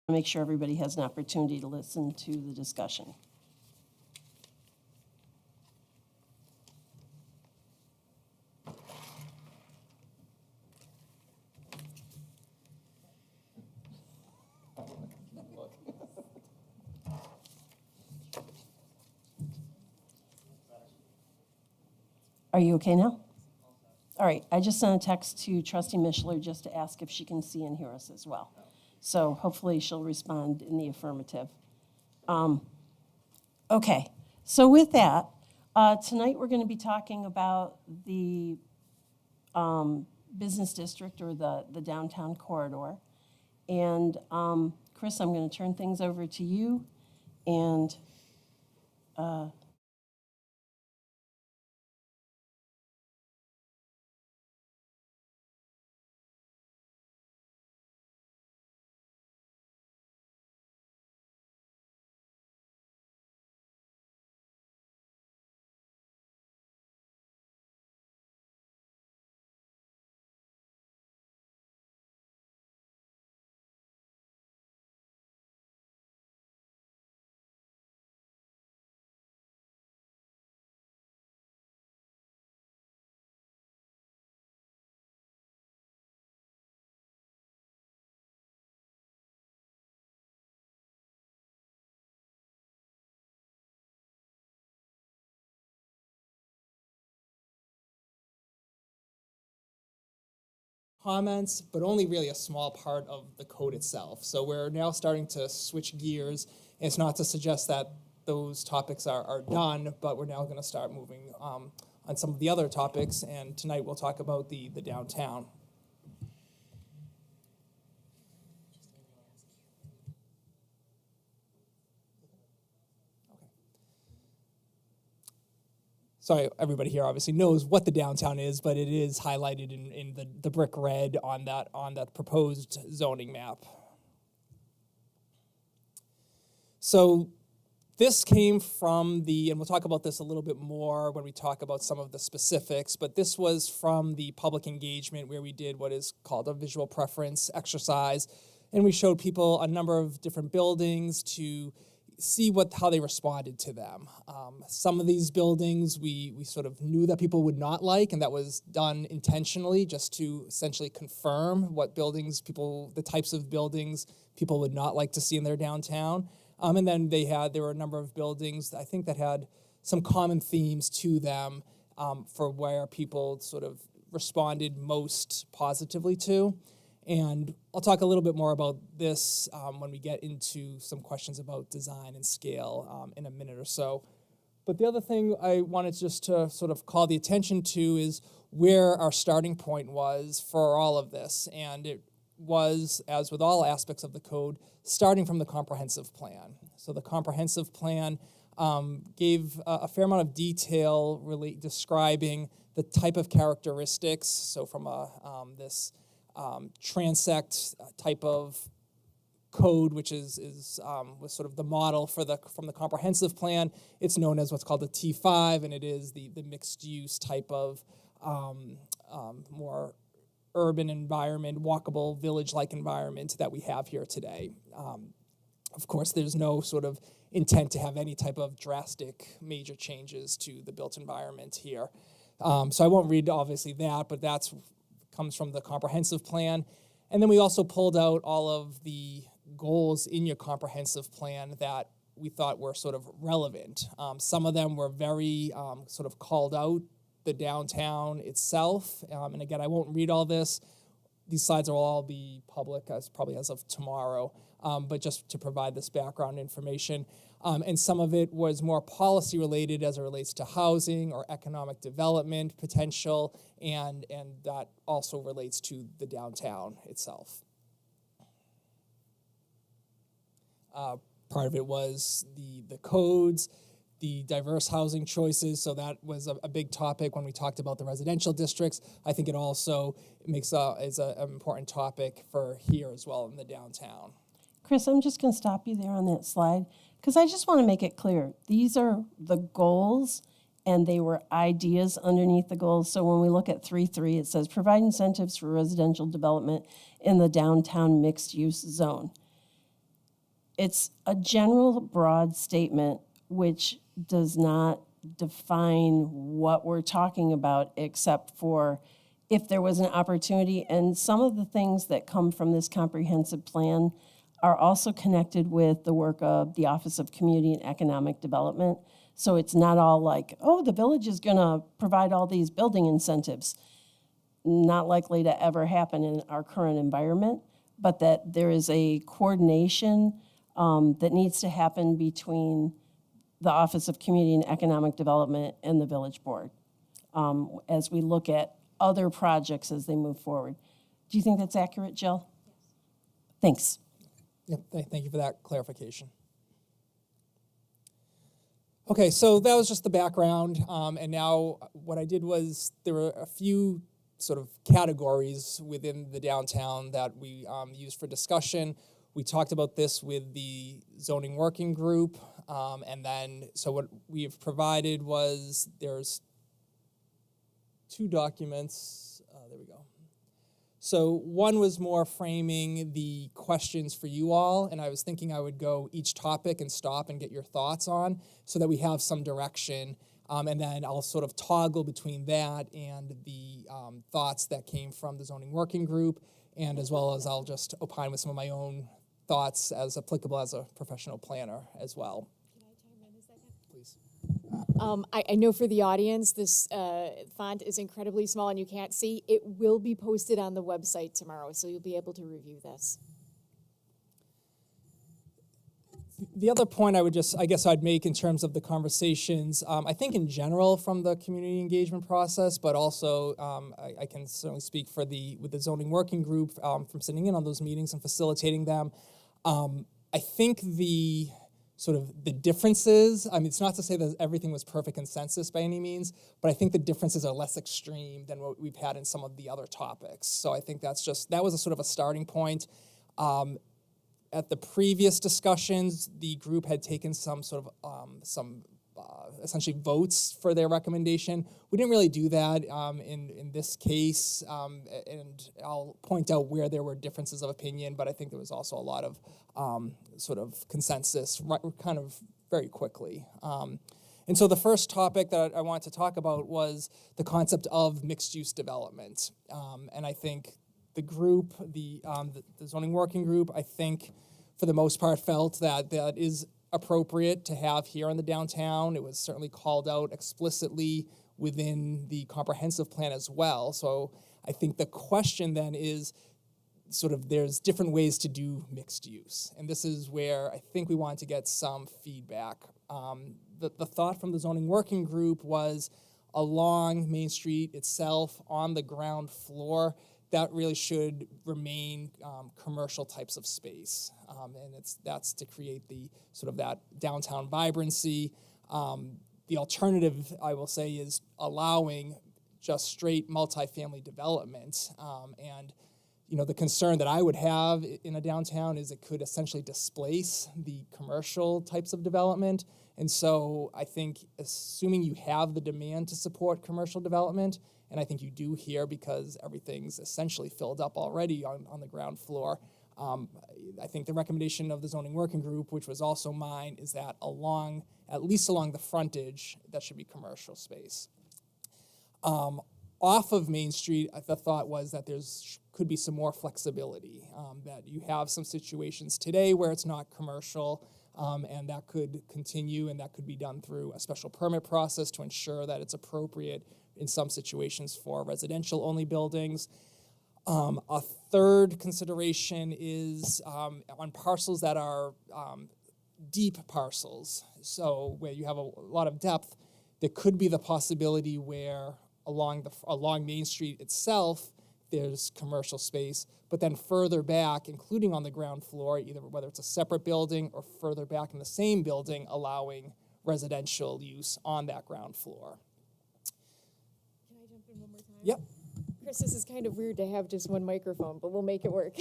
Make sure everybody has an opportunity to listen to the discussion. Are you okay now? All right, I just sent a text to Trustee Mishler just to ask if she can see and hear us as well. So hopefully she'll respond in the affirmative. Okay, so with that, tonight we're going to be talking about the business district or the downtown corridor. And Chris, I'm going to turn things over to you and comments, but only really a small part of the code itself. So we're now starting to switch gears. And it's not to suggest that those topics are done, but we're now going to start moving on some of the other topics. And tonight we'll talk about the downtown. Sorry, everybody here obviously knows what the downtown is, but it is highlighted in the brick red on that proposed zoning map. So this came from and we'll talk about this a little bit more when we talk about some of the specifics, but this was from the public engagement where we did what is called a visual preference exercise, and we showed people a number of different buildings to see how they responded to them. Some of these buildings we sort of knew that people would not like, and that was done intentionally just to essentially confirm what the types of buildings people would not like to see in their downtown. And then there were a number of buildings, I think, that had some common themes to them for where people sort of responded most positively to. And I'll talk a little bit more about this when we get into some questions about design and scale in a minute or so. But the other thing I wanted just to sort of call the attention to is where our starting point was for all of this. And it was, as with all aspects of the code, starting from the comprehensive plan. So the comprehensive plan gave a fair amount of detail really describing the type of characteristics. So from this transect type of code, which was sort of the model from the comprehensive plan. It's known as what's called a T5, and it is the mixed use type of more urban environment, walkable village-like environment that we have here today. Of course, there's no sort of intent to have any type of drastic major changes to the built environment here. So I won't read obviously that, but comes from the comprehensive plan. And then we also pulled out all of the goals in your comprehensive plan that we thought were sort of relevant. Some of them were very sort of called out the downtown itself. And again, I won't read all this. These slides will all be public probably as of tomorrow, but just to provide this background information. And some of it was more policy related as it relates to housing or economic development potential, and that also relates to the downtown itself. Part of it was the codes, the diverse housing choices, so that was a big topic when we talked about the residential districts. I think it also is an important topic for here as well in the downtown. Chris, I'm just going to stop you there on that slide because I just want to make it clear. These are the goals, and they were ideas underneath the goals. So when we look at 3.3, it says provide incentives for residential development in the downtown mixed-use zone. It's a general, broad statement which does not define what we're talking about, except for if there was an opportunity. And some of the things that come from this comprehensive plan are also connected with the work of the Office of Community and Economic Development. So it's not all like, oh, the village is going to provide all these building incentives. Not likely to ever happen in our current environment, but that there is a coordination that needs to happen between the Office of Community and Economic Development and the village board as we look at other projects as they move forward. Do you think that's accurate, Jill? Yes. Thanks. Yep, thank you for that clarification. Okay, so that was just the background, and now what I did was there were a few sort of categories within the downtown that we used for discussion. We talked about this with the zoning working group, and then so what we've provided was there's 2 documents. There we go. So one was more framing the questions for you all, and I was thinking I would go each topic and stop and get your thoughts on so that we have some direction, and then I'll sort of toggle between that and the thoughts that came from the zoning working group, and as well as I'll just opine with some of my own thoughts as applicable as a professional planner as well. Can I chime in a second? Please. I know for the audience, this font is incredibly small and you can't see. It will be posted on the website tomorrow, so you'll be able to review this. The other point I guess I'd make in terms of the conversations, I think in general from the community engagement process, but also I can certainly speak with the zoning working group from sitting in on those meetings and facilitating them. I think the differences, I mean, it's not to say that everything was perfect consensus by any means, but I think the differences are less extreme than what we've had in some of the other topics. So I think that was a sort of a starting point. At the previous discussions, the group had taken some sort of essentially votes for their recommendation. We didn't really do that in this case, and I'll point out where there were differences of opinion, but I think there was also a lot of sort of consensus kind of very quickly. And so the first topic that I wanted to talk about was the concept of mixed-use development. And I think the group, the zoning working group, I think for the most part felt that that is appropriate to have here in the downtown. It was certainly called out explicitly within the comprehensive plan as well. So I think the question then is sort of there's different ways to do mixed use. And this is where I think we wanted to get some feedback. The thought from the zoning working group was along Main Street itself on the ground floor, that really should remain commercial types of space. And that's to create the sort of that downtown vibrancy. The alternative, I will say, is allowing just straight multifamily development. And the concern that I would have in a downtown is it could essentially displace the commercial types of development. And so I think assuming you have the demand to support commercial development, and I think you do here because everything's essentially filled up already on the ground floor, I think the recommendation of the zoning working group, which was also mine, is that at least along the frontage, that should be commercial space. Off of Main Street, the thought was that could be some more flexibility, that you have some situations today where it's not commercial, and that could continue, and that could be done through a special permit process to ensure that it's appropriate in some situations for residential-only buildings. A third consideration is on parcels that are deep parcels, so where you have a lot of depth, there could be the possibility where along Main Street itself, there's commercial space, but then further back, including on the ground floor, either whether it's a separate building or further back in the same building, allowing residential use on that ground floor. Can I jump in one more time? Yep. Chris, this is kind of weird to have just one microphone, but we'll make it work.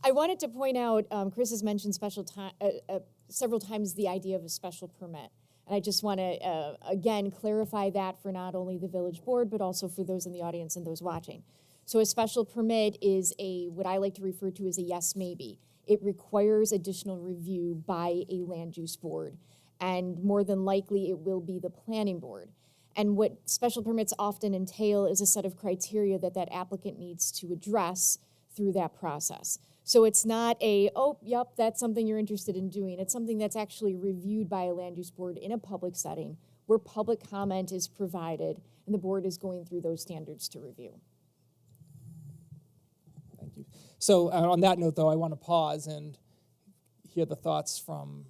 I wanted to point out, Chris has mentioned several times the idea of a special permit. And I just want to, again, clarify that for not only the village board, but also for those in the audience and those watching. So a special permit is what I like to refer to as a yes, maybe. it requires additional review by a land use board. And more than likely, it will be the planning board. And what special permits often entail is a set of criteria that that applicant needs to address through that process. So it's not a, oh, yep, that's something you're interested in doing. It's something that's actually reviewed by a land use board in a public setting where public comment is provided and the board is going through those standards to review. Thank you. So on that note, though, I want to pause and hear the thoughts from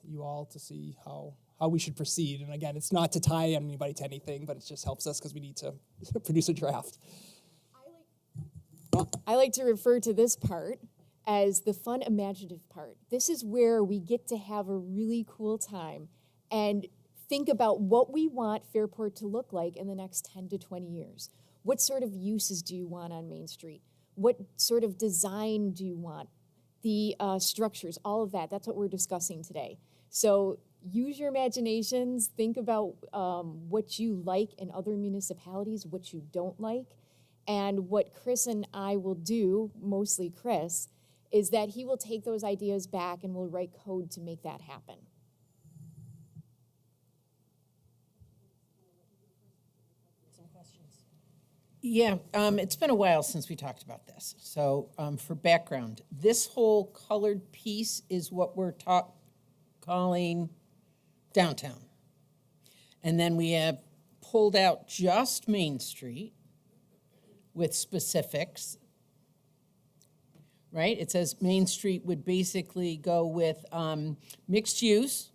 you all to see how we should proceed. And again, it's not to tie anybody to anything, but it just helps us because we need to produce a draft. I like to refer to this part as the fun, imaginative part. This is where we get to have a really cool time and think about what we want Fairport to look like in the next 10 to 20 years. What sort of uses do you want on Main Street? What sort of design do you want? The structures, all of that, that's what we're discussing today. So use your imaginations, think about what you like in other municipalities, what you don't like. And what Chris and I will do, mostly Chris, is that he will take those ideas back and will write code to make that happen. Yeah, it's been a while since we talked about this. So for background, this whole colored piece is what we're calling downtown. And then we have pulled out just Main Street with specifics, right? It says Main Street would basically go with mixed use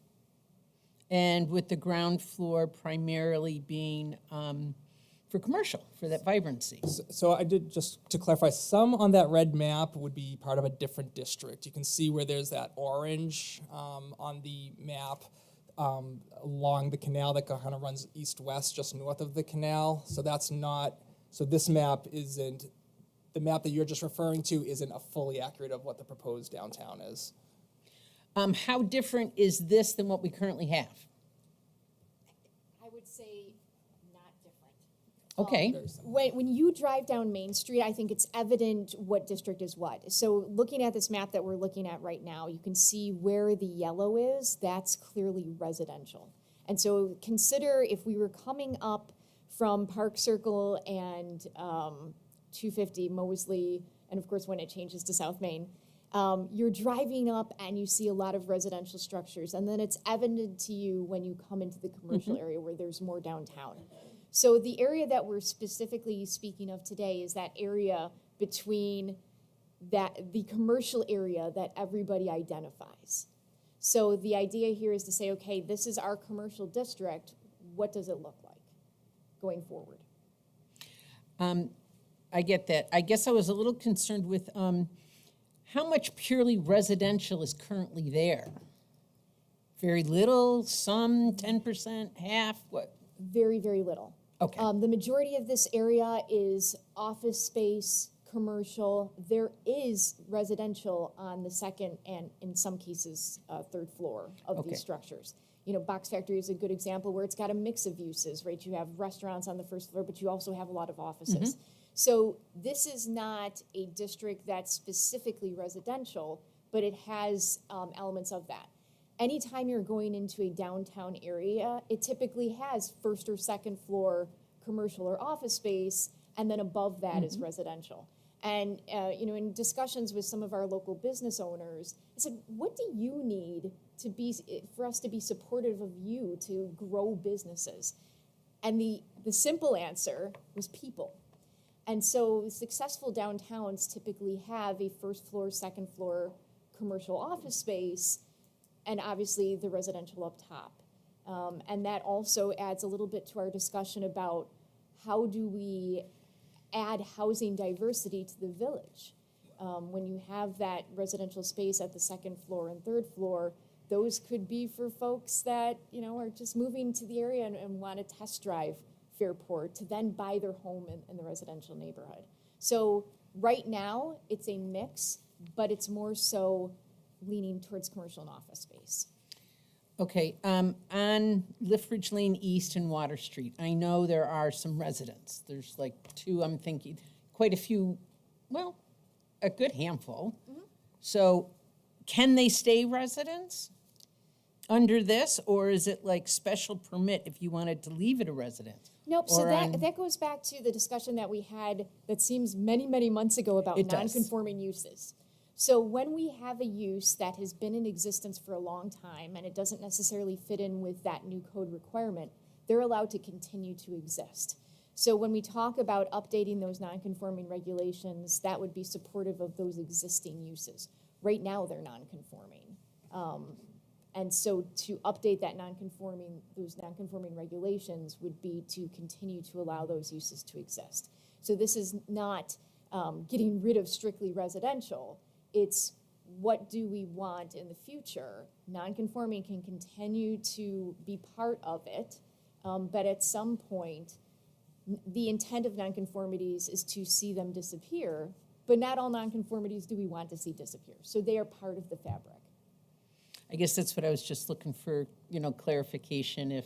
and with the ground floor primarily being for commercial, for that vibrancy. So I did, just to clarify, some on that red map would be part of a different district. You can see where there's that orange on the map along the canal that kind of runs east-west just north of the canal. So that's not, so this map isn't, the map that you're just referring to isn't a fully accurate of what the proposed downtown is. How different is this than what we currently have? I would say not different. Okay. When you drive down Main Street, I think it's evident what district is what. So looking at this map that we're looking at right now, you can see where the yellow is, that's clearly residential. And so consider if we were coming up from Park Circle and 250 Mosley, and of course when it changes to South Main, you're driving up and you see a lot of residential structures, and then it's evident to you when you come into the commercial area where there's more downtown. So the area that we're specifically speaking of today is that area between the commercial area that everybody identifies. So the idea here is to say, okay, this is our commercial district. What does it look like going forward? I get that. I guess I was a little concerned with how much purely residential is currently there? Very little, some, 10%, half, what? Very, very little. Okay. The majority of this area is office space, commercial. There is residential on the second and, in some cases, third floor of these structures. You know, Box Factory is a good example where it's got a mix of uses, right? You have restaurants on the first floor, but you also have a lot of offices. So this is not a district that's specifically residential, but it has elements of that. Anytime you're going into a downtown area, it typically has first or second floor commercial or office space, and then above that is residential. And you know, in discussions with some of our local business owners, I said, what do you need to be, for us to be supportive of you to grow businesses? And the simple answer was people. And so successful downtowns typically have a first floor, second floor commercial office space, and obviously the residential up top. And that also adds a little bit to our discussion about how do we add housing diversity to the village. When you have that residential space at the second floor and third floor, those could be for folks that, you know, are just moving to the area and want to test drive Fairport to then buy their home in the residential neighborhood. So right now, it's a mix, but it's more so leaning towards commercial and office space. Okay, on Liffridge Lane East and Water Street, I know there are some residents. There's like two, I'm thinking, quite a few, well, a good handful. So can they stay residents under this, or is it like special permit if you wanted to leave it a residence? Nope, so Or on- that goes back to the discussion that we had that seems many, many months ago about It does. non-conforming uses. So when we have a use that has been in existence for a long time and it doesn't necessarily fit in with that new code requirement, they're allowed to continue to exist. So when we talk about updating those non-conforming regulations, that would be supportive of those existing uses. Right now, they're non-conforming. And so to update those non-conforming regulations would be to continue to allow those uses to exist. So this is not getting rid of strictly residential. It's what do we want in the future? Non-conforming can continue to be part of it, but at some point, the intent of nonconformities is to see them disappear, but not all nonconformities do we want to see disappear. So they are part of the fabric. I guess that's what I was just looking for, clarification. If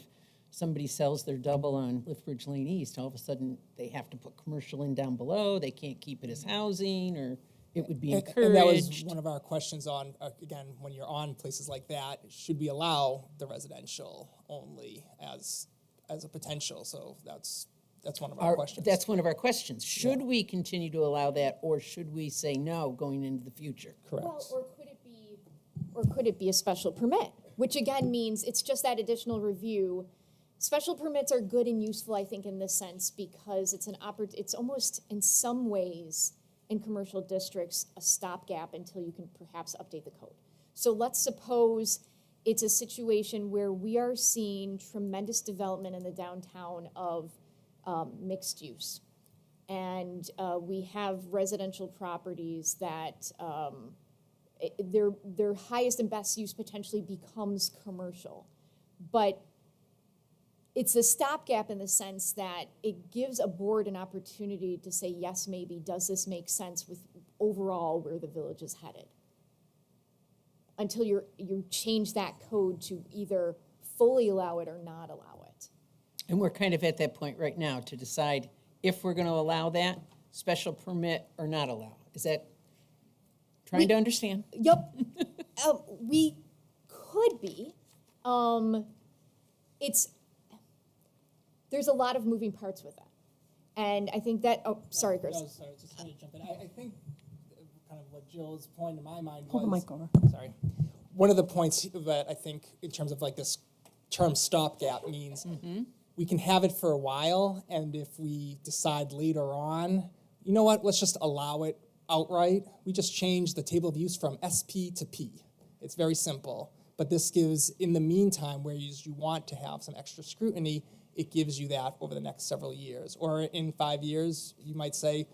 somebody sells their double on Lithbridge Lane East, all of a sudden they have to put commercial in down below, they can't keep it as housing, or it would be encouraged. And that was one of our questions on, again, when you're on places like that, should we allow the residential only as a potential? So that's one of our questions. That's one of our questions. Should we continue to allow that, or should we say no going into the future? Correct. Well, or could it be a special permit? Which again means it's just that additional review. Special permits are good and useful, I think, in this sense, because it's almost in some ways in commercial districts a stopgap until you can perhaps update the code. So let's suppose it's a situation where we are seeing tremendous development in the downtown of mixed use. And we have residential properties that their highest and best use potentially becomes commercial. But it's a stopgap in the sense that it gives a board an opportunity to say, yes, maybe, does this make sense with overall where the village is headed? Until you change that code to either fully allow it or not allow it. And we're kind of at that point right now to decide if we're going to allow that special permit or not allow. Is that trying to understand? Yep. We could be. There's a lot of moving parts with that. And I think that, sorry, Chris. No, sorry, just wanted to jump in. I think kind of what Jill's point in my mind was. Pull the mic over. Sorry. One of the points that I think in terms of like this term stopgap means we can have it for a while, and if we decide later on, you know what, let's just allow it outright. We just change the table of use from SP to P. It's very simple. But this gives, in the meantime, where you want to have some extra scrutiny, it gives you that over the next several years. Or in 5 years, you might say,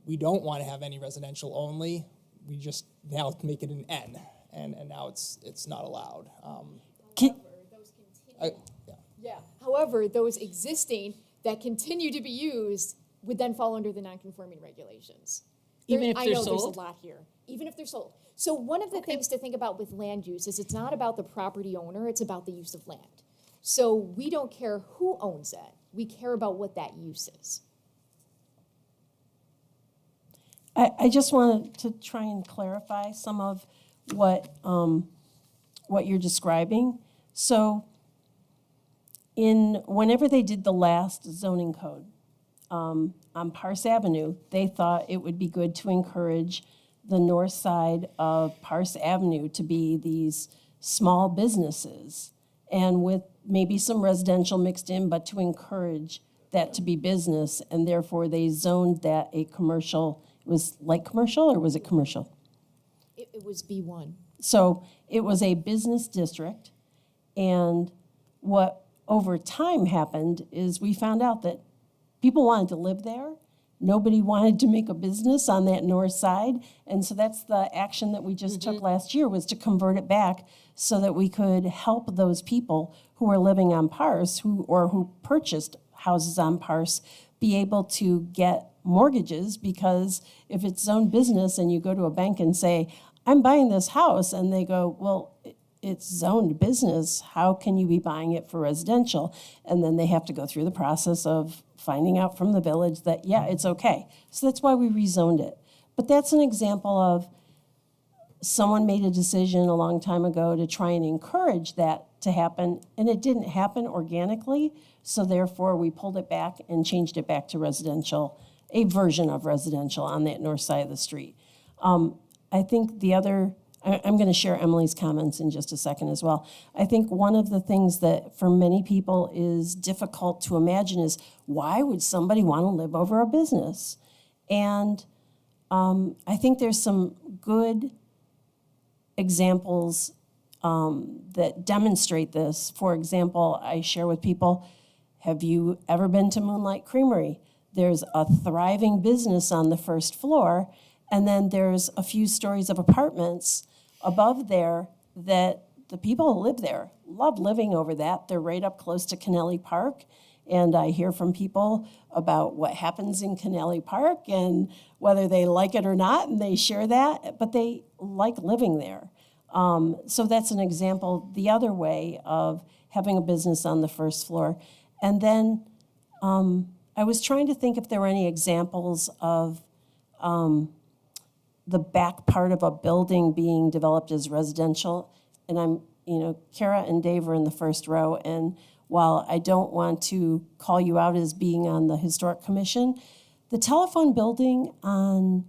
we don't want to have any residential only. We just now make it an N, and now it's not allowed. However, those existing that continue to be used would then fall under the non-conforming regulations. Even if I they're know sold? there's a lot here. Even if they're sold. So one of the things to think about with land use is it's not about the property owner, it's about the use of land. So we don't care who owns it. We care about what that use is. I just wanted to try and clarify some of what you're describing. So whenever they did the last zoning code on Parse Avenue, they thought it would be good to encourage the north side of Parse Avenue to be these small businesses, and with maybe some residential mixed in, but to encourage that to be business, and therefore they zoned that a commercial. It was light commercial, or was it commercial? It was B1. So it was a business district, and what over time happened is we found out that people wanted to live there. Nobody wanted to make a business on that north side, and so that's the action that we just took last year, was to convert it back so that we could help those people who are living on Parse, who purchased houses on Parse, be able to get mortgages, because if it's zoned business and you go to a bank and say, I'm buying this house, and they go, well, it's zoned business, how can you be buying it for residential? And then they have to go through the process of finding out from the village that, yeah, it's okay. So that's why we rezoned it. But that's an example of someone made a decision a long time ago to try and encourage that to happen, and it didn't happen organically, so therefore we pulled it back and changed it back to residential, a version of residential on that north side of the street. I think I'm going to share Emily's comments in just a second as well. I think one of the things that for many people is difficult to imagine is, why would somebody want to live over a business? And I think there's some good examples that demonstrate this. For example, I share with people, have you ever been to Moonlight Creamery? There's a thriving business on the first floor, and then there's a few stories of apartments above there that the people who live there love living over that. They're right up close to Kennelly Park, and I hear from people about what happens in Kennelly Park and whether they like it or not, and they share that, but they like living there. So that's an example the other way of having a business on the first floor. And then I was trying to think if there were any examples of the back part of a building being developed as residential. And Kara and Dave are in the first row, and while I don't want to call you out as being on the Historic Commission, the telephone building on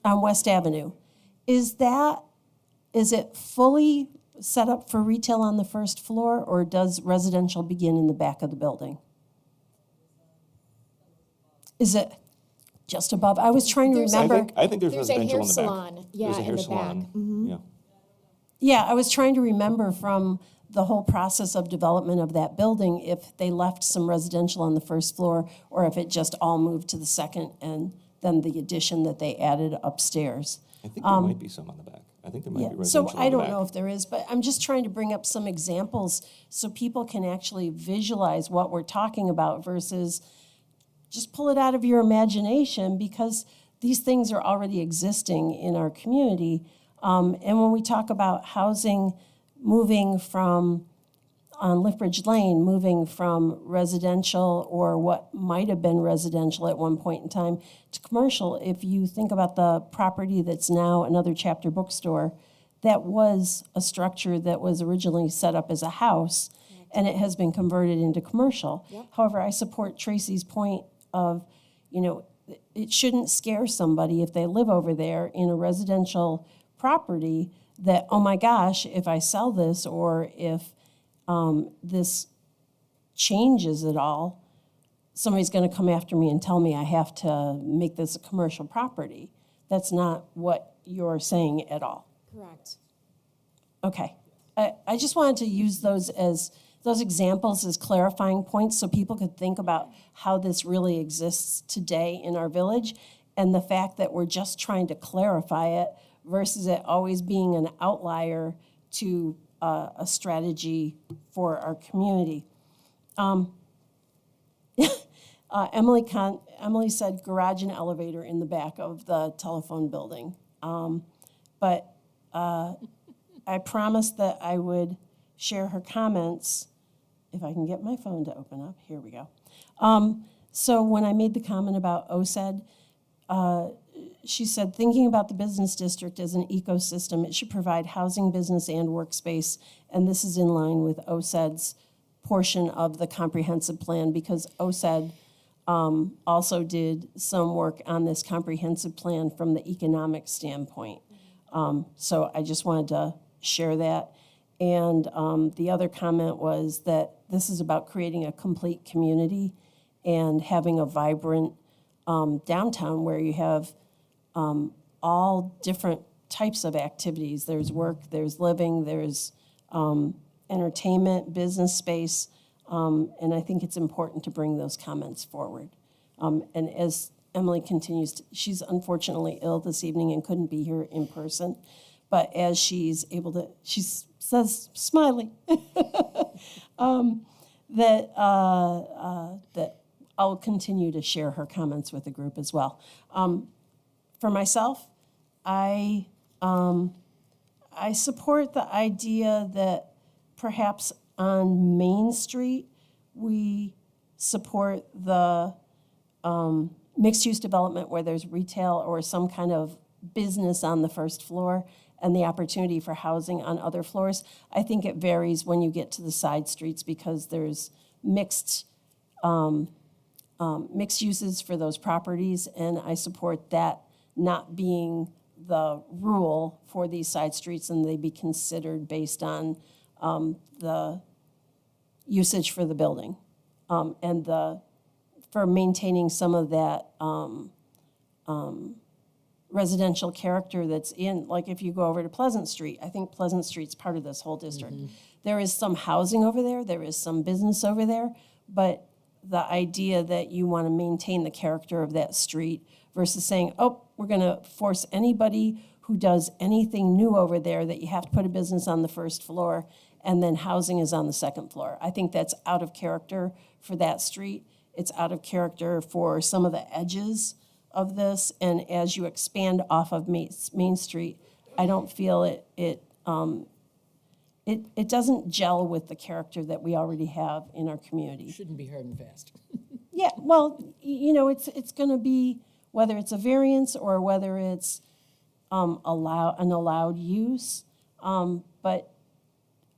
West Avenue, is it fully set up for retail on the first floor, or does residential begin in the back of the building? Is it just above? I was trying to remember. I think there's There's a residential hair in the back. salon, yeah, There's a in hair the salon. back. Mm-hmm. Yeah. Yeah, I was trying to remember from the whole process of development of that building if they left some residential on the first floor, or if it just all moved to the second and then the addition that they added upstairs. I think there might be some on the back. I think there might be residential So on I the don't back. know if there is, but I'm just trying to bring up some examples so people can actually visualize what we're talking about versus just pull it out of your imagination, because these things are already existing in our community. And when we talk about housing moving from, on Liffbridge Lane, moving from residential or what might have been residential at one point in time to commercial, if you think about the property that's now another Chapter bookstore, that was a structure that was originally set up as a house, and it has been converted into commercial. Yep. However, I support Tracy's point of, it shouldn't scare somebody if they live over there in a residential property that, oh my gosh, if I sell this or if this changes at all, somebody's going to come after me and tell me I have to make this a commercial property. That's not what you're saying at all. Correct. Okay. I just wanted to use those examples as clarifying points so people could think about how this really exists today in our village, and the fact that we're just trying to clarify it versus it always being an outlier to a strategy for our community. Emily said garage and elevator in the back of the telephone building. But I promised that I would share her comments. If I can get my phone to open up, here we go. So when I made the comment about OSED, she said, thinking about the business district as an ecosystem, it should provide housing, business, and workspace, and this is in line with OSED's portion of the comprehensive plan, because OSED also did some work on this comprehensive plan from the economic standpoint. So I just wanted to share that. And the other comment was that this is about creating a complete community and having a vibrant downtown where you have all different types of activities. There's work, there's living, there's entertainment, business space, and I think it's important to bring those comments forward. And as Emily continues, she's unfortunately ill this evening and couldn't be here in person, but as she's able to, she says, smiling, that I'll continue to share her comments with the group as well. For myself, I support the idea that perhaps on Main Street, we support the mixed-use development where there's retail or some kind of business on the first floor and the opportunity for housing on other floors. I think it varies when you get to the side streets because there's mixed uses for those properties, and I support that not being the rule for these side streets, and they be considered based on the usage for the building and for maintaining some of that residential character that's in, like if you go over to Pleasant Street, I think Pleasant Street's part of this whole district. There is some housing over there is some business over there, but the idea that you want to maintain the character of that street versus saying, oh, we're going to force anybody who does anything new over there that you have to put a business on the first floor and then housing is on the second floor. I think that's out of character for that street. It's out of character for some of the edges of this, and as you expand off of Main Street, I don't feel it doesn't gel with the character that we already have in our community. Shouldn't be hard and fast. Yeah, well, it's going to be, whether it's a variance or whether it's an allowed use, but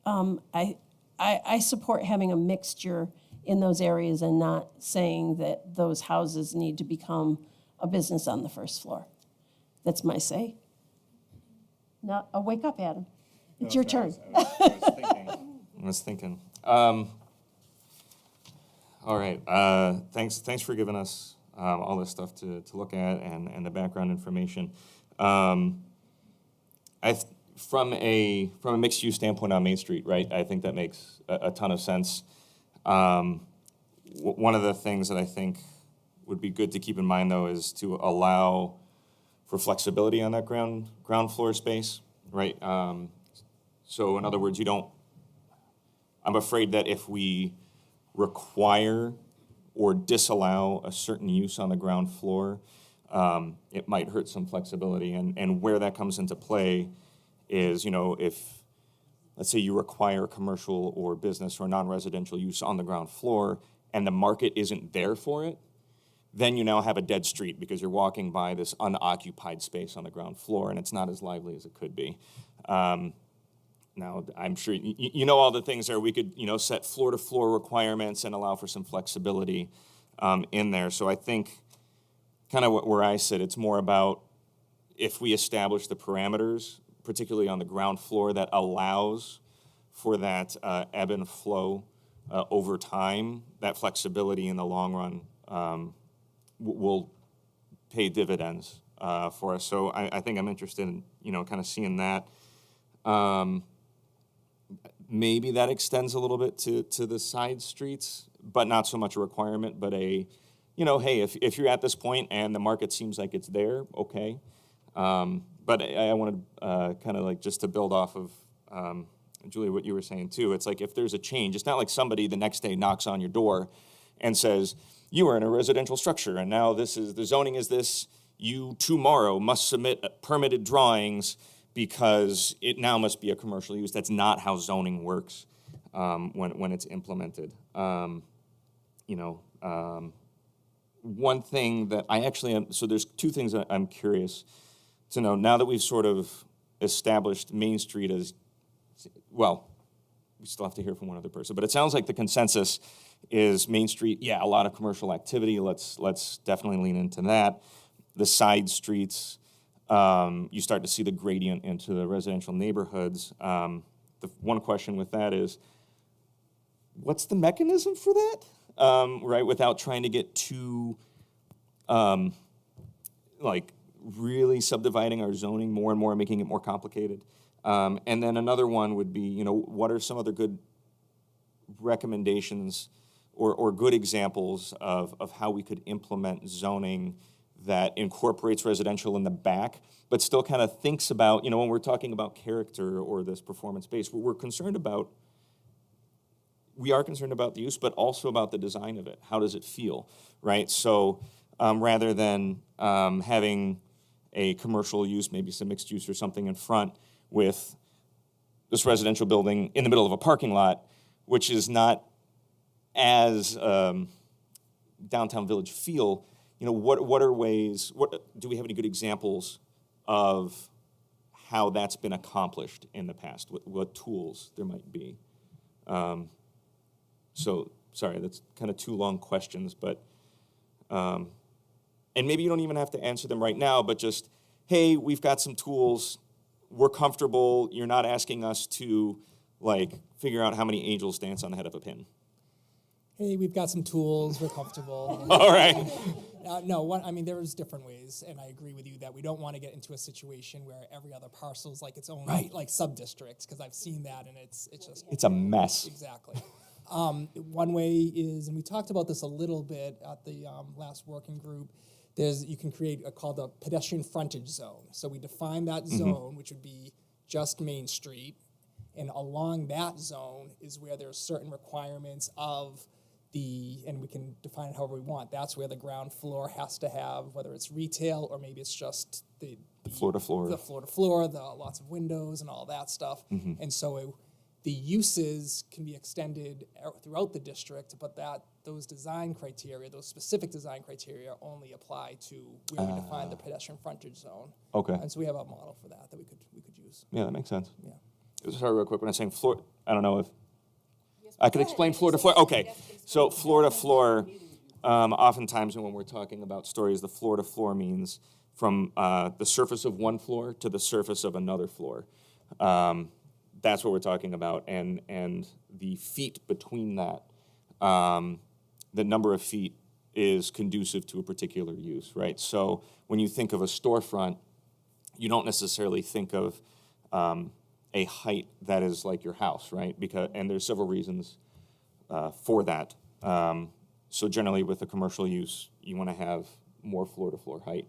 I support having a mixture in those areas and not saying that those houses need to become a business on the first floor. That's my say. Now, wake up, Adam. It's your turn. I was thinking. All right. Thanks for giving us all this stuff to look at and the background information. From a mixed use standpoint on Main Street, right? I think that makes a ton of sense. One of the things that I think would be good to keep in mind, though, is to allow for flexibility on that ground floor space, right? So in other words, I'm afraid that if we require or disallow a certain use on the ground floor, it might hurt some flexibility. And where that comes into play is, if, let's say you require commercial or business or non-residential use on the ground floor and the market isn't there for it, then you now have a dead street because you're walking by this unoccupied space on the ground floor and it's not as lively as it could be. Now, I'm sure you know all the things there. We could, set floor-to-floor requirements and allow for some flexibility in there. So I think kind of where I sit, it's more about if we establish the parameters, particularly on the ground floor, that allows for that ebb and flow over time, that flexibility in the long run will pay dividends for us. So I think I'm interested in, kind of seeing that. Maybe that extends a little bit to the side streets, but not so much a requirement, but hey, if you're at this point and the market seems like it's there, okay. But I wanted kind of like just to build off of, Julie, what you were saying too. It's like if there's a change, it's not like somebody the next day knocks on your door and says, you are in a residential structure and now the zoning is this, you tomorrow must submit permitted drawings because it now must be a commercial use. That's not how zoning works when it's implemented. One thing that I actually am, so there's two things that I'm curious to know. Now that we've sort of established Main Street as, well, we still have to hear from one other person, but it sounds like the consensus is Main Street, yeah, a lot of commercial activity. Let's definitely lean into that. The side streets, you start to see the gradient into the residential neighborhoods. The one question with that is, what's the mechanism for that? Right, without trying to get too, really subdividing our zoning more and more, making it more complicated. And then another one would be, what are some other good recommendations or good examples of how we could implement zoning that incorporates residential in the back, but still kind of thinks about, when we're talking about character or this performance base, we are concerned about the use, but also about the design of it. How does it feel, right? So rather than having a commercial use, maybe some mixed use or something in front with this residential building in the middle of a parking lot, which is not as downtown village feel, what are ways, do we have any good examples of how that's been accomplished in the past, what tools there might be? So, sorry, that's kind of two long questions, but, and maybe you don't even have to answer them right now, but just, hey, we've got some tools, we're comfortable, you're not asking us to, figure out how many angels dance on the head of a pin. Hey, we've got some tools, we're comfortable. All right. There's different ways, and I agree with you that we don't want to get into a situation where every other parcel is like its own sub-district, because I've seen that, and it's just... It's a mess. Exactly. One way is, and we talked about this a little bit at the last working group, you can create called a pedestrian frontage zone. So we define that zone, which would be just Main Street, and along that zone is where there's certain requirements of and we can define it however we want. That's where the ground floor has to have, whether it's retail or maybe it's just the floor to floor. The floor to floor, the lots of windows and all that stuff. And so the uses can be extended throughout the district, but those design criteria, those specific design criteria only apply to where we define the pedestrian frontage zone. Okay. And so we have a model for that we could use. Yeah, that makes sense. Yeah. Sorry, real quick, when I'm saying floor, I don't know if I could explain floor to floor. Okay, so floor to floor, oftentimes when we're talking about stories, the floor to floor means from the surface of one floor to the surface of another floor. That's what we're talking about, and the feet between that, the number of feet is conducive to a particular use, right? So when you think of a storefront, you don't necessarily think of a height that is like your house, right? And there's several reasons for that. So generally with a commercial use, you want to have more floor-to-floor height.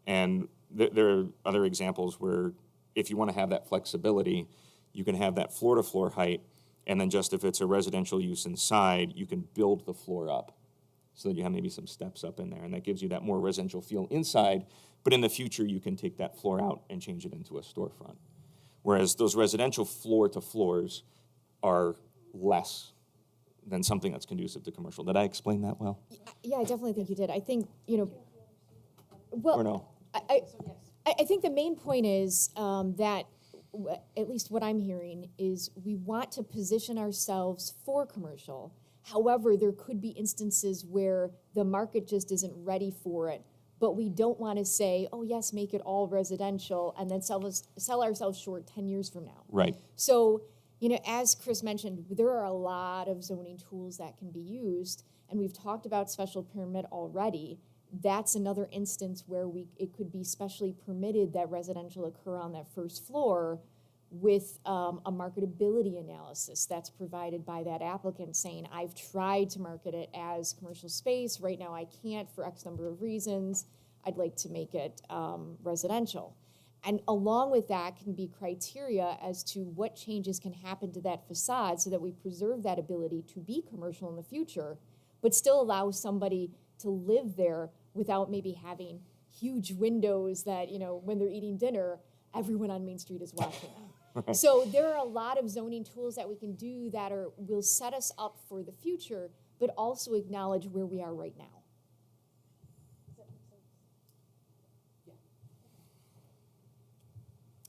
And there are other examples where if you want to have that flexibility, you can have that floor-to-floor height, and then just if it's a residential use inside, you can build the floor up so that you have maybe some steps up in there, and that gives you that more residential feel inside, but in the future, you can take that floor out and change it into a storefront. Whereas those residential floor-to-floors are less than something that's conducive to commercial. Did I explain that well? Yeah, I definitely think you did. I think, Or no? I think the main point is that, at least what I'm hearing, is we want to position ourselves for commercial. However, there could be instances where the market just isn't ready for it, but we don't want to say, oh, yes, make it all residential, and then sell ourselves short 10 years from now. Right. So, as Chris mentioned, there are a lot of zoning tools that can be used, and we've talked about special permit already. That's another instance where it could be specially permitted that residential occur on that first floor with a marketability analysis that's provided by that applicant saying, I've tried to market it as commercial space, right now I can't for X number of reasons, I'd like to make it residential. And along with that can be criteria as to what changes can happen to that facade so that we preserve that ability to be commercial in the future, but still allow somebody to live there without maybe having huge windows that, when they're eating dinner, everyone on Main Street is watching them. Right. So there are a lot of zoning tools that we can do that will set us up for the future, but also acknowledge where we are right now.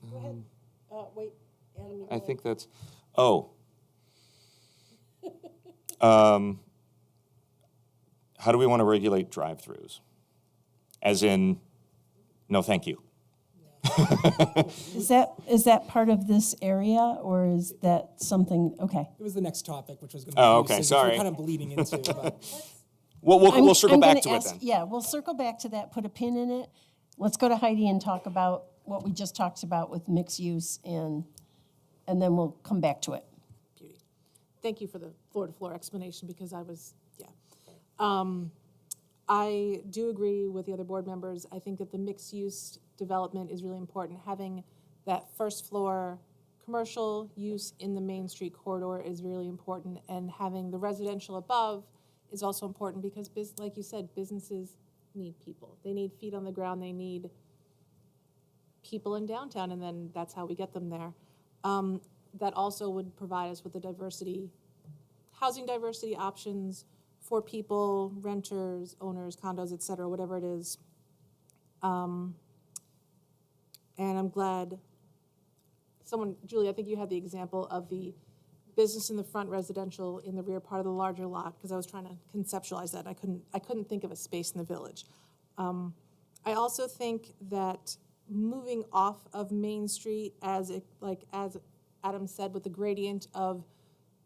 Go ahead. Wait, Adam. I think that's, how do we want to regulate drive-throughs? As in, no, thank you. Is that part of this area, or is that something? Okay. It was the next topic, which was going to be okay, uses, sorry. We're kind of bleeding into. But. We'll circle back to it then. Yeah, we'll circle back to that. Put a pin in it. Let's go to Heidi and talk about what we just talked about with mixed use, and then we'll come back to it. Beauty. Thank you for the floor-to-floor explanation, because I do agree with the other board members. I think that the mixed-use development is really important. Having that first floor commercial use in the Main Street corridor is really important, and having the residential above is also important because, like you said, businesses need people. They need feet on the ground. They need people in downtown, and then that's how we get them there. That also would provide us with the housing diversity options for people, renters, owners, condos, et cetera, whatever it is. And I'm glad Julie, I think you had the example of the business in the front, residential in the rear part of the larger lot, because I was trying to conceptualize that. I couldn't think of a space in the village. I also think that moving off of Main Street as Adam said, with the gradient of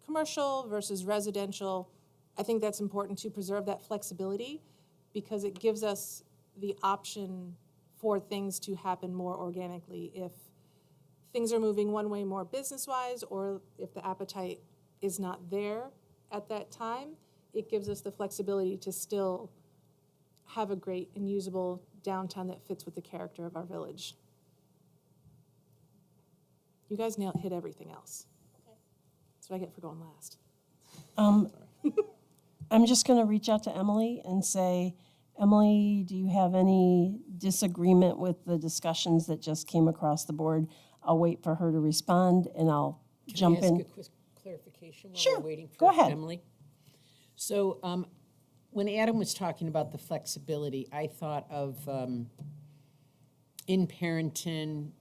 commercial versus residential, I think that's important to preserve that flexibility because it gives us the option for things to happen more organically if things are moving one way more business-wise, or if the appetite is not there at that time, it gives us the flexibility to still have a great and usable downtown that fits with the character of our village. You guys hit everything else. That's what I get for going last. I'm just going to reach out to Emily and say, Emily, do you have any disagreement with the discussions that just came across the board? I'll wait for her to respond, and I'll jump Can I in. ask a quick clarification while Sure. we're waiting for Go ahead. Emily? So when Adam was talking about the flexibility, I thought of in Parrington,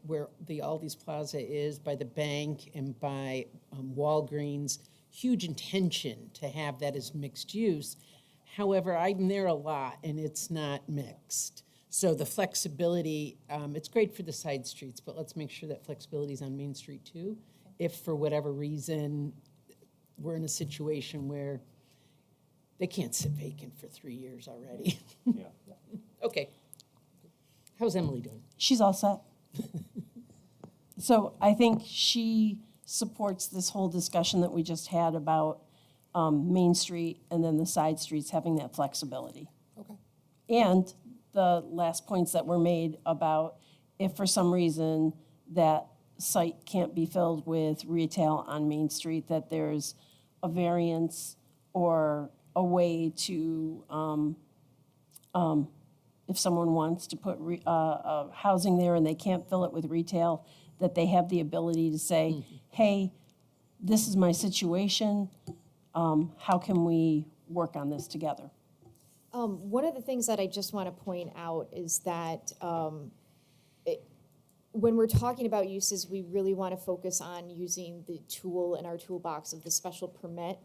where the Aldi's Plaza is, by the bank and by Walgreens, huge intention to have that as mixed use. However, I'm there a lot, and it's not mixed. So the flexibility, it's great for the side streets, but let's make sure that flexibility is on Main Street too. If for whatever reason we're in a situation where they can't sit vacant for 3 years already. Yeah. Okay. How's Emily doing? She's all set. So I think she supports this whole discussion that we just had about Main Street and then the side streets having that flexibility. Okay. And the last points that were made about if for some reason that site can't be filled with retail on Main Street, that there's a variance or a way to, if someone wants to put housing there and they can't fill it with retail, that they have the ability to say, hey, this is my situation, how can we work on this together? One of the things that I just want to point out is that when we're talking about uses, we really want to focus on using the tool in our toolbox of the special permit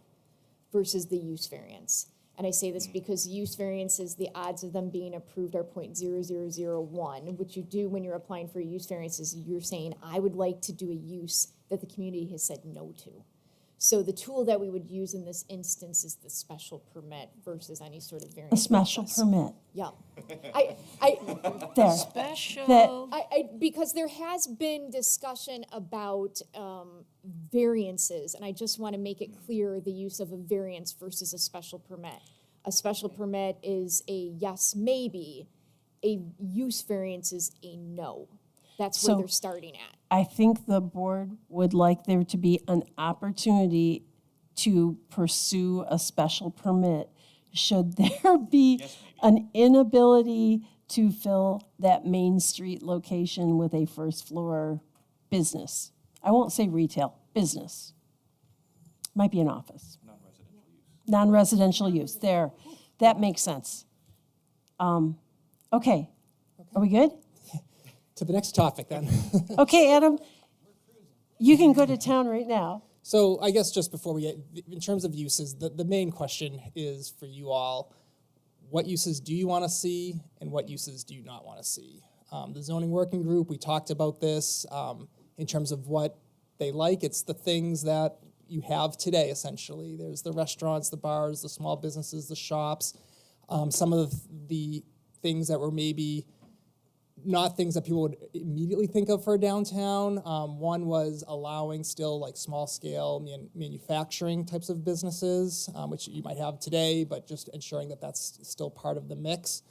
versus the use variance. And I say this because use variances, the odds of them being approved are 0.0001. What you do when you're applying for a use variance is you're saying, I would like to do a use that the community has said no to. So the tool that we would use in this instance is the special permit versus any sort of variance. A special process. permit. Yeah. There. Special. Because there has been discussion about variances, and I just want to make it clear the use of a variance versus a special permit. A special permit is a yes, maybe. A use variance is a no. That's where they're starting at. I think the board would like there to be an opportunity to pursue a special permit should there be an inability to fill that Main Street location with a first floor business. I won't say retail, business. Might be an office. Non-residential use. There, that makes sense. Okay, are we good? To the next topic then. Okay, Adam, you can go to town right now. So I guess just before we get, in terms of uses, the main question is for you all, what uses do you want to see and what uses do you not want to see? The zoning working group, we talked about this in terms of what they like. It's the things that you have today, essentially. There's the restaurants, the bars, the small businesses, the shops. Some of the things that were maybe not things that people would immediately think of for a downtown. One was allowing still like small scale manufacturing types of businesses, which you might have today, but just ensuring that that's still part of the mix.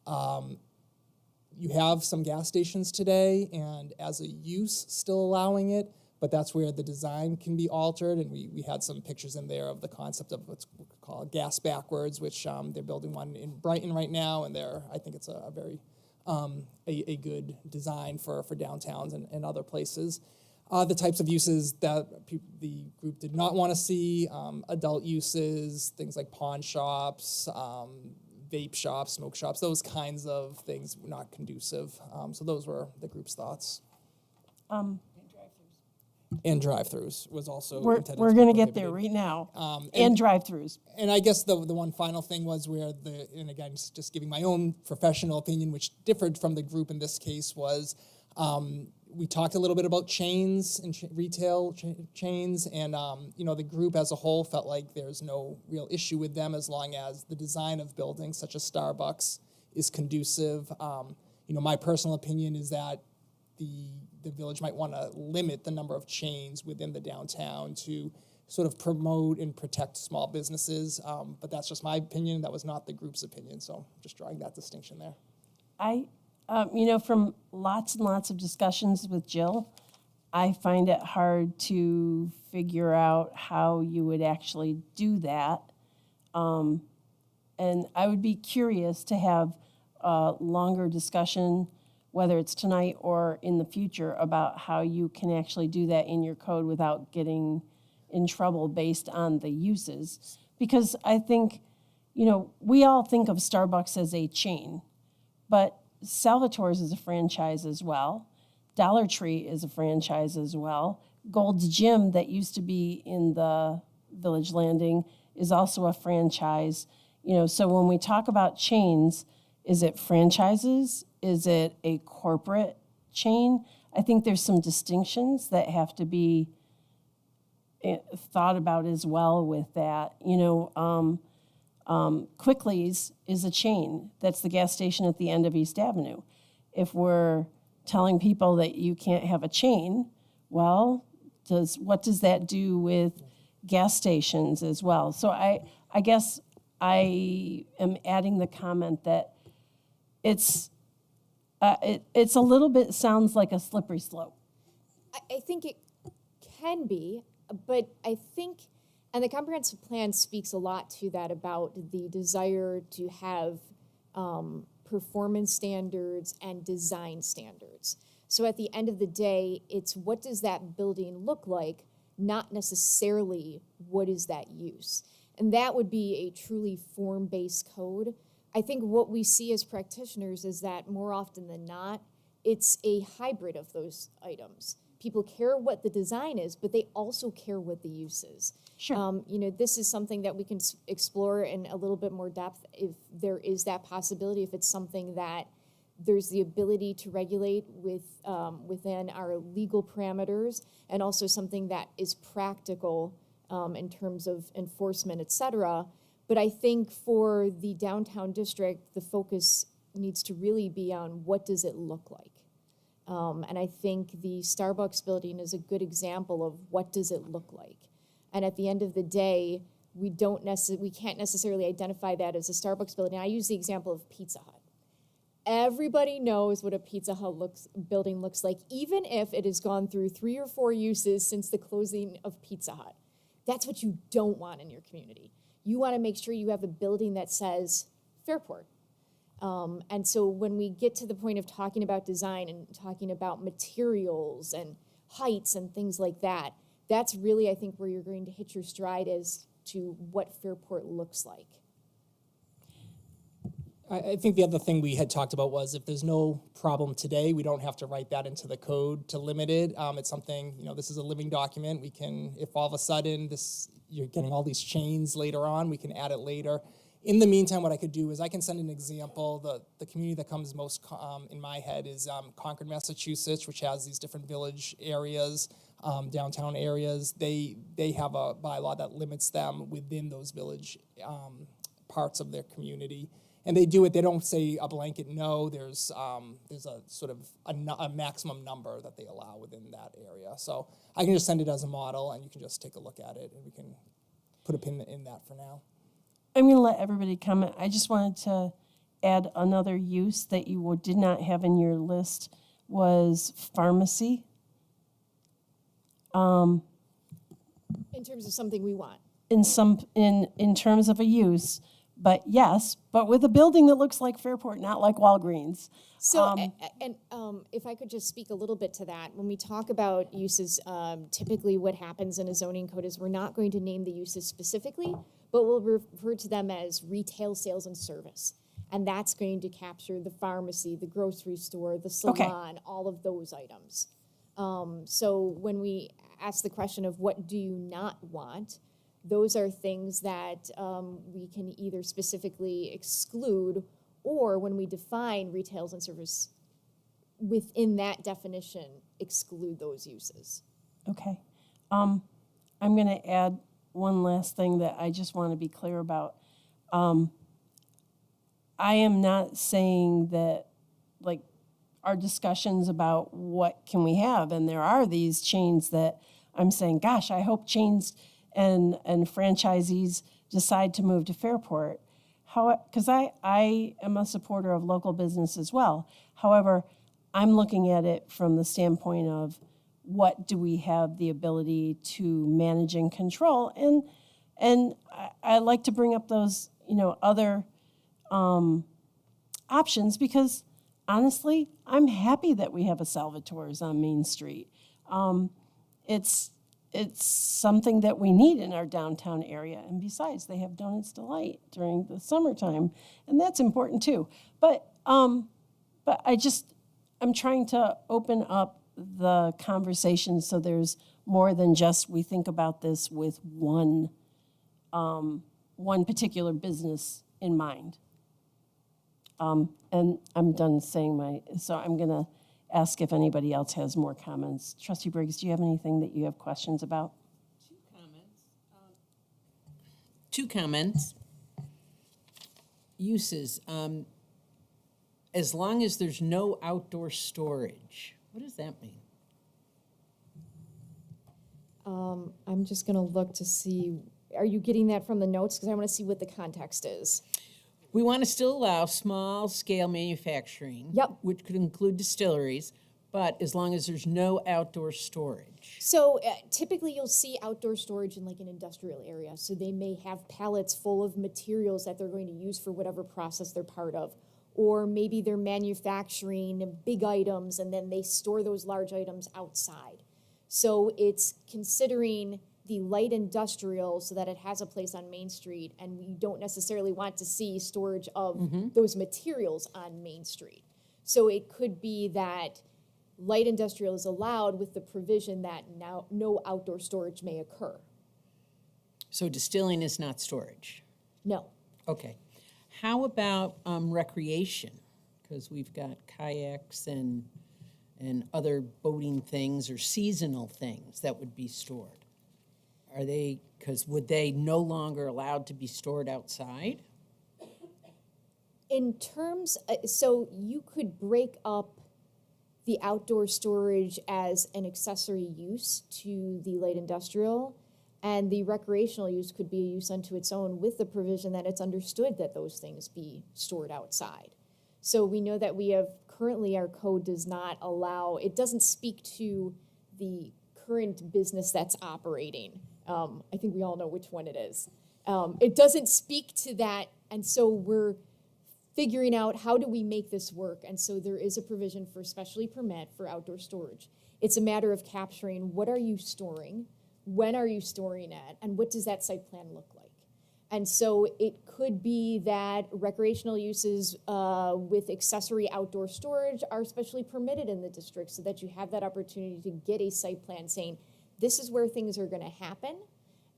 You have some gas stations today, and as a use, still allowing it, but that's where the design can be altered, and we had some pictures in there of the concept of what's called gas backwards, which they're building one in Brighton right now, and I think it's a very a good design for downtowns and other places. The types of uses that the group did not want to see, adult uses, things like pawn shops, vape shops, smoke shops, those kinds of things were not conducive. So those were the group's thoughts. And drive-throughs was also intended We're to be going to get there prohibited. right now. And drive-throughs. And I guess the one final thing was where and again, just giving my own professional opinion, which differed from the group in this case, was we talked a little bit about chains and retail chains, and the group as a whole felt like there's no real issue with them as long as the design of buildings, such as Starbucks, is conducive. My personal opinion is that the village might want to limit the number of chains within the downtown to sort of promote and protect small businesses. But that's just my opinion. That was not the group's opinion. So just drawing that distinction there. From lots and lots of discussions with Jill, I find it hard to figure out how you would actually do that. And I would be curious to have a longer discussion, whether it's tonight or in the future, about how you can actually do that in your code without getting in trouble based on the uses. Because I think, we all think of Starbucks as a chain, but Salvatore's is a franchise as well. Dollar Tree is a franchise as well. Gold's Gym, that used to be in the Village Landing, is also a franchise. So when we talk about chains, is it franchises? Is it a corporate chain? I think there's some distinctions that have to be thought about as well with that. Quickly's is a chain. That's the gas station at the end of East Avenue. If we're telling people that you can't have a chain, well, what does that do with gas stations as well? So I guess I am adding the comment that it's a little bit sounds like a slippery slope. I think it can be, but I think, and the comprehensive plan speaks a lot to that about the desire to have performance standards and design standards. So at the end of the day, it's what does that building look like, not necessarily what is that use. And that would be a truly form-based code. I think what we see as practitioners is that more often than not, it's a hybrid of those items. People care what the design is, but they also care what the use is. Sure. This is something that we can explore in a little bit more depth if there is that possibility, if it's something that there's the ability to regulate within our legal parameters, and also something that is practical in terms of enforcement, et cetera. But I think for the downtown district, the focus needs to really be on what does it look like. And I think the Starbucks building is a good example of what does it look like. And at the end of the day, we can't necessarily identify that as a Starbucks building. I use the example of Pizza Hut. Everybody knows what a Pizza Hut building looks like, even if it has gone through 3 or 4 uses since the closing of Pizza Hut. That's what you don't want in your community. You want to make sure you have a building that says Fairport. And so when we get to the point of talking about design and talking about materials and heights and things like that, that's really, I think, where you're going to hit your stride as to what Fairport looks like. I think the other thing we had talked about was if there's no problem today, we don't have to write that into the code to limit it. It's something, this is a living document. We can, if all of a sudden you're getting all these chains later on, we can add it later. In the meantime, what I could do is I can send an example. The community that comes most in my head is Concord, Massachusetts, which has these different village areas, downtown areas. They have a bylaw that limits them within those village parts of their community. And they do it, they don't say a blanket no, there's a sort of a maximum number that they allow within that area. So I can just send it as a model and you can just take a look at it and we can put a pin in that for now. I'm going to let everybody comment. I just wanted to add another use that you did not have in your list was pharmacy. In terms of something we want. In terms of a use, But yes, but with a building that looks like Fairport, not like Walgreens. So, if I could just speak a little bit to that, when we talk about uses, typically what happens in a zoning code is we're not going to name the uses specifically, but we'll refer to them as retail sales and service. And that's going to capture the pharmacy, the grocery store, the salon, all of those items. So when we ask the question of what do you not want, those are things that we can either specifically exclude, or when we define retails and service within that definition, exclude those uses. Okay. I'm going to add one last thing that I just want to be clear about. I am not saying that, like, our discussions about what can we have, and there are these chains that I'm saying, gosh, I hope chains and franchisees decide to move to Fairport. Because I am a supporter of local business as well. However, I'm looking at it from the standpoint of what do we have the ability to manage and control, and I like to bring up those other options, because honestly, I'm happy that we have a Salvatore's on Main Street. It's something that we need in our downtown area, and besides, they have Donuts Delight during the summertime, and that's important too. But I'm trying to open up the conversation so there's more than just we think about this with one particular business in mind. And I'm done saying so I'm going to ask if anybody else has more comments. Trustee Briggs, do you have anything that you have questions about? Two comments. Uses. As long as there's no outdoor storage, what does that mean? I'm just going to look to see, are you getting that from the notes? Because I want to see what the context is. We want to still allow small-scale manufacturing, Yep. which could include distilleries, but as long as there's no outdoor storage. So typically you'll see outdoor storage in like an industrial area. So they may have pallets full of materials that they're going to use for whatever process they're part of. Or maybe they're manufacturing big items and then they store those large items outside. So it's considering the light industrial so that it has a place on Main Street, and we don't necessarily want to see storage of those materials on Main Street. So it could be that light industrial is allowed with the provision that now no outdoor storage may occur. So distilling is not storage? No. Okay. How about recreation? Because we've got kayaks and other boating things or seasonal things that would be stored. Are they, because would they no longer allowed to be stored outside? In terms, so you could break up the outdoor storage as an accessory use to the light industrial, and the recreational use could be a use unto its own with the provision that it's understood that those things be stored outside. So we know that we have, currently our code does not allow, it doesn't speak to the current business that's operating. I think we all know which one it is. It doesn't speak to that, and so we're figuring out how do we make this work, and so there is a provision for specialty permit for outdoor storage. It's a matter of capturing what are you storing, when are you storing it, and what does that site plan look like. And so it could be that recreational uses with accessory outdoor storage are specially permitted in the district so that you have that opportunity to get a site plan saying, this is where things are going to happen.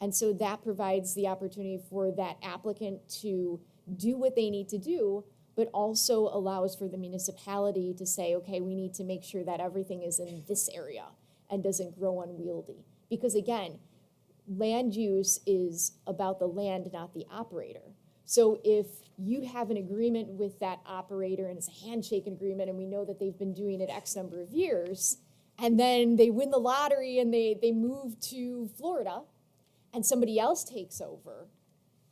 And so that provides the opportunity for that applicant to do what they need to do, but also allows for the municipality to say, okay, we need to make sure that everything is in this area and doesn't grow unwieldy. Because again, land use is about the land, not the operator. So if you have an agreement with that operator and it's a handshake agreement and we know that they've been doing it X number of years, and then they win the lottery and they move to Florida and somebody else takes over,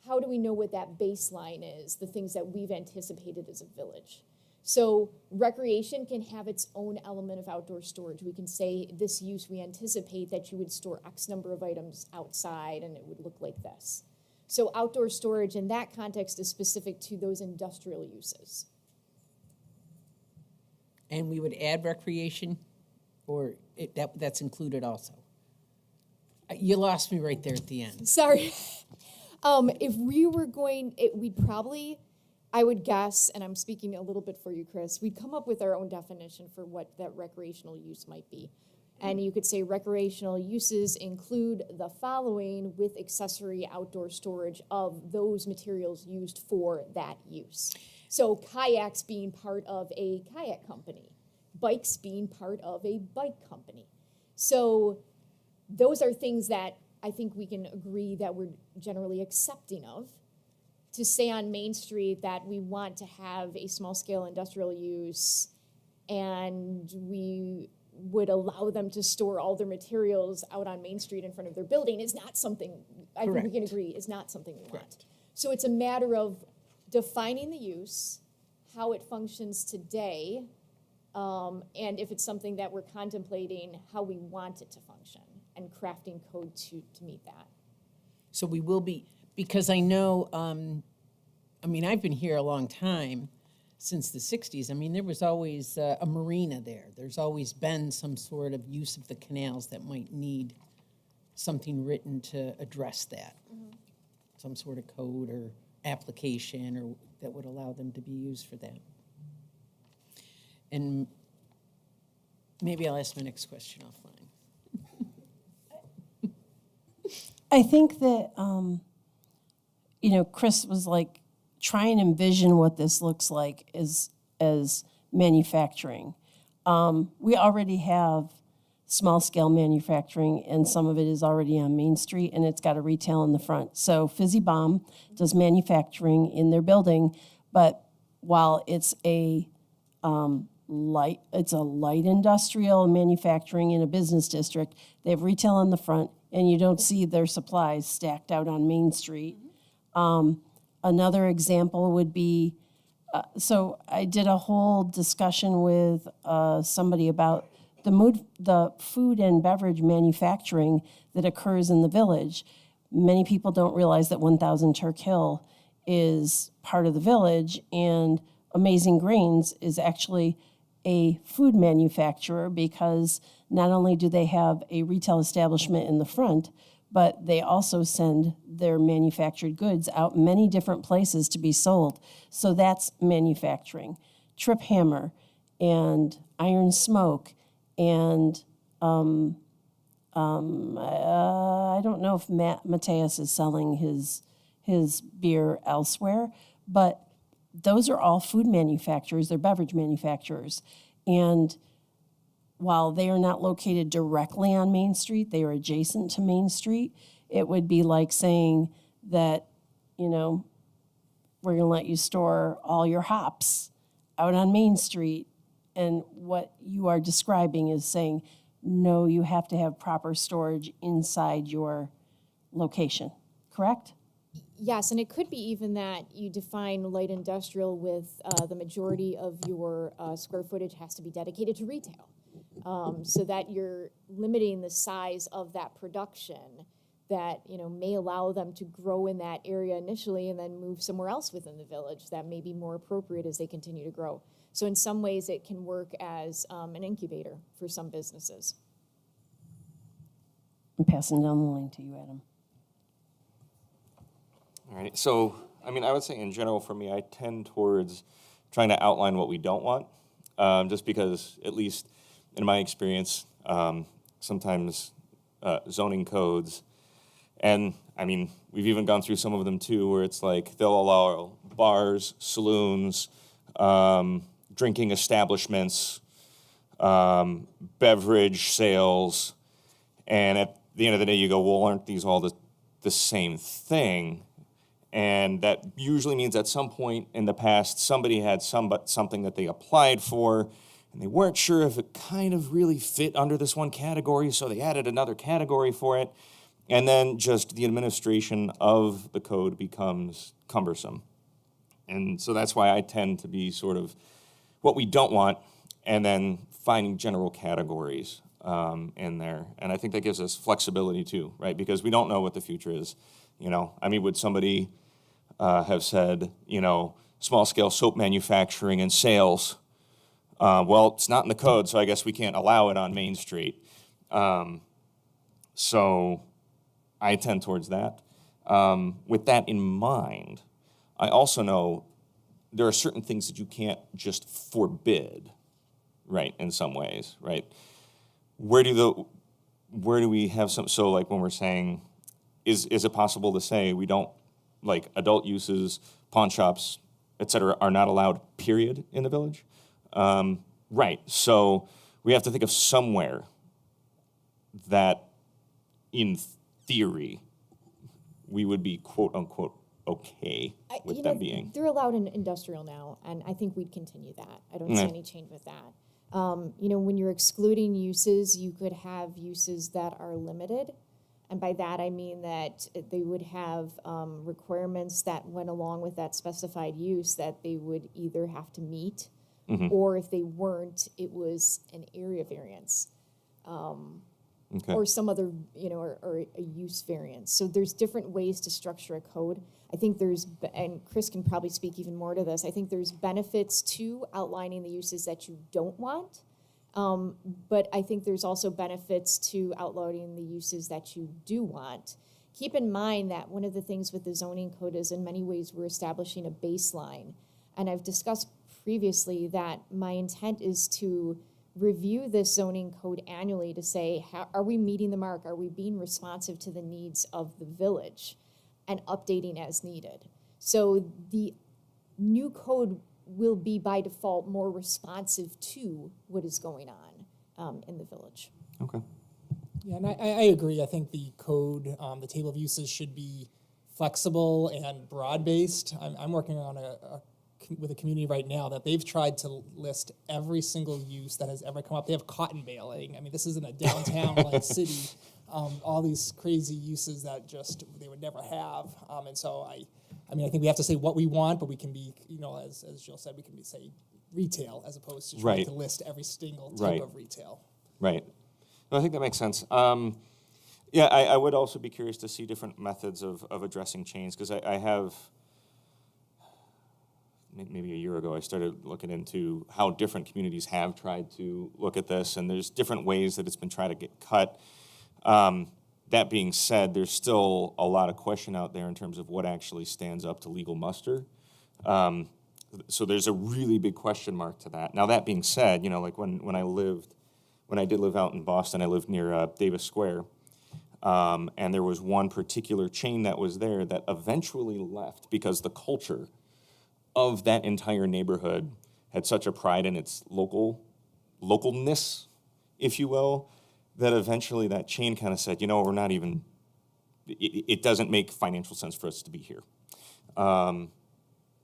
how do we know what that baseline is, the things that we've anticipated as a village? So recreation can have its own element of outdoor storage. We can say this use, we anticipate that you would store X number of items outside and it would look like this. So outdoor storage in that context is specific to those industrial uses. And we would add recreation, or that's included also? You lost me right there at the end. Sorry. If we were going, we'd probably, I would guess, and I'm speaking a little bit for you, Chris, we'd come up with our own definition for what that recreational use might be. And you could say recreational uses include the following with accessory outdoor storage of those materials used for that use. So kayaks being part of a kayak company, bikes being part of a bike company. So those are things that I think we can agree that we're generally accepting of. To say on Main Street that we want to have a small-scale industrial use and we would allow them to store all their materials out on Main Street in front of their building is not something, I think we can agree, is not something we want. So it's a matter of defining the use, how it functions today, and if it's something that we're contemplating, how we want it to function, and crafting code to meet that. So we will be, because I know, I mean, I've been here a long time, since the 60s. I mean, there was always a marina there. There's always been some sort of use of the canals that might need something written to address that. Some sort of code or application or that would allow them to be used for that. And maybe I'll ask my next question offline. I think that, Chris was like, try and envision what this looks like as manufacturing. We already have small-scale manufacturing, and some of it is already on Main Street, and it's got a retail in the front. So Fizzy Bomb does manufacturing in their building, but while it's a light industrial manufacturing in a business district, they have retail in the front, and you don't see their supplies stacked out on Main Street. Another example would be, so I did a whole discussion with somebody about the food and beverage manufacturing that occurs in the village. Many people don't realize that 1000 Turk Hill is part of the village, and Amazing Grains is actually a food manufacturer because not only do they have a retail establishment in the front, but they also send their manufactured goods out many different places to be sold. So that's manufacturing. Trip Hammer and Iron Smoke and I don't know if Mateus is selling his beer elsewhere, but those are all food manufacturers, they're beverage manufacturers. And while they are not located directly on Main Street, they are adjacent to Main Street. It would be like saying that, we're going to let you store all your hops out on Main Street. And what you are describing is saying, no, you have to have proper storage inside your location, correct? Yes, and it could be even that you define light industrial with the majority of your square footage has to be dedicated to retail. So that you're limiting the size of that production that, may allow them to grow in that area initially and then move somewhere else within the village that may be more appropriate as they continue to grow. So in some ways, it can work as an incubator for some businesses. I'm passing down the line to you, Adam. All right, so, I would say in general for me, I tend towards trying to outline what we don't want, just because, at least in my experience, sometimes zoning codes, and, we've even gone through some of them too, where it's like they'll allow bars, saloons, drinking establishments, beverage sales, and at the end of the day, you go, well, aren't these all the same thing? And that usually means at some point in the past, somebody had something that they applied for, and they weren't sure if it kind of really fit under this one category, so they added another category for it. And then just the administration of the code becomes cumbersome. And so that's why I tend to be sort of what we don't want, and then finding general categories in there. And I think that gives us flexibility too, right? Because we don't know what the future is. You know, I mean, would somebody have said, you know, small-scale soap manufacturing and sales? Well, it's not in the code, so I guess we can't allow it on Main Street. So I tend towards that. With that in mind, I also know there are certain things that you can't just forbid, right, in some ways, right? Where do we have some, so like when we're saying, is it possible to say we don't, like adult uses, pawn shops, et cetera, are not allowed, period, in the village? Right, so we have to think of somewhere that, in theory, we would be quote unquote okay with them being. They're allowed in industrial now, and I think we'd continue that. I don't see any change with that. You know, when you're excluding uses, you could have uses that are limited. And by that, I mean that they would have requirements that went along with that specified use that they would either have to meet, or if they weren't, it was an area variance. Okay. Or some other, you know, or a use variance. So there's different ways to structure a code. I think there's, and Chris can probably speak even more to this, I think there's benefits to outlining the uses that you don't want, but I think there's also benefits to outlining the uses that you do want. Keep in mind that one of the things with the zoning code is in many ways we're establishing a baseline. And I've discussed previously that my intent is to review this zoning code annually to say, how, are we meeting the mark? Are we being responsive to the needs of the village and updating as needed? So the new code will be by default more responsive to what is going on in the village. Okay. Yeah, and I agree. I think the code, the table of uses should be flexible and broad-based. I'm working on with a community right now that they've tried to list every single use that has ever come up. They have cotton baling. I mean, this isn't a downtown like city. All these crazy uses that just they would never have. And so I mean, I think we have to say what we want, but we can be, you know, as Jill said, we can be say retail as opposed to trying to list every single type of retail. Right. No, I think that makes sense. Yeah, I would also be curious to see different methods of addressing chains, because I have, maybe a year ago, I started looking into how different communities have tried to look at this, and there's different ways that it's been tried to get cut. That being said, there's still a lot of question out there in terms of what actually stands up to legal muster. So there's a really big question mark to that. Now, that being said, you know, like when I did live out in Boston, I lived near Davis Square, and there was one particular chain that was there that eventually left because the culture of that entire neighborhood had such a pride in its localness, if you will, that eventually that chain kind of said, you know, we're not even, it doesn't make financial sense for us to be here.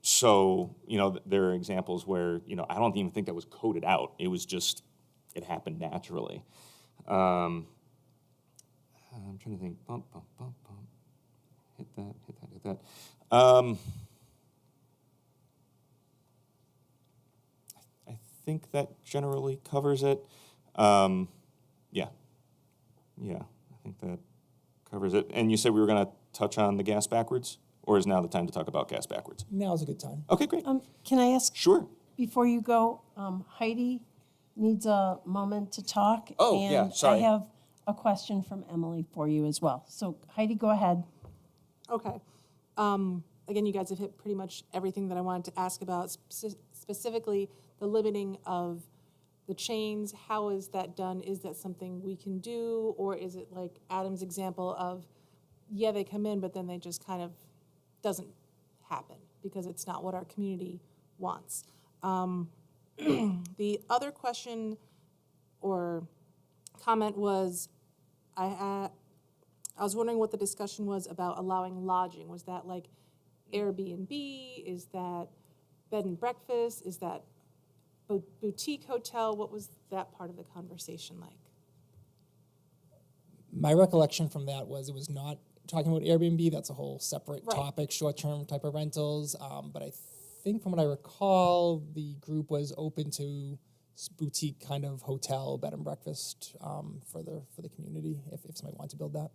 So, you know, there are examples where, you know, I don't even think that was coded out. It was just, it happened naturally. I'm trying to think, bump, bump, bump, bump. Hit that, hit that, hit that. I think that generally covers it. Yeah, I think that covers it. And you said we were going to touch on the gas backwards, or is now the time to talk about gas backwards? Now's a good time. Okay, great. Can I ask? Sure. Before you go, Heidi needs a moment to talk. Oh, yeah, sorry. I have a question from Emily for you as well. So Heidi, go ahead. Okay. Again, you guys have hit pretty much everything that I wanted to ask about, specifically the limiting of the chains. How is that done? Is that something we can do? Or is it like Adam's example of, yeah, they come in, but then they just kind of doesn't happen because it's not what our community wants. The other question or comment was, I was wondering what the discussion was about allowing lodging. Was that like Airbnb? Is that bed and breakfast? Is that boutique hotel? What was that part of the conversation like? My recollection from that was it was not talking about Airbnb. That's a whole separate topic, short-term type of rentals. But I think from what I recall, the group was open to boutique kind of hotel, bed and breakfast for the community if somebody wanted to build that.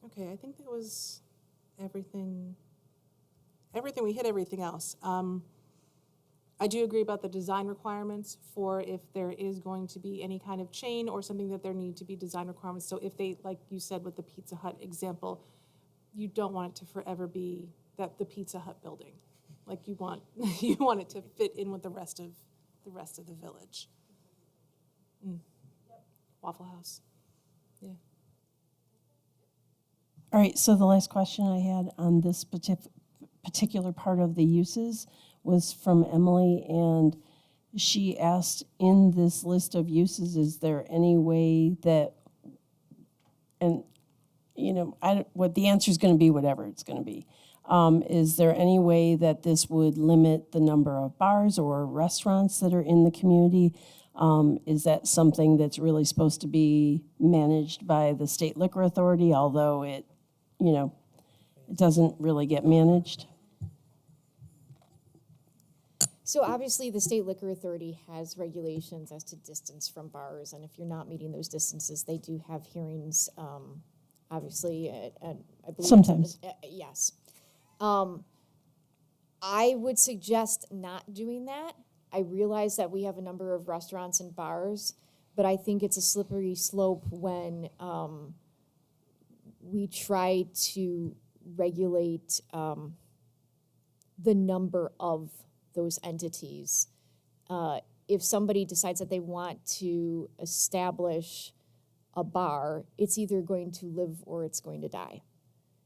Okay, I think that was everything. We hit everything else. I do agree about the design requirements for if there is going to be any kind of chain or something that there need to be design requirements. So if they, like you said with the Pizza Hut example, you don't want it to forever be the Pizza Hut building. Like you want it to fit in with the rest of the village. Waffle House. Yeah. All right, so the last question I had on this particular part of the uses was from Emily, and she asked, in this list of uses, is there any way that, and what the answer is going to be, whatever it's going to be. Is there any way that this would limit the number of bars or restaurants that are in the community? Is that something that's really supposed to be managed by the state liquor authority, although it doesn't really get managed? So obviously, the state liquor authority has regulations as to distance from bars, and if you're not meeting those distances, they do have hearings, obviously, I believe. Sometimes. Yes. I would suggest not doing that. I realize that we have a number of restaurants and bars, but I think it's a slippery slope when we try to regulate the number of those entities. If somebody decides that they want to establish a bar, it's either going to live or it's going to die.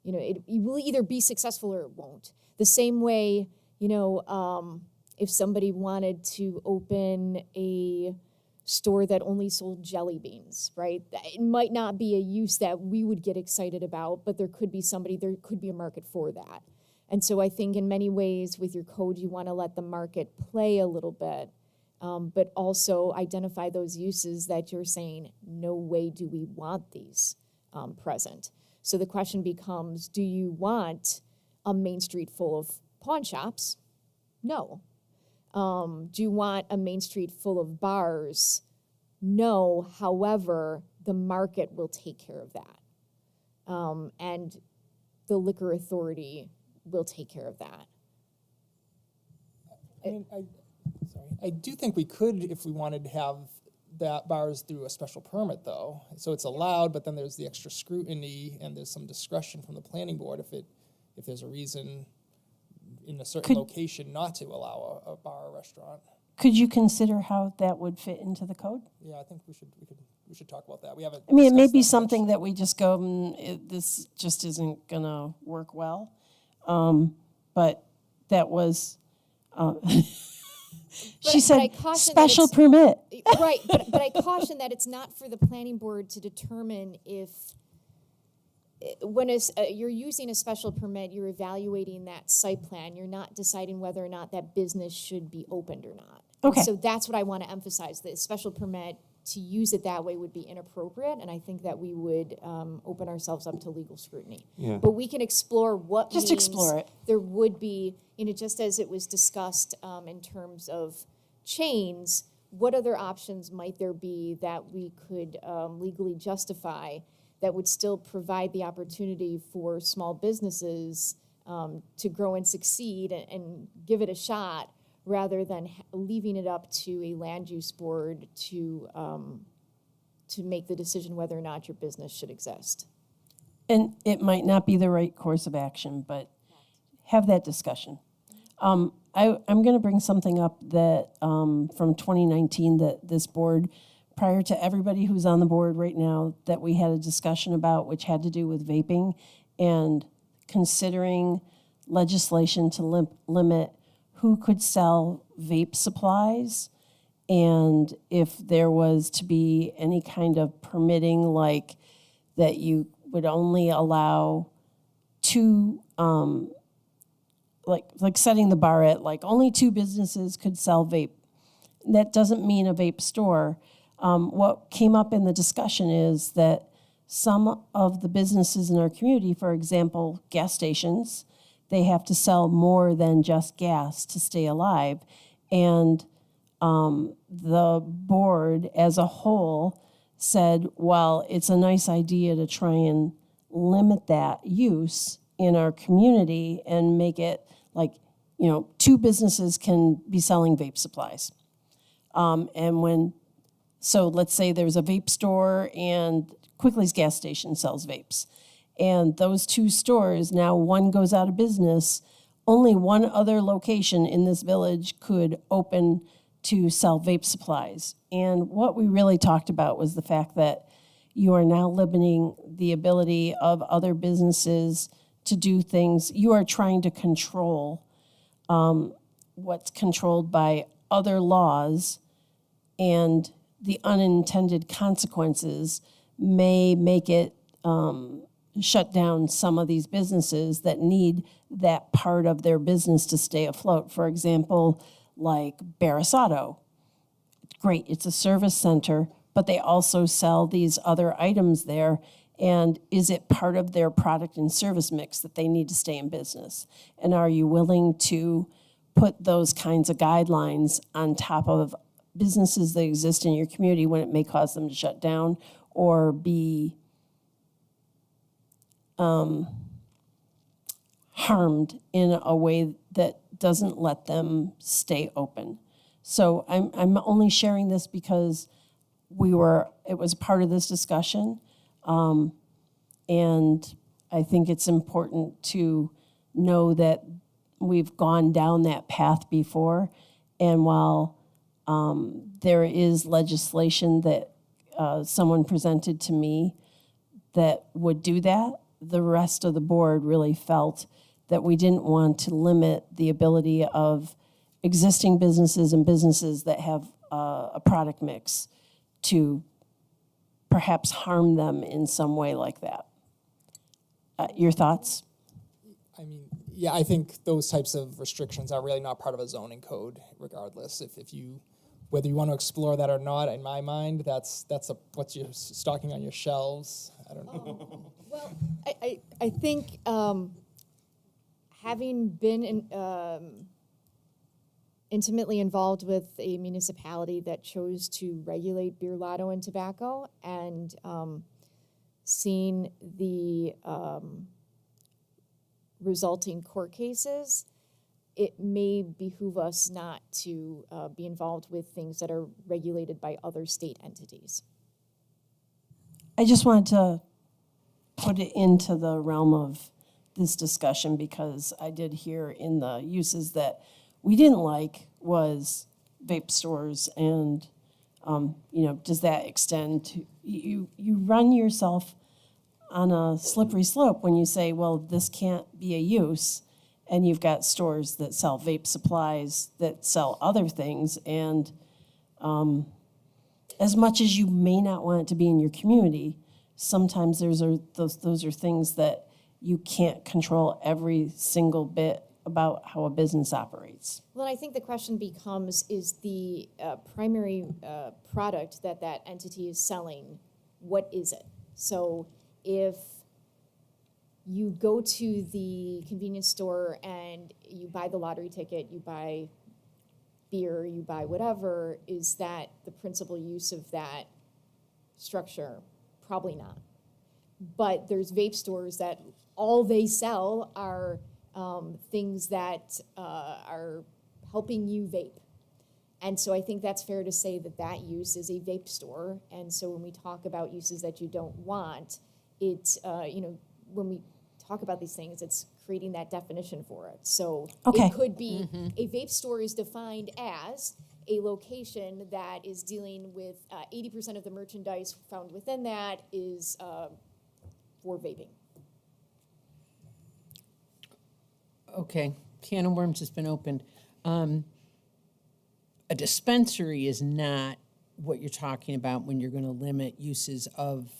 It will either be successful or it won't. The same way, if somebody wanted to open a store that only sold jelly beans, right? It might not be a use that we would get excited about, but there could be a market for that. And so I think in many ways with your code, you want to let the market play a little bit, but also identify those uses that you're saying, no way do we want these present. So the question becomes, do you want a main street full of pawn shops? No. Do you want a main street full of bars? No. However, the market will take care of that. And the liquor authority will take care of that. I do think we could, if we wanted to have that bars through a special permit, though. So it's allowed, but then there's the extra scrutiny and there's some discretion from the planning board if there's a reason in a certain location not to allow a bar or restaurant. Could you consider how that would fit into the code? Yeah, I think we should talk about that. We haven't. I mean, it may discussed be that something much. that we just go, this just isn't going to work well. But that was, she But said, I caution that special it's- permit. Right, but I caution that it's not for the planning board to determine if, when you're using a special permit, you're evaluating that site plan. You're not deciding whether or not that business should be opened or not. And Okay. so that's what I want to emphasize. The special permit, to use it that way would be inappropriate, and I think that we would open ourselves up to legal scrutiny. Yeah. But we can explore what Just means explore it. there would be, just as it was discussed in terms of chains, what other options might there be that we could legally justify that would still provide the opportunity for small businesses to grow and succeed and give it a shot, rather than leaving it up to a land use board to make the decision whether or not your business should exist. And it might not be the right course of action, but have that discussion. I'm going to bring something up that from 2019 that this board, prior to everybody who's on the board right now, that we had a discussion about, which had to do with vaping and considering legislation to limit who could sell vape supplies, and if there was to be any kind of permitting, like that you would only allow two, like setting the bar at like only 2 businesses could sell vape. That doesn't mean a vape store. What came up in the discussion is that some of the businesses in our community, for example, gas stations, they have to sell more than just gas to stay alive. And the board as a whole said, well, it's a nice idea to try and limit that use in our community and make it like, 2 businesses can be selling vape supplies. So let's say there's a vape store and Quickly's gas station sells vapes. And those 2 stores, now one goes out of business, only one other location in this village could open to sell vape supplies. And what we really talked about was the fact that you are now limiting the ability of other businesses to do things. You are trying to control what's controlled by other laws, and the unintended consequences may make it shut down some of these businesses that need that part of their business to stay afloat. For example, like Barris Auto. Great, it's a service center, but they also sell these other items there. And is it part of their product and service mix that they need to stay in business? And are you willing to put those kinds of guidelines on top of businesses that exist in your community when it may cause them to shut down or be harmed in a way that doesn't let them stay open? So I'm only sharing this because it was part of this discussion. And I think it's important to know that we've gone down that path before. And while there is legislation that someone presented to me that would do that, the rest of the board really felt that we didn't want to limit the ability of existing businesses and businesses that have a product mix to perhaps harm them in some way like that. Your thoughts? I mean, yeah, I think those types of restrictions are really not part of a zoning code, regardless. If you, whether you want to explore that or not, in my mind, that's what you're stocking on your shelves. I don't know. Well, I think having been intimately involved with a municipality that chose to regulate beer, lotto, and tobacco, and seeing the resulting court cases, it may behoove us not to be involved with things that are regulated by other state entities. I just wanted to put it into the realm of this discussion because I did hear in the uses that we didn't like was vape stores, and does that extend to you? You run yourself on a slippery slope when you say, well, this can't be a use, and you've got stores that sell vape supplies that sell other things, and as much as you may not want it to be in your community, sometimes those are things that you can't control every single bit about how a business operates. Well, I think the question becomes, is the primary product that entity is selling, what is it? So if you go to the convenience store and you buy the lottery ticket, you buy beer, you buy whatever, is that the principal use of that structure? Probably not. But there's vape stores that all they sell are things that are helping you vape. And so I think that's fair to say that use is a vape store. And so when we talk about uses that you don't want, it's, when we talk about these things, it's creating that definition for it. So Okay. It could be a vape store is defined as a location that is dealing with 80% of the merchandise found within that is for vaping. Okay, can of worms has been opened. A dispensary is not what you're talking about when you're going to limit uses of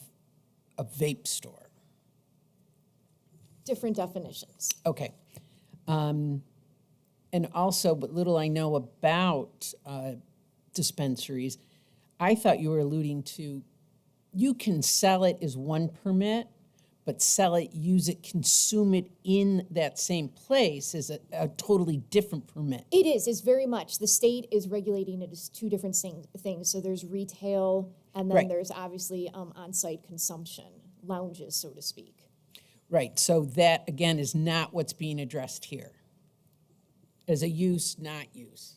a vape store. Different definitions. Okay. And also, what little I know about dispensaries, I thought you were alluding to, you can sell it as one permit, but sell it, use it, consume it in that same place is a totally different permit. It is. It's very much. The state is regulating it as two different things. So there's retail, and then Right. there's obviously on-site consumption, lounges, so to speak. Right, so that, again, is not what's being addressed here. As a use, not use.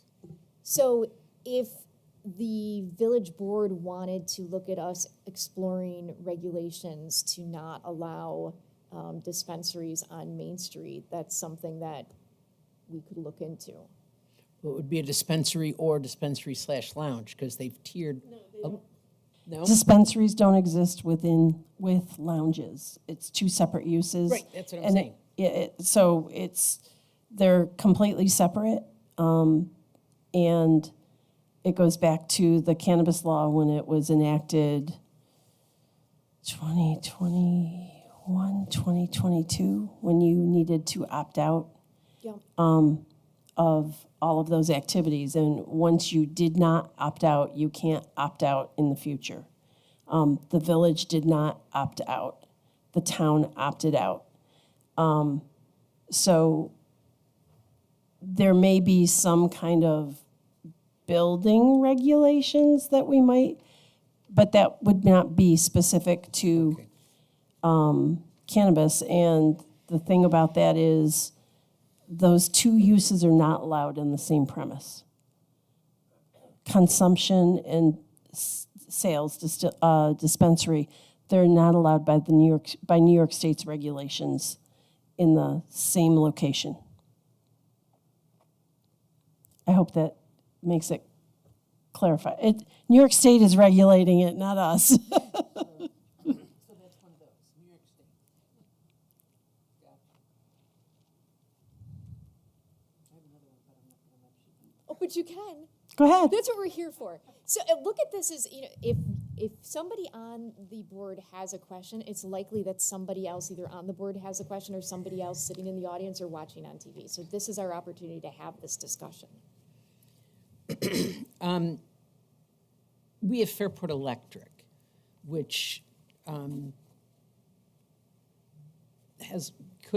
So if the village board wanted to look at us exploring regulations to not allow dispensaries on Main Street, that's something that we could look into. Well, it would be a dispensary or dispensary/lounge, because they've tiered. No? Dispensaries don't exist with lounges. It's two separate uses. Right, that's what I'm And saying. so they're completely separate. And it goes back to the cannabis law when it was enacted 2021, 2022, when you needed to opt out Yeah. of all of those activities. And once you did not opt out, you can't opt out in the future. The village did not opt out. The town opted out. So there may be some kind of building regulations that we might, but that would not be specific to cannabis. And the thing about that is those two uses are not allowed in the same premise. Consumption and sales, dispensary, they're not allowed by New York State's regulations in the same location. I hope that makes it clarify. New York State is regulating it, not us. Oh, but you can. Go ahead. That's what we're here for. So look at this as, if somebody on the board has a question, it's likely that somebody else either on the board has a question or somebody else sitting in the audience or watching on TV. So this is our opportunity to have this discussion. We have Fairport Electric, which could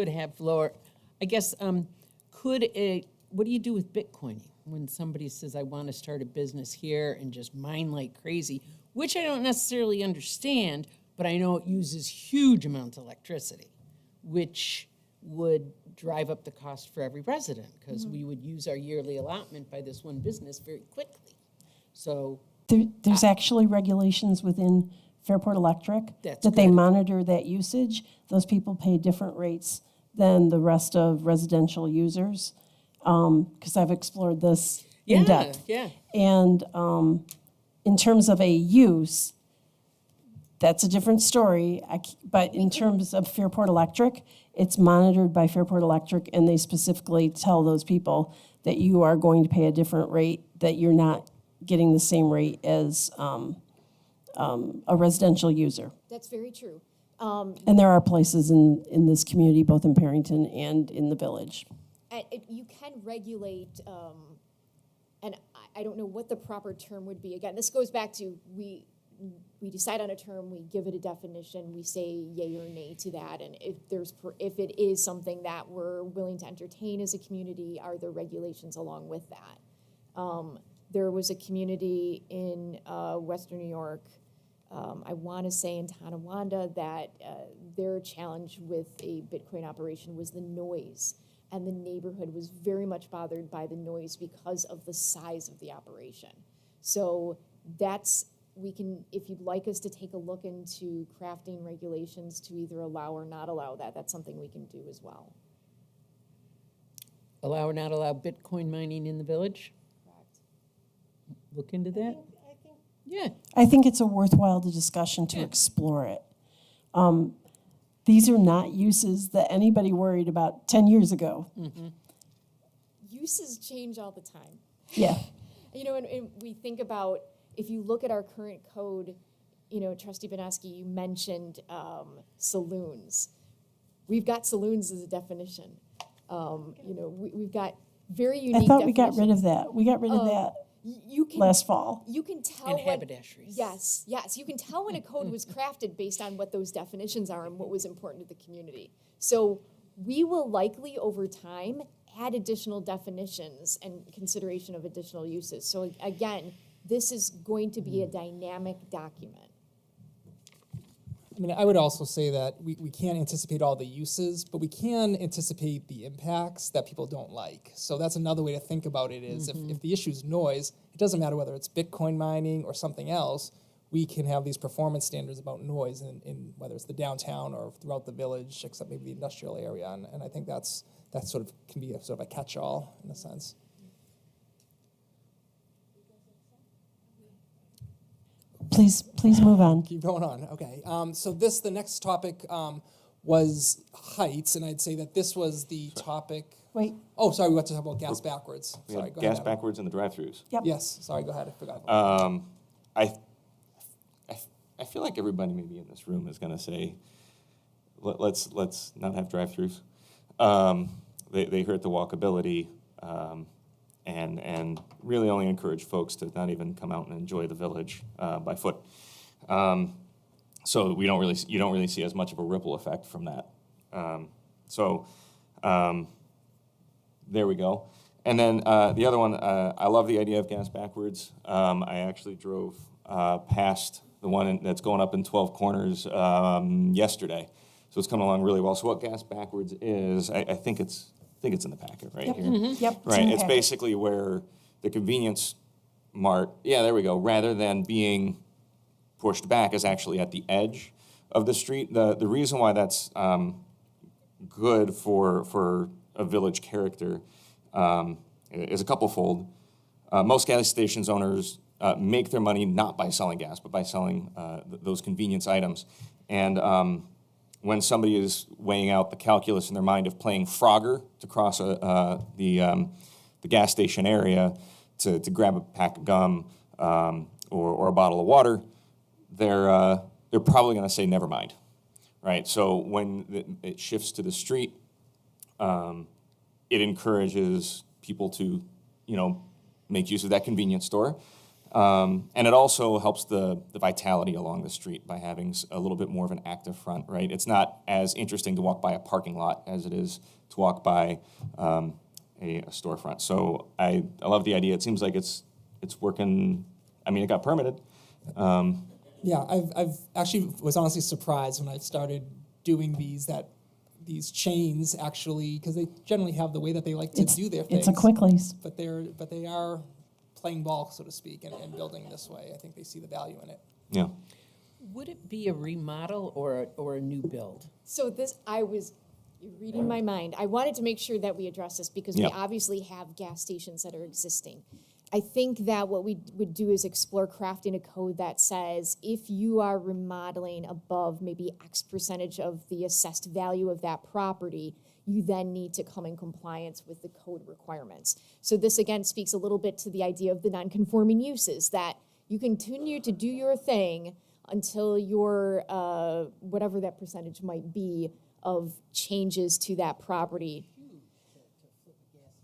have lower, I guess, what do you do with Bitcoining? When somebody says, I want to start a business here and just mine like crazy, which I don't necessarily understand, but I know it uses huge amounts of electricity, which would drive up the cost for every resident, because we would use our yearly allotment by this one business very quickly. So There's actually regulations within Fairport Electric That's that they good. monitor that usage. Those people pay different rates than the rest of residential users, because I've explored this in depth. Yeah. And in terms of a use, that's a different story. But in terms of Fairport Electric, it's monitored by Fairport Electric, and they specifically tell those people that you are going to pay a different rate, that you're not getting the same rate as a residential user. That's very true. And there are places in this community, both in Perrington and in the village. You can regulate, and I don't know what the proper term would be. Again, this goes back to we decide on a term, we give it a definition, we say yay or nay to that, and if it is something that we're willing to entertain as a community, are there regulations along with that? There was a community in Western New York, I want to say in Tonawanda, that their challenge with a Bitcoin operation was the noise. And the neighborhood was very much bothered by the noise because of the size of the operation. So if you'd like us to take a look into crafting regulations to either allow or not allow that, that's something we can do as well. Allow or not allow Bitcoin mining in the village? Correct. Look into that? Yeah. I think it's a worthwhile discussion to explore it. These are not uses that anybody worried about 10 years ago. Uses change all the time. Yeah. And we think about, if you look at our current code, Trustee Beneski, you mentioned saloons. We've got saloons as a definition. We've got very unique I thought we got definitions. rid of that. We got rid of that You can last fall. You can tell And when- haberdasheries. Yes. You can tell when a code was crafted based on what those definitions are and what was important to the community. So we will likely over time add additional definitions and consideration of additional uses. So again, this is going to be a dynamic document. I mean, I would also say that we can't anticipate all the uses, but we can anticipate the impacts that people don't like. So that's another way to think about it is if the issue is noise, it doesn't matter whether it's Bitcoin mining or something else, we can have these performance standards about noise in whether it's the downtown or throughout the village, except maybe the industrial area. And I think that sort of can be a sort of a catch-all in a sense. Please move on. Keep going on. Okay. So the next topic was heights, and I'd say that this was the topic. Wait. Oh, sorry, we got to talk about gas backwards. We Sorry, had go gas ahead. Adam. backwards in the drive-throughs. Yep. Yes. Sorry, go ahead. I forgot. I feel like everybody maybe in this room is going to say, let's not have drive-throughs. They hurt the walkability, and really only encourage folks to not even come out and enjoy the village by foot. So you don't really see as much of a ripple effect from that. There we go. And then the other one, I love the idea of gas backwards. I actually drove past the one that's going up in 12 Corners yesterday. So it's coming along really well. So what gas backwards is, I think it's in the packet right here. Yep. Right, it's basically where the convenience mart, yeah, there we go, rather than being pushed back is actually at the edge of the street. The reason why that's good for a village character is a couple-fold. Most gas stations owners make their money not by selling gas, but by selling those convenience items. And when somebody is weighing out the calculus in their mind of playing Frogger to cross the gas station area to grab a pack of gum or a bottle of water, they're probably going to say never mind, right? So when it shifts to the street, it encourages people to, make use of that convenience store. And it also helps the vitality along the street by having a little bit more of an active front, right? It's not as interesting to walk by a parking lot as it is to walk by a storefront. So I love the idea. It seems like it's working. I mean, it got permitted. Yeah, I've actually was honestly surprised when I started doing these chains actually, because they generally have the way that they like to do their things. It's a quick lease. But they are playing ball, so to speak, and building this way. I think they see the value in it. Yeah. Would it be a remodel or a new build? So you're reading my mind. I wanted to make sure that we address this because we Yeah. obviously have gas stations that are existing. I think that what we would do is explore crafting a code that says if you are remodeling above maybe X percentage of the assessed value of that property, you then need to come in compliance with the code requirements. So this again speaks a little bit to the idea of the non-conforming uses, that you continue to do your thing until your, whatever that percentage might be of changes to that property.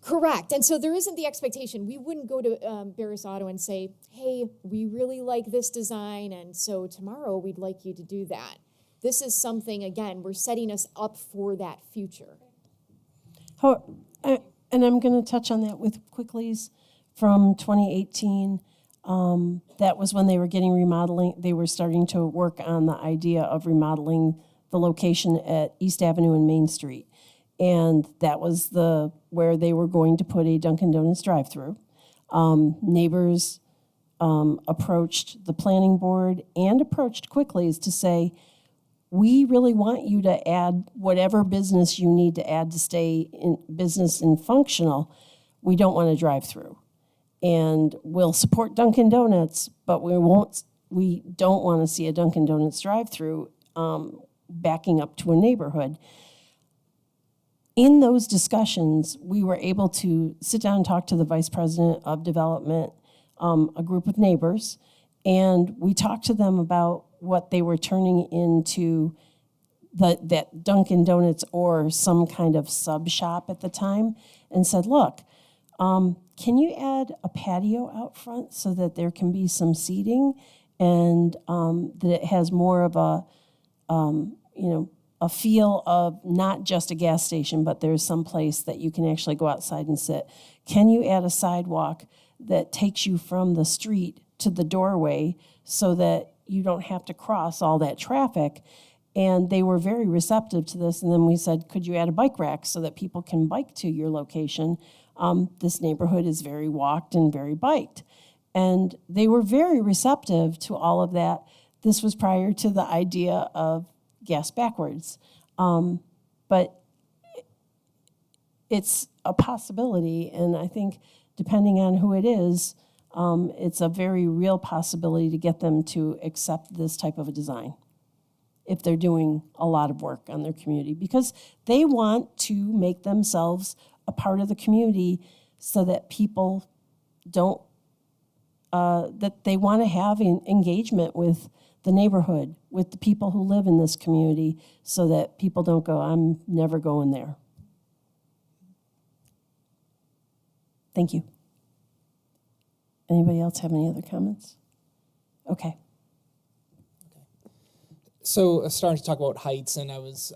Correct. And so there isn't the expectation. We wouldn't go to Barris Auto and say, hey, we really like this design, and so tomorrow we'd like you to do that. This is something, again, we're setting us up for that future. And I'm going to touch on that with quick lease from 2018. That was when they were getting remodeling. They were starting to work on the idea of remodeling the location at East Avenue and Main Street. And that was where they were going to put a Dunkin' Donuts drive-through. Neighbors approached the planning board and approached Quickly's to say, we really want you to add whatever business you need to add to stay in business and functional. We don't want a drive-through. And we'll support Dunkin' Donuts, but we don't want to see a Dunkin' Donuts drive-through backing up to a neighborhood. In those discussions, we were able to sit down and talk to the vice president of development, a group of neighbors, and we talked to them about what they were turning into that Dunkin' Donuts or some kind of sub shop at the time, and said, look, can you add a patio out front so that there can be some seating and that it has more of a feel of not just a gas station, but there's some place that you can actually go outside and sit. Can you add a sidewalk that takes you from the street to the doorway so that you don't have to cross all that traffic. And they were very receptive to this. And then we said, could you add a bike rack so that people can bike to your location? This neighborhood is very walked and very biked. And they were very receptive to all of that. This was prior to the idea of gas backwards. But it's a possibility, and I think depending on who it is, it's a very real possibility to get them to accept this type of a design if they're doing a lot of work on their community, because they want to make themselves a part of the community so that people don't, that they want to have engagement with the neighborhood, with the people who live in this community, so that people don't go, I'm never going there. Thank you. Anybody else have any other comments? Okay. So starting to talk about heights, and I was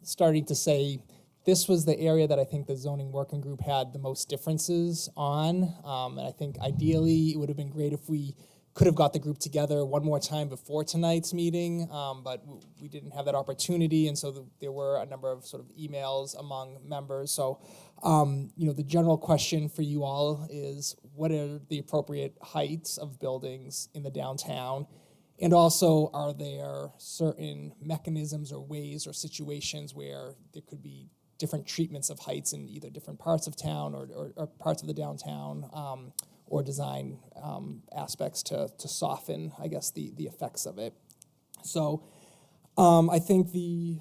starting to say this was the area that I think the zoning working group had the most differences on, and I think ideally it would have been great if we could have got the group together one more time before tonight's meeting, but we didn't have that opportunity, and so there were a number of sort of emails among members. So, the general question for you all is, what are the appropriate heights of buildings in the downtown? And also, are there certain mechanisms or ways or situations where there could be different treatments of heights in either different parts of town or parts of the downtown, or design aspects to soften, I guess, the effects of it. So I think the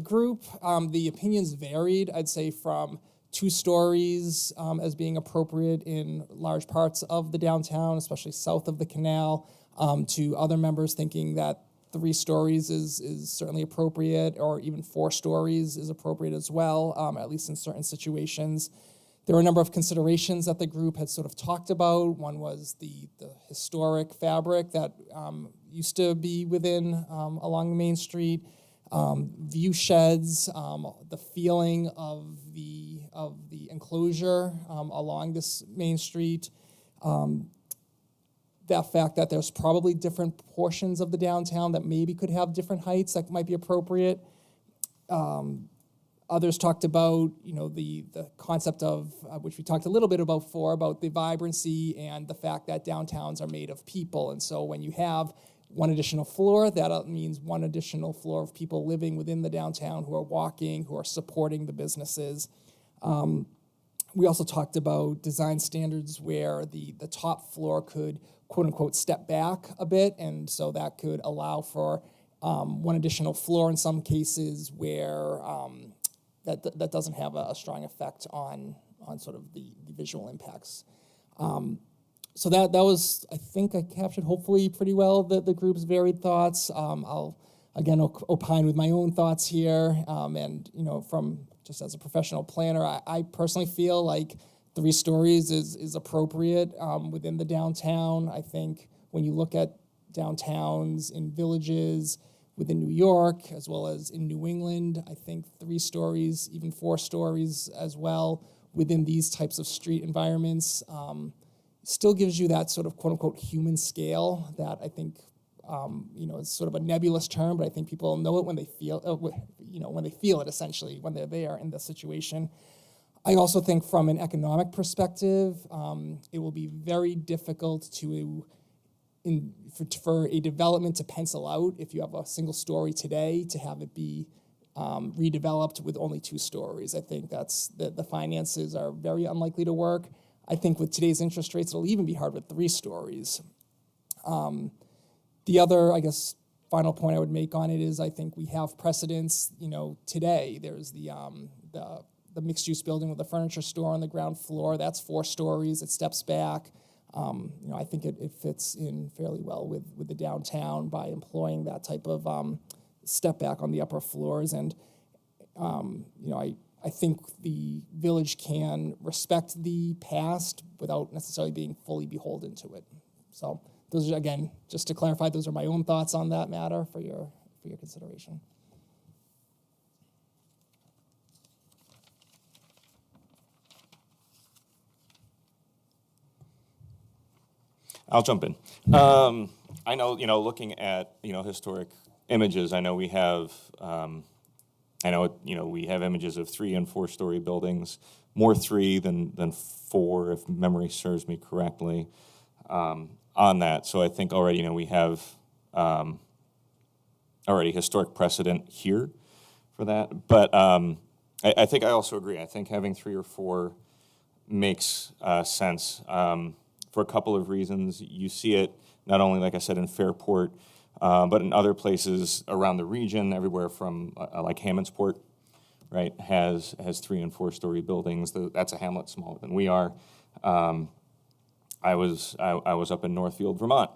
group, the opinions varied, I'd say, from 2 stories as being appropriate in large parts of the downtown, especially south of the canal, to other members thinking that 3 stories is certainly appropriate, or even 4 stories is appropriate as well, at least in certain situations. There were a number of considerations that the group had sort of talked about. One was the historic fabric that used to be within along Main Street, view sheds, the feeling of the enclosure along this Main Street, that fact that there's probably different portions of the downtown that maybe could have different heights that might be appropriate. Others talked about, the concept of, which we talked a little bit about before, about the vibrancy and the fact that downtowns are made of people. And so when you have one additional floor, that means one additional floor of people living within the downtown who are walking, who are supporting the businesses. We also talked about design standards where the top floor could, quote unquote, step back a bit. And so that could allow for one additional floor in some cases where that doesn't have a strong effect on sort of the visual impacts. So that was, I think I captured hopefully pretty well the group's varied thoughts. I'll again opine with my own thoughts here, and from just as a professional planner, I personally feel like 3 stories is appropriate within the downtown. I think when you look at downtowns in villages within New York as well as in New England, I think 3 stories, even 4 stories as well within these types of street environments still gives you that sort of quote unquote human scale that I think it's sort of a nebulous term, but I think people know it when they feel when they feel it, essentially, when they're there in the situation. I also think from an economic perspective, it will be very difficult for a development to pencil out if you have a single story today to have it be redeveloped with only 2 stories. I think that's the finances are very unlikely to work. I think with today's interest rates, it'll even be hard with 3 stories. The other, I guess, final point I would make on it is I think we have precedents. Today there's the mixed-use building with the furniture store on the ground floor. That's 4 stories. It steps back. I think it fits in fairly well with the downtown by employing that type of step back on the upper floors. And I think the village can respect the past without necessarily being fully beholden to it. So those are, again, just to clarify, those are my own thoughts on that matter for your consideration. I'll jump in. I know, looking at, historic images, I know we have, we have images of 3- and 4-story buildings, more 3 than 4, if memory serves me correctly, on that. So I think already, we have already historic precedent here for that. But I think I also agree. I think having 3 or 4 makes sense for a couple of reasons. You see it not only, like I said, in Fairport, but in other places around the region, everywhere from like Hammondsport, right, has 3- and 4-story buildings. That's a hamlet smaller than we are. I was up in Northfield, Vermont,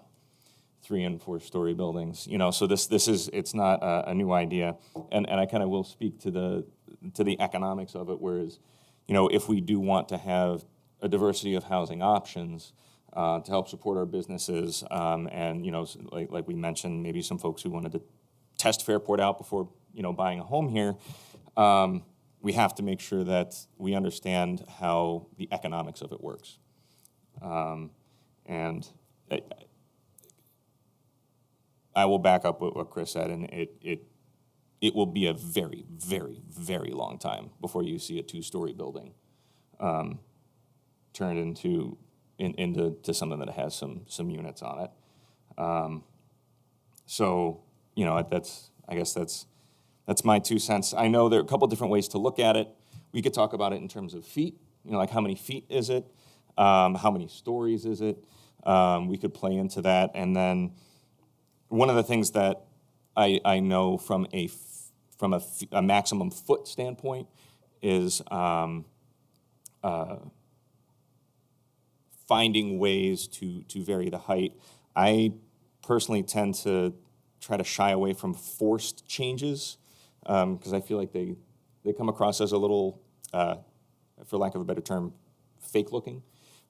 3- and 4-story buildings. So this is, it's not a new idea, and I kind of will speak to the economics of it. Whereas, if we do want to have a diversity of housing options to help support our businesses, and like we mentioned, maybe some folks who wanted to test Fairport out before buying a home here, we have to make sure that we understand how the economics of it works. And I will back up what Chris said, and it will be a very, very, very long time before you see a 2-story building turned into something that has some units on it. So I guess that's my 2 cents. I know there are a couple different ways to look at it. We could talk about it in terms of feet. Like how many feet is it? How many stories is it? We could play into that. And then one of the things that I know from a maximum foot standpoint is finding ways to vary the height. I personally tend to try to shy away from forced changes because I feel like they come across as a little, for lack of a better term, fake looking.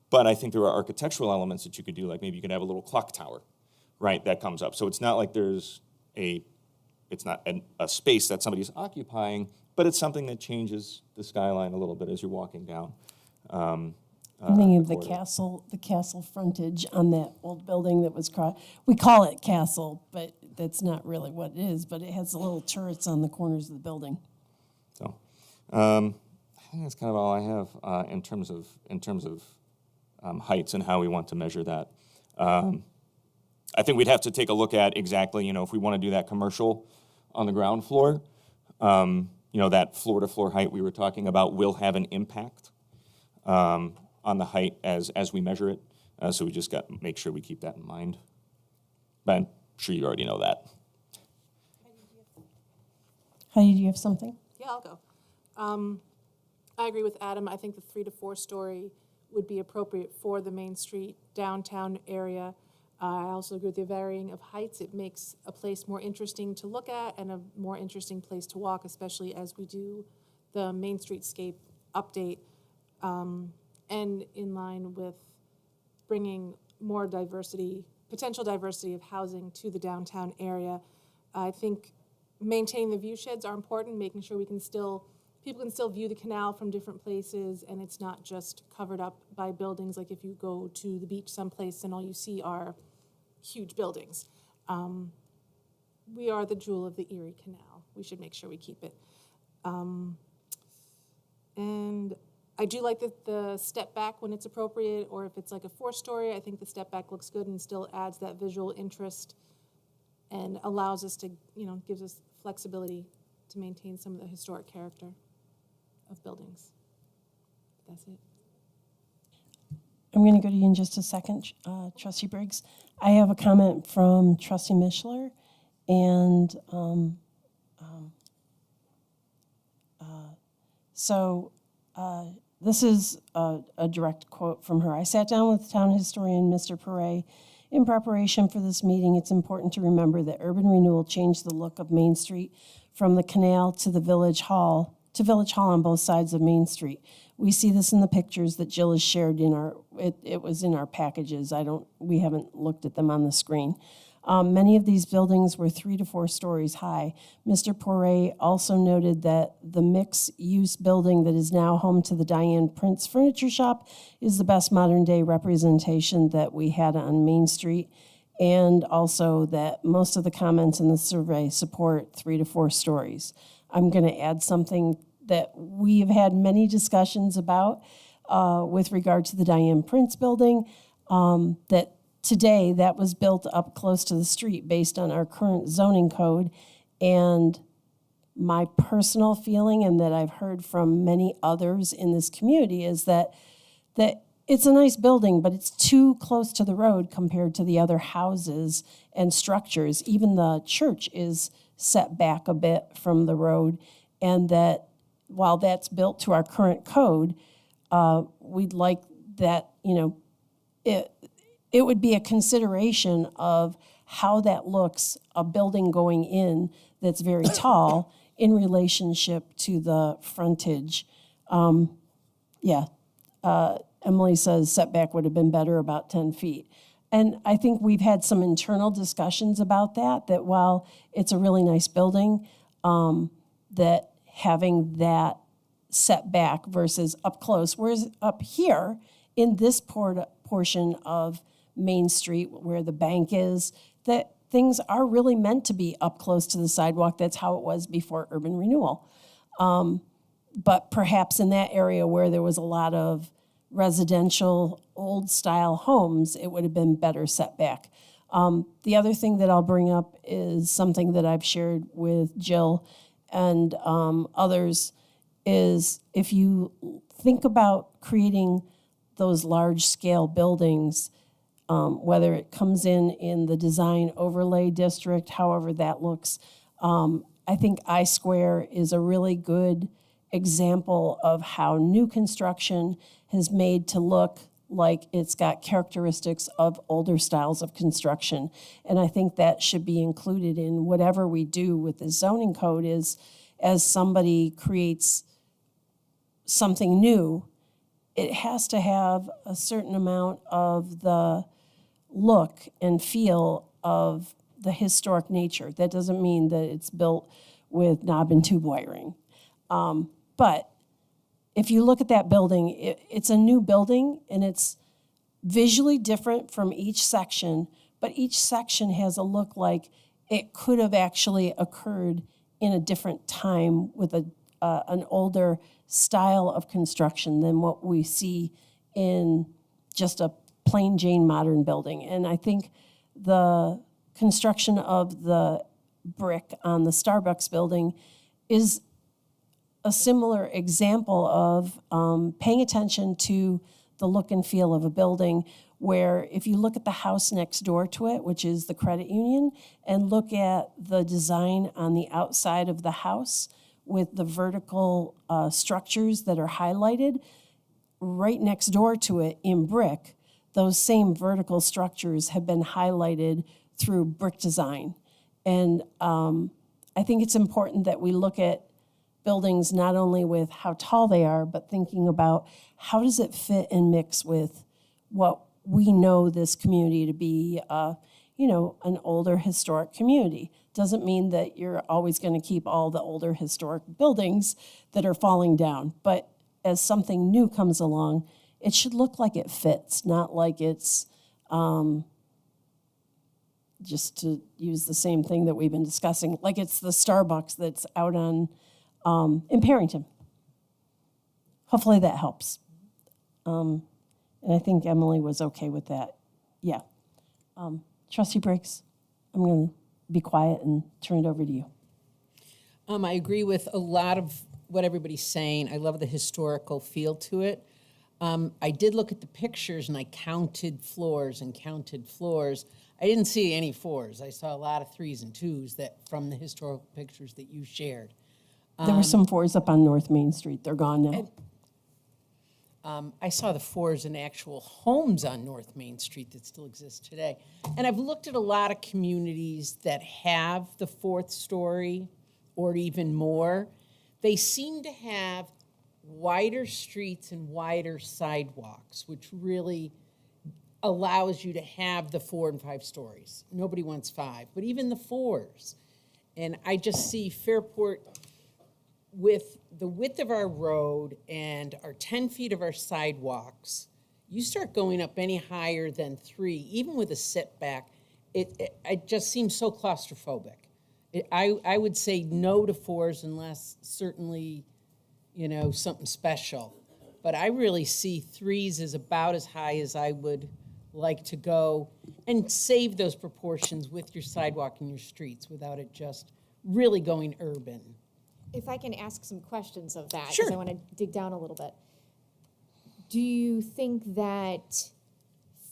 But I think there are architectural elements that you could do, like maybe you could have a little clock tower, right, that comes up. So it's not like it's not a space that somebody's occupying, but it's something that changes the skyline a little bit as you're walking down. I'm thinking of the corridor. castle frontage on that old building that was we call it castle, but that's not really what it is, but it has the little turrets on the corners of the building. So I think that's kind of all I have in terms of heights and how we want to measure that. I think we'd have to take a look at exactly, if we want to do that commercial on the ground floor, that floor-to-floor height we were talking about will have an impact on the height as we measure it. So we just got to make sure we keep that in mind. But I'm sure you already know that. Heidi, do you have something? Yeah, I'll go. I agree with Adam. I think the 3- to 4-story would be appropriate for the Main Street downtown area. I also agree with the varying of heights. It makes a place more interesting to look at and a more interesting place to walk, especially as we do the Main Streetscape update, and in line with bringing more potential diversity of housing to the downtown area. I think maintaining the view sheds are important, making sure people can still view the canal from different places, and it's not just covered up by buildings. Like if you go to the beach someplace and all you see are huge buildings. We are the jewel of the Erie Canal. We should make sure we keep it. And I do like the step back when it's appropriate, or if it's like a 4-story, I think the step back looks good and still adds that visual interest and allows us to, gives us flexibility to maintain some of the historic character of buildings. That's it. I'm going to go to you in just a second, Trustee Briggs. I have a comment from Trustee Mishler, and this is a direct quote from her. I sat down with town historian Mr. Perret. In preparation for this meeting, it's important to remember that urban renewal changed the look of Main Street from the canal to the Village Hall, on both sides of Main Street. We see this in the pictures that Jill has shared it was in our packages. We haven't looked at them on the screen. Many of these buildings were 3 to 4 stories high. Mr. Poirier also noted that the mixed-use building that is now home to the Diane Prince Furniture Shop is the best modern-day representation that we had on Main Street. and also that most of the comments in the survey support 3 to 4 stories. I'm going to add something that we've had many discussions about with regard to the Diane Prince building, that today that was built up close to the street based on our current zoning code. And my personal feeling, and that I've heard from many others in this community, is that it's a nice building, but it's too close to the road compared to the other houses and structures. Even the church is set back a bit from the road, and that while that's built to our current code, we'd like that, it would be a consideration of how that looks, a building going in that's very tall in relationship to the frontage. Emily says setback would have been better, about 10 feet. And I think we've had some internal discussions about that while it's a really nice building, that having that setback versus up close, whereas up here in this portion of Main Street where the bank is, that things are really meant to be up close to the sidewalk. That's how it was before urban renewal. But perhaps in that area where there was a lot of residential old style homes, it would have been better setback. The other thing that I'll bring up is something that I've shared with Jill and others, is if you think about creating those large scale buildings, whether it comes in the design overlay district, however that looks, I think I-Square is a really good example of how new construction has made to look like it's got characteristics of older styles of construction. And I think that should be included in whatever we do with the zoning code, is as somebody creates something new, it has to have a certain amount of the look and feel of the historic nature. That doesn't mean that it's built with knob and tube wiring. But if you look at that building, it's a new building, and it's visually different from each section, but each section has a look like it could have actually occurred in a different time with an older style of construction than what we see in just a plain Jane modern building. And I think the construction of the brick on the Starbucks building is a similar example of paying attention to the look and feel of a building, where if you look at the house next door to it, which is the credit union, and look at the design on the outside of the house with the vertical structures that are highlighted, right next door to it in brick, those same vertical structures have been highlighted through brick design. And I think it's important that we look at buildings not only with how tall they are, but thinking about how does it fit and mix with what we know this community to be, an older historic community. Doesn't mean that you're always going to keep all the older historic buildings that are falling down, but as something new comes along, it should look like it fits, not like it's, just to use the same thing that we've been discussing, like it's the Starbucks that's out on in Parrington. Hopefully that helps. And I think Emily was okay with that. Yeah. Trustee Briggs, I'm going to be quiet and turn it over to you. I agree with a lot of what everybody's saying. I love the historical feel to it. I did look at the pictures and I counted floors. I didn't see any 4s. I saw a lot of 3s and 2s from the historical pictures that you shared. There were some 4s up on North Main Street. They're gone now. I saw the 4s in actual homes on North Main Street that still exist today. And I've looked at a lot of communities that have the 4th story or even more. They seem to have wider streets and wider sidewalks, which really allows you to have the 4 and 5 stories. Nobody wants 5, but even the 4s. And I just see Fairport, with the width of our road and our 10 feet of our sidewalks, you start going up any higher than 3, even with a setback, it just seems so claustrophobic. I would say no to 4s unless certainly, something special. But I really see 3s as about as high as I would like to go and save those proportions with your sidewalk and your streets without it just really going urban. If I can ask some questions of that, because Sure. I want to dig down a little bit. Do you think that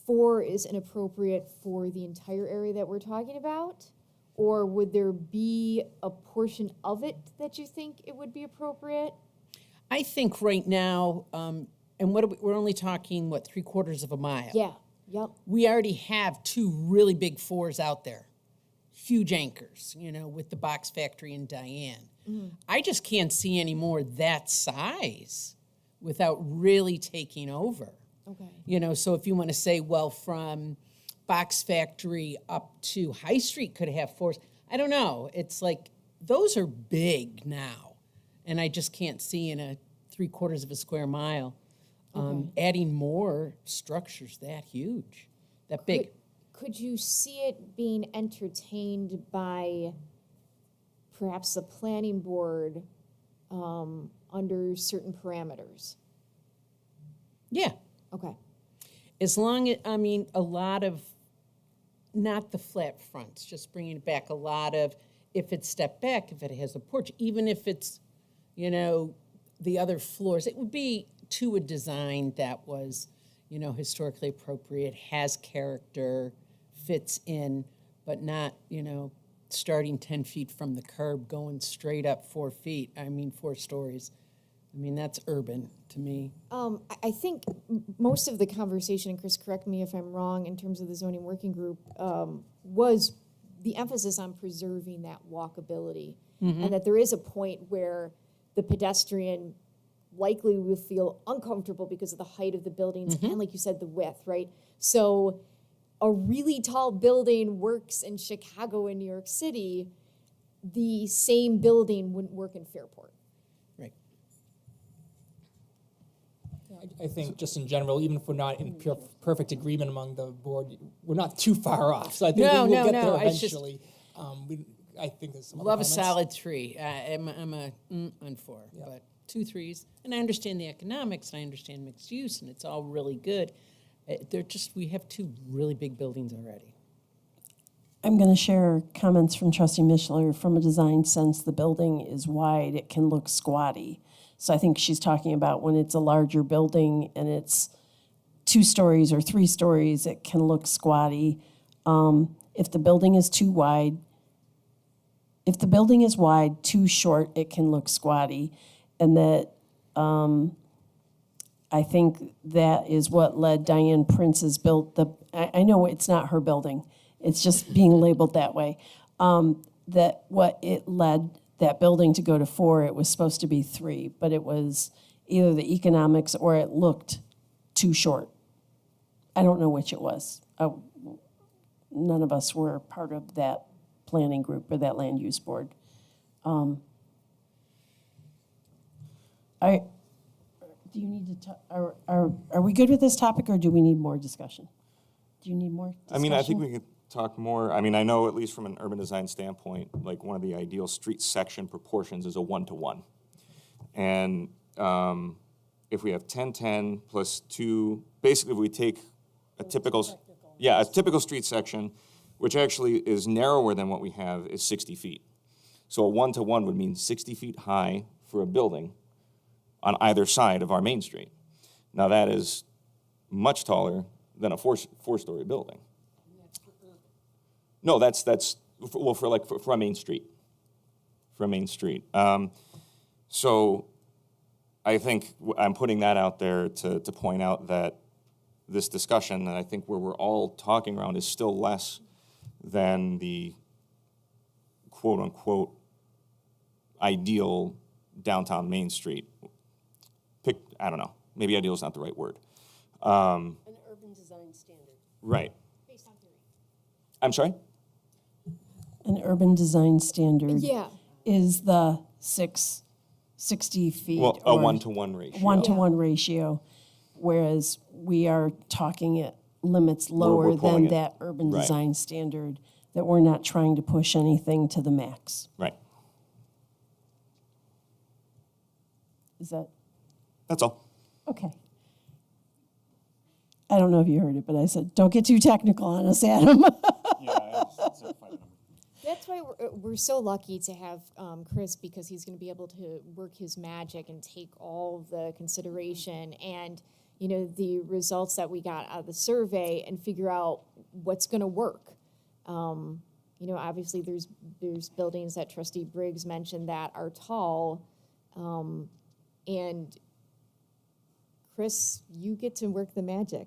4 is inappropriate for the entire area that we're talking about? Or would there be a portion of it that you think it would be appropriate? I think right now, and we're only talking, 3/4 of a mile? Yeah, yep. We already have 2 really big 4s out there, huge anchors, with the box factory in Diane. I just can't see any more that size without really taking over. Okay. So if you want to say, well, from box factory up to High Street could have 4s, I don't know. It's like, those are big now. And I just can't see in a 3/4 of a square mile adding more structures that huge, that big. Could you see it being entertained by perhaps the planning board under certain parameters? Yeah, Okay. as long as, a lot of, not the flat fronts, just bringing it back, a lot of, if it's stepped back, if it has a porch, even if it's, the other floors, it would be to a design that was, historically appropriate, has character, fits in, but not, starting 10 feet from the curb, going straight up 4 feet, 4 stories. That's urban to me. I think most of the conversation, and Chris, correct me if I'm wrong, in terms of the zoning working group, was the emphasis on preserving that walkability. And that there is a point where the pedestrian likely will feel uncomfortable because of the height of the buildings and, like you said, the width, right? So a really tall building works in Chicago and New York City. The same building wouldn't work in Fairport. Right. I think just in general, even if we're not in perfect agreement among the board, we're not too far off. So I think No, we'll no, get no, there I just- eventually. I think there's some other Love a comments. solid 3. I'm a on 4, but 2 3s. And I understand the economics, and I understand mixed use, and it's all really good. We have 2 really big buildings already. I'm going to share comments from Trustee Mishler. From a design sense, the building is wide, it can look squatty. So I think she's talking about when it's a larger building and it's 2 stories or 3 stories, it can look squatty. If the building is too wide, too short, it can look squatty. And that, I think that is what led Diane Prince's built I know it's not her building, it's just being labeled that way. That what it led that building to go to 4, it was supposed to be 3, but it was either the economics or it looked too short. I don't know which it was. None of us were part of that planning group or that land use board. Do you need to, are we good with this topic or do we need more discussion? Do you need more discussion? I think we could talk more. I know at least from an urban design standpoint, like one of the ideal street section proportions is a 1-to-1. And if we have 10-10 plus 2, basically if we take a typical street section, which actually is narrower than what we have, is 60 feet. So a 1-to-1 would mean 60 feet high for a building on either side of our main street. Now that is much taller than a four-story building. No, that's for a main street. For a main street. So I think I'm putting that out there to point out that this discussion, and I think where we're all talking around, is still less than the quote-unquote ideal downtown Main Street. I don't know, maybe ideal is not the right word. An urban design standard. Right. Based on theory. I'm sorry? An urban design standard. Yeah. Is the 60 feet. Well, a or 1-to-1 ratio. 1-to-1 ratio, whereas we are talking it limits lower than pulling it. that urban Right. design standard, that we're not trying to push anything to the max. Right. Is that, That's all. okay. I don't know if you heard it, but I said, don't get too technical on us, Adam. That's why we're so lucky to have Chris, because he's going to be able to work his magic and take all of the consideration and, you know, the results that we got out of the survey and figure out what's going to work. You know, obviously there's buildings that Trustee Briggs mentioned that are tall, and Chris, you get to work the magic.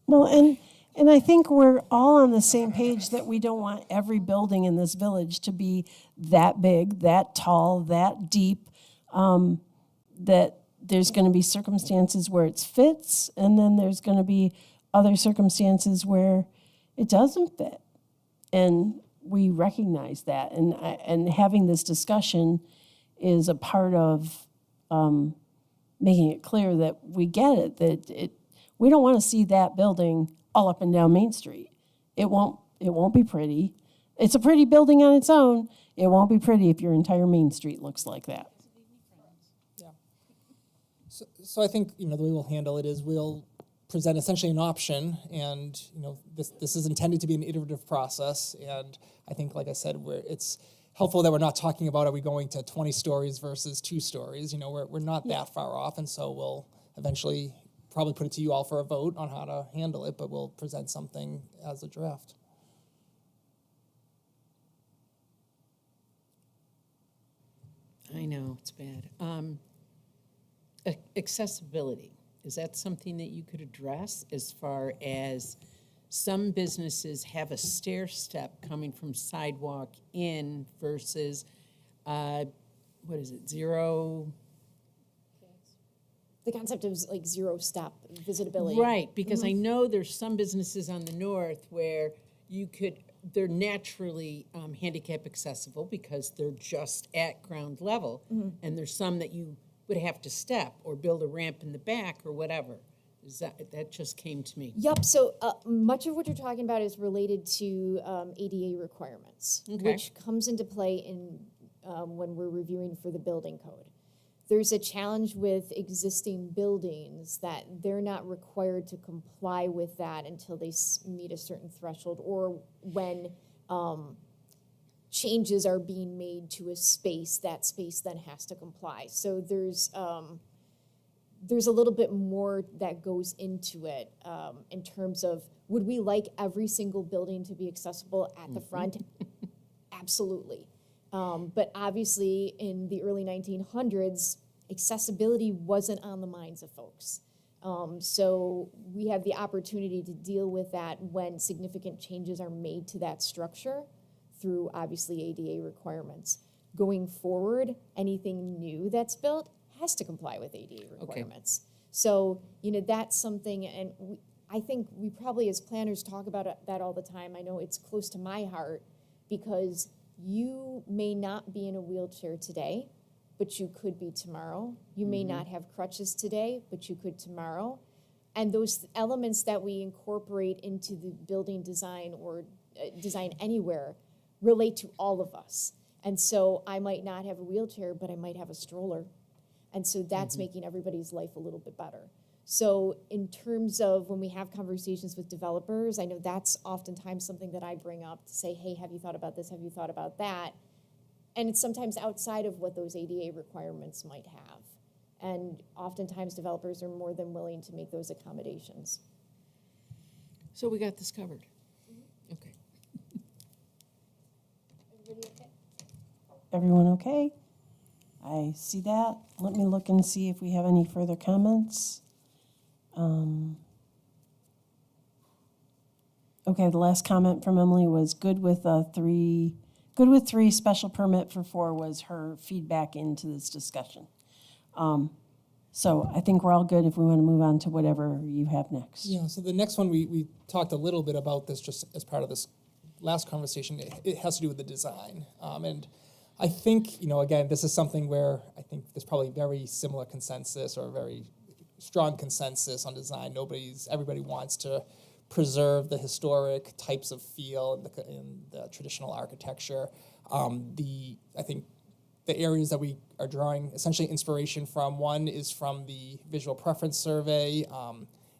Well, and I think we're all on the same page that we don't want every building in this village to be that big, that tall, that deep, that there's going to be circumstances where it fits, and then there's going to be other circumstances where it doesn't fit. And we recognize that. And having this discussion is a part of making it clear that we get it, that we don't want to see that building all up and down Main Street. It won't be pretty. It's a pretty building on its own. It won't be pretty if your entire Main Street looks like that. Yeah. So I think, you know, the way we'll handle it is we'll present essentially an option, and, you know, this is intended to be an iterative process, and I think, like I said, it's helpful that we're not talking about, are we going to 20 stories versus 2 stories? You know, we're not that far off, and so we'll eventually probably put it to you all for a vote on how to handle it, but we'll present something as a draft. I know, it's bad. Accessibility, is that something that you could address as far as some businesses have a stair step coming from sidewalk in versus, what is it, zero? The concept of like zero step visitability. Right, because I know there's some businesses on the north where they're naturally handicap accessible because they're just at ground level. And there's some that you would have to step or build a ramp in the back or whatever. That just came to me. Yep, so much of what you're talking about is related to ADA requirements, which comes into play in when we're reviewing for the building code. There's a challenge with existing buildings that they're not required to comply with that until they meet a certain threshold, or when changes are being made to a space, that space then has to comply. So there's a little bit more that goes into it in terms of, would we like every single building to be accessible at the front? Absolutely. But obviously, in the early 1900s, accessibility wasn't on the minds of folks. So we have the opportunity to deal with that when significant changes are made to that structure through, obviously, ADA requirements. Going forward, anything new that's built has to comply with ADA requirements. So, you know, that's something, and I think we probably as planners talk about that all the time. I know it's close to my heart because you may not be in a wheelchair today, but you could be tomorrow. You may not have crutches today, but you could tomorrow. And those elements that we incorporate into the building design or design anywhere relate to all of us. And so I might not have a wheelchair, but I might have a stroller. And so that's making everybody's life a little bit better. So in terms of when we have conversations with developers, I know that's oftentimes something that I bring up to say, hey, have you thought about this? Have you thought about that? And it's sometimes outside of what those ADA requirements might have. And oftentimes developers are more than willing to make those accommodations. So we got this covered. Okay. Everyone okay? I see that. Let me look and see if we have any further comments. Okay, the last comment from Emily was good with 3, special permit for 4 was her feedback into this discussion. So I think we're all good if we want to move on to whatever you have next. Yeah, so the next one, we talked a little bit about this just as part of this last conversation. It has to do with the design. And I think, you know, again, this is something where I think there's probably very similar consensus or very strong consensus on design. Everybody wants to preserve the historic types of feel in the traditional architecture. I think the areas that we are drawing essentially inspiration from, one is from the visual preference survey.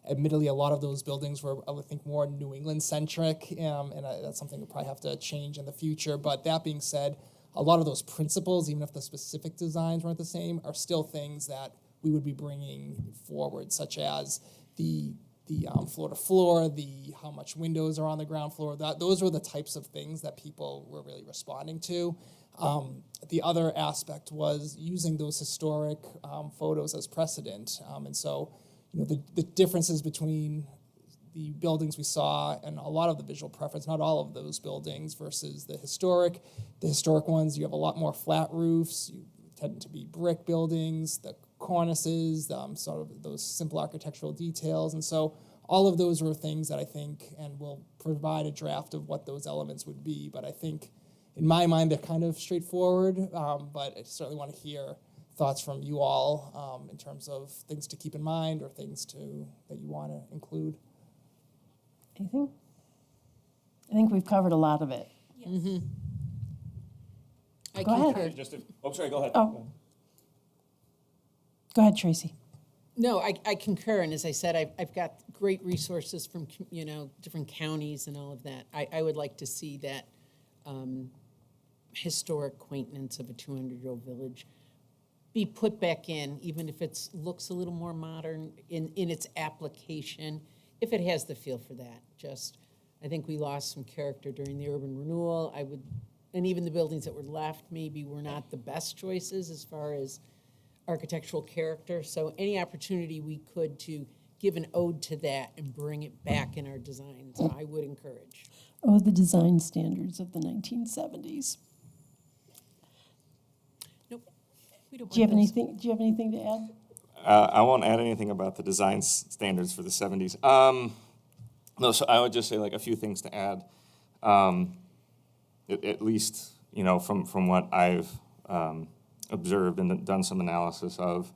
Admittedly, a lot of those buildings were, I would think, more New England centric, and that's something we'll probably have to change in the future. But that being said, a lot of those principles, even if the specific designs weren't the same, are still things that we would be bringing forward, such as the floor to floor, how much windows are on the ground floor. Those were the types of things that people were really responding to. The other aspect was using those historic photos as precedent, and so the differences between the buildings we saw and a lot of the visual preference, not all of those buildings, versus the historic ones, you have a lot more flat roofs. You tend to be brick buildings, the cornices, sort of those simple architectural details. And so all of those were things that I think, and we'll provide a draft of what those elements would be. But I think, in my mind, they're kind of straightforward. But I certainly want to hear thoughts from you all in terms of things to keep in mind or things that you want to include. Anything? I think we've covered a lot of it. I Go ahead. concur. Sorry, go ahead. Oh. Go ahead, Tracy. No, I concur, and as I said, I've got great resources from, different counties and all of that. I would like to see that historic quaintness of a 200-year-old village be put back in, even if it looks a little more modern in its application, if it has the feel for that. I think we lost some character during the urban renewal. And even the buildings that were left maybe were not the best choices as far as architectural character. So any opportunity we could to give an ode to that and bring it back in our designs, I would encourage. Oh, the design standards of the 1970s. Nope. We don't Do you have want those. anything? Do you have anything to add? I won't add anything about the design standards for the 70s. No, so I would just say like a few things to add. At least, from what I've observed and done some analysis of,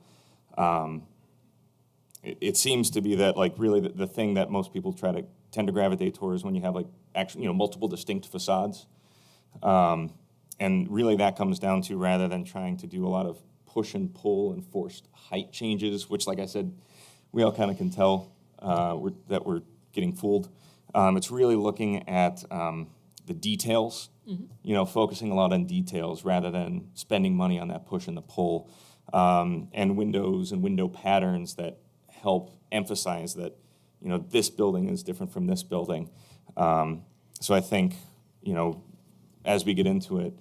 it seems to be that like really the thing that most people tend to gravitate towards when you have like actually multiple distinct facades, and really that comes down to, rather than trying to do a lot of push and pull and forced height changes, which, like I said, we all kind of can tell that we're getting fooled. It's really looking at the details, focusing a lot on details rather than spending money on that push and the pull, and windows and window patterns that help emphasize that, this building is different from this building. So I think, as we get into it,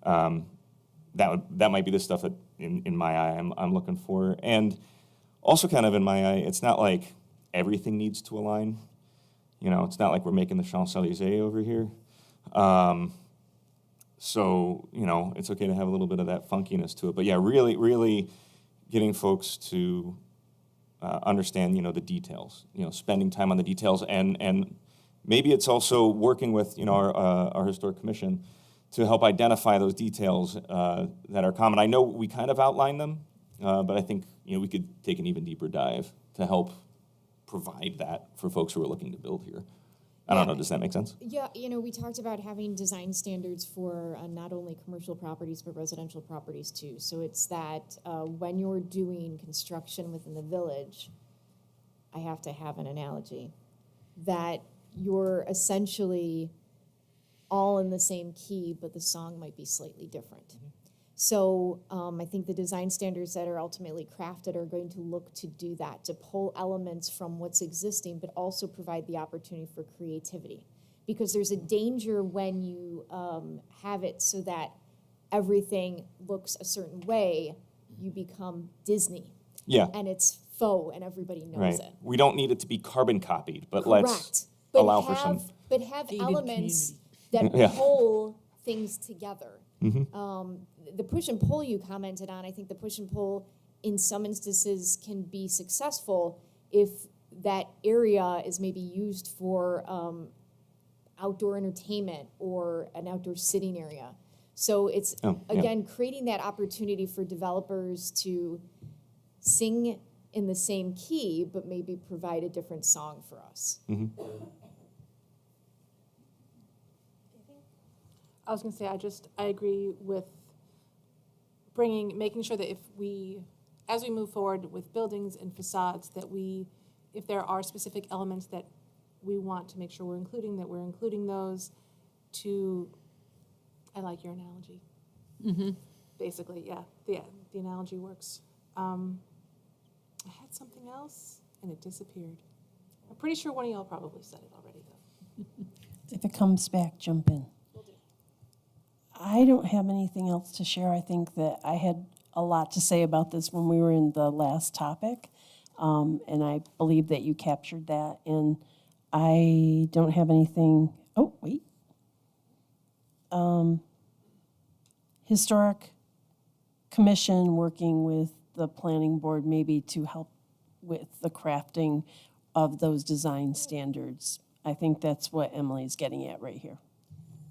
that might be the stuff that, in my eye, I'm looking for. And also kind of in my eye, it's not like everything needs to align. It's not like we're making the Champs-Élysées over here. So, it's okay to have a little bit of that funkiness to it. But yeah, really, really getting folks to understand, the details, spending time on the details. And maybe it's also working with, our historic commission to help identify those details that are common. I know we kind of outlined them, but I think, we could take an even deeper dive to help provide that for folks who are looking to build here. I don't know, does that make sense? Yeah, we talked about having design standards for not only commercial properties, but residential properties too. So it's that when you're doing construction within the village, I have to have an analogy, that you're essentially all in the same key, but the song might be slightly different. Mm-hmm. So I think the design standards that are ultimately crafted are going to look to do that, to pull elements from what's existing, but also provide the opportunity for creativity. Because there's a danger when you have it so that everything looks a certain way, you become Disney. Yeah. And it's faux and everybody knows Right. it. We don't need it to be carbon copied, but Correct. let's But allow for some. But have Gated elements community. that Yeah. pull things together. Mm-hmm. The push and pull you commented on, I think the push and pull in some instances can be successful if that area is maybe used for outdoor entertainment or an outdoor sitting area. So it's, Oh, yeah. again, creating that opportunity for developers to sing in the same key, but maybe provide a different song for us. I was gonna say, I agree with making sure that as we move forward with buildings and facades, that if there are specific elements that we want to make sure we're including, that we're including those I like your analogy. Basically, yeah, the analogy works. I had something else and it disappeared. I'm pretty sure one of y'all probably said it already though. If it comes back, jump in. I don't have anything else to share. I think that I had a lot to say about this when we were in the last topic, and I believe that you captured that. And I don't have anything. Oh, wait. Historic Commission working with the planning board maybe to help with the crafting of those design standards. I think that's what Emily's getting at right here.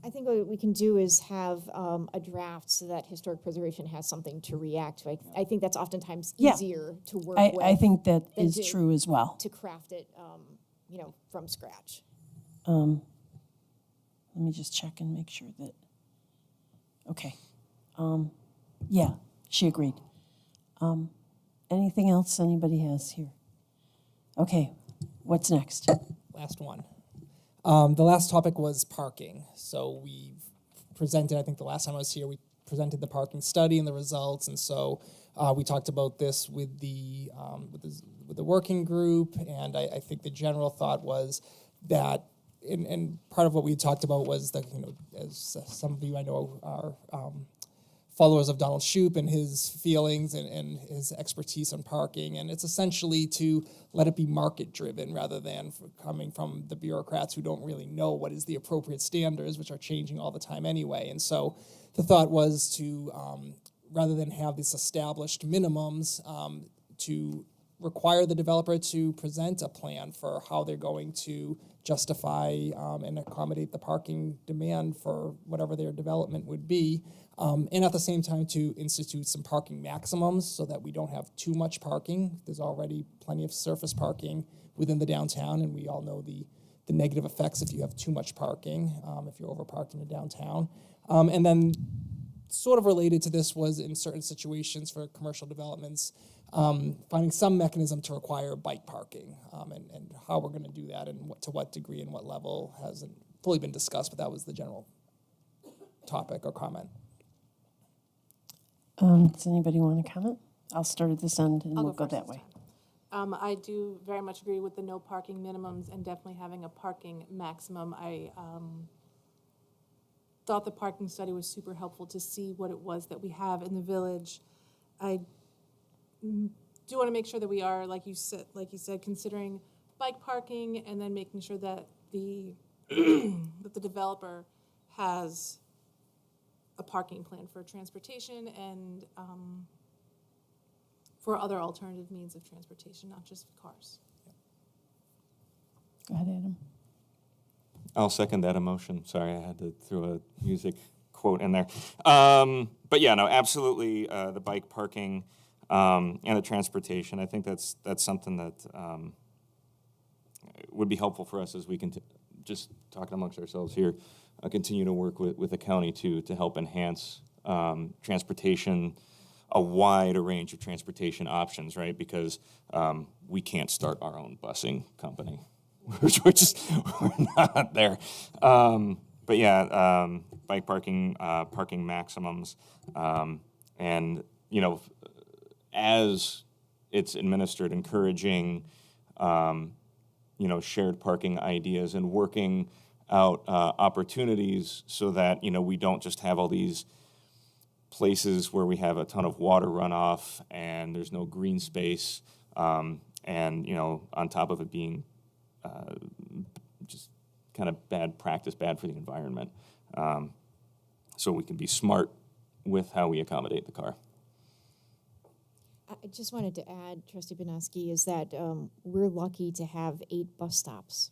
I think what we can do is have a draft so that historic preservation has something to react to. I think that's oftentimes Yeah. easier to work I with. think that than is to- true as well. To craft it, from scratch. Let me just check and make sure that, okay. Yeah, she agreed. Anything else anybody has here? Okay, what's next? Last one. The last topic was parking. So we presented, I think the last time I was here, we presented the parking study and the results. And so we talked about this with the working group. And I think the general thought was that, and part of what we talked about was that, as some of you I know are followers of Donald Shoup and his feelings and his expertise on parking. And it's essentially to let it be market-driven rather than coming from the bureaucrats who don't really know what is the appropriate standards, which are changing all the time anyway. And so the thought was to, rather than have these established minimums, to require the developer to present a plan for how they're going to justify and accommodate the parking demand for whatever their development would be. And at the same time to institute some parking maximums so that we don't have too much parking. There's already plenty of surface parking within the downtown, and we all know the negative effects if you have too much parking, if you're overparked in the downtown. And then sort of related to this was in certain situations for commercial developments, finding some mechanism to require bike parking, and how we're going to do that and to what degree and what level hasn't fully been discussed, but that was the general topic or comment. Does anybody want to comment? I'll start at this end and I'll we'll go first that this way. time. I do very much agree with the no parking minimums and definitely having a parking maximum. I thought the parking study was super helpful to see what it was that we have in the village. I do want to make sure that we are, like you said, considering bike parking and then making sure that the that the developer has a parking plan for transportation and for other alternative means of transportation, not just cars. Go ahead, Adam. I'll second that emotion. Sorry, I had to throw a music quote in there. But yeah, no, absolutely, the bike parking and the transportation. I think that's something that would be helpful for us as we can just talking amongst ourselves here, continue to work with the county to help enhance transportation, a wide range of transportation options, right? Because we can't start our own busing company. we're not there. But yeah, bike parking, parking maximums, and as it's administered, encouraging, shared parking ideas and working out opportunities so that we don't just have all these places where we have a ton of water runoff and there's no green space, and on top of it being just kind of bad practice, bad for the environment. So we can be smart with how we accommodate the car. I just wanted to add, Trustee Banoski, is that we're lucky to have 8 bus stops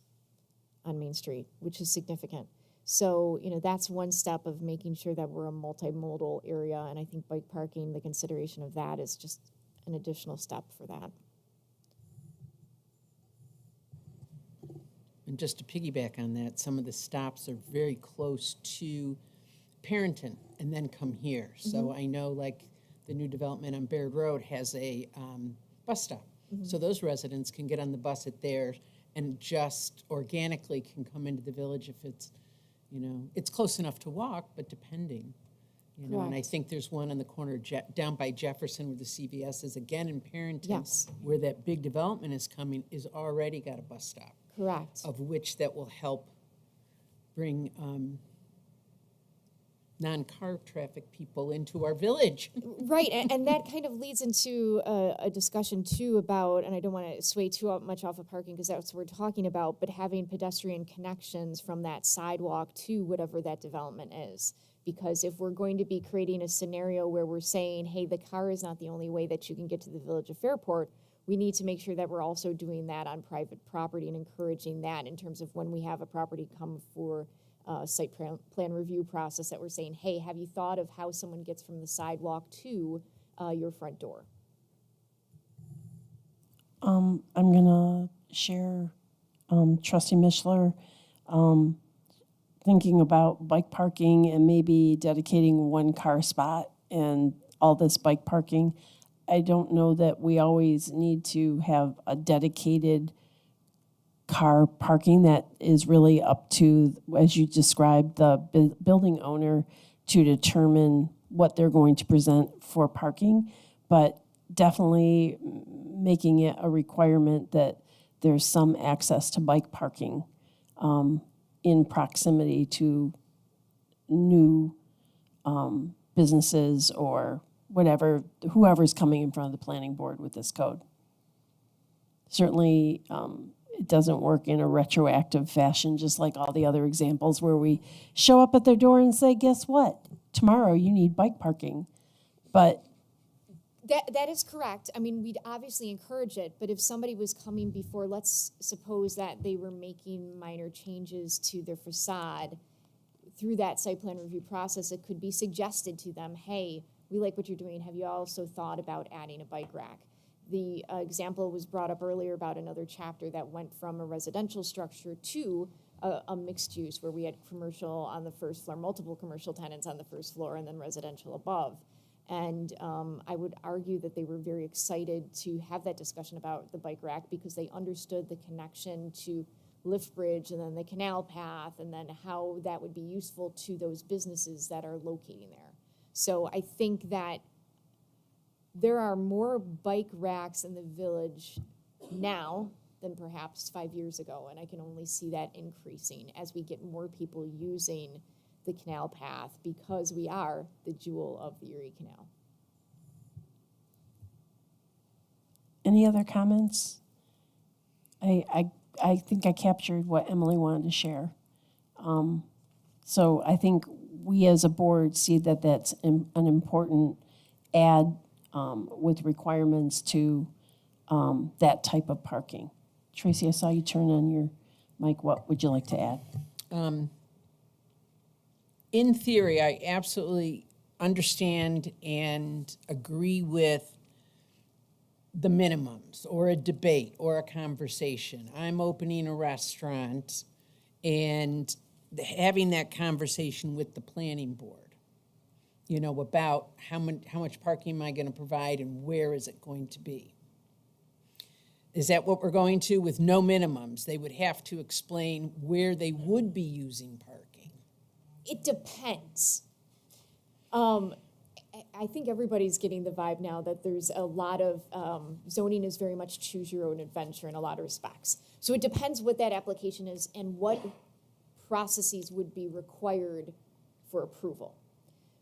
on Main Street, which is significant. So, that's one step of making sure that we're a multimodal area, and I think bike parking, the consideration of that is just an additional step for that. And just to piggyback on that, some of the stops are very close to Parrington and then come here. So I know like the new development on Baird Road has a bus stop. So those residents can get on the bus at theirs and just organically can come into the village if it's, it's close enough to walk, but depending. And I Correct. think there's one on the corner down by Jefferson where the CVS is, again in Parrington. Yes. Where that big development is coming, is already got a bus stop, Correct. of which that will help bring non-car traffic people into our village. Right, and that kind of leads into a discussion too about, and I don't want to sway too much off of parking because that's what we're talking about, but having pedestrian connections from that sidewalk to whatever that development is. Because if we're going to be creating a scenario where we're saying, hey, the car is not the only way that you can get to the village of Fairport, we need to make sure that we're also doing that on private property and encouraging that in terms of when we have a property come for site plan review process, that we're saying, hey, have you thought of how someone gets from the sidewalk to your front door? I'm going to share Trustee Mishler thinking about bike parking and maybe dedicating one car spot and all this bike parking. I don't know that we always need to have a dedicated car parking. That is really up to, as you described, the building owner to determine what they're going to present for parking, but definitely making it a requirement that there's some access to bike parking in proximity to new businesses or whatever, whoever's coming in front of the planning board with this code. Certainly, it doesn't work in a retroactive fashion, just like all the other examples where we show up at their door and say, guess what? Tomorrow you need bike parking. But That is correct. I mean, we'd obviously encourage it, but if somebody was coming before, let's suppose that they were making minor changes to their facade, through that site plan review process, it could be suggested to them, hey, we like what you're doing. Have you also thought about adding a bike rack? The example was brought up earlier about another chapter that went from a residential structure to a mixed use where we had commercial on the first floor, multiple commercial tenants on the first floor, and then residential above. And I would argue that they were very excited to have that discussion about the bike rack because they understood the connection to Lift Bridge and then the canal path and then how that would be useful to those businesses that are locating there. So I think that there are more bike racks in the village now than perhaps 5 years ago, and I can only see that increasing as we get more people using the canal path because we are the jewel of the Erie Canal. any other comments? I think I captured what Emily wanted to share. So I think we as a board see that that's an important add with requirements to that type of parking. Tracy, I saw you turn on your mic. What would you like to add? In theory, I absolutely understand and agree with the minimums or a debate or a conversation. I'm opening a restaurant and having that conversation with the planning board, you know, about how much parking am I going to provide and where is it going to be? Is that what we're going to? With no minimums, they would have to explain where they would be using parking. It depends. I think everybody's getting the vibe now that there's a lot of, zoning is very much choose your own adventure in a lot of respects. So it depends what that application is and what processes would be required for approval.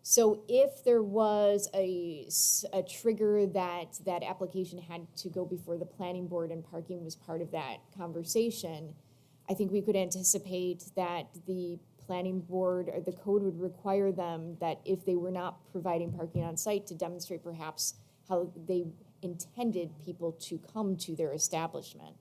So if there was a trigger that that application had to go before the planning board and parking was part of that conversation, I think we could anticipate that the planning board or the code would require them that if they were not providing parking on site to demonstrate perhaps how they intended people to come to their establishment.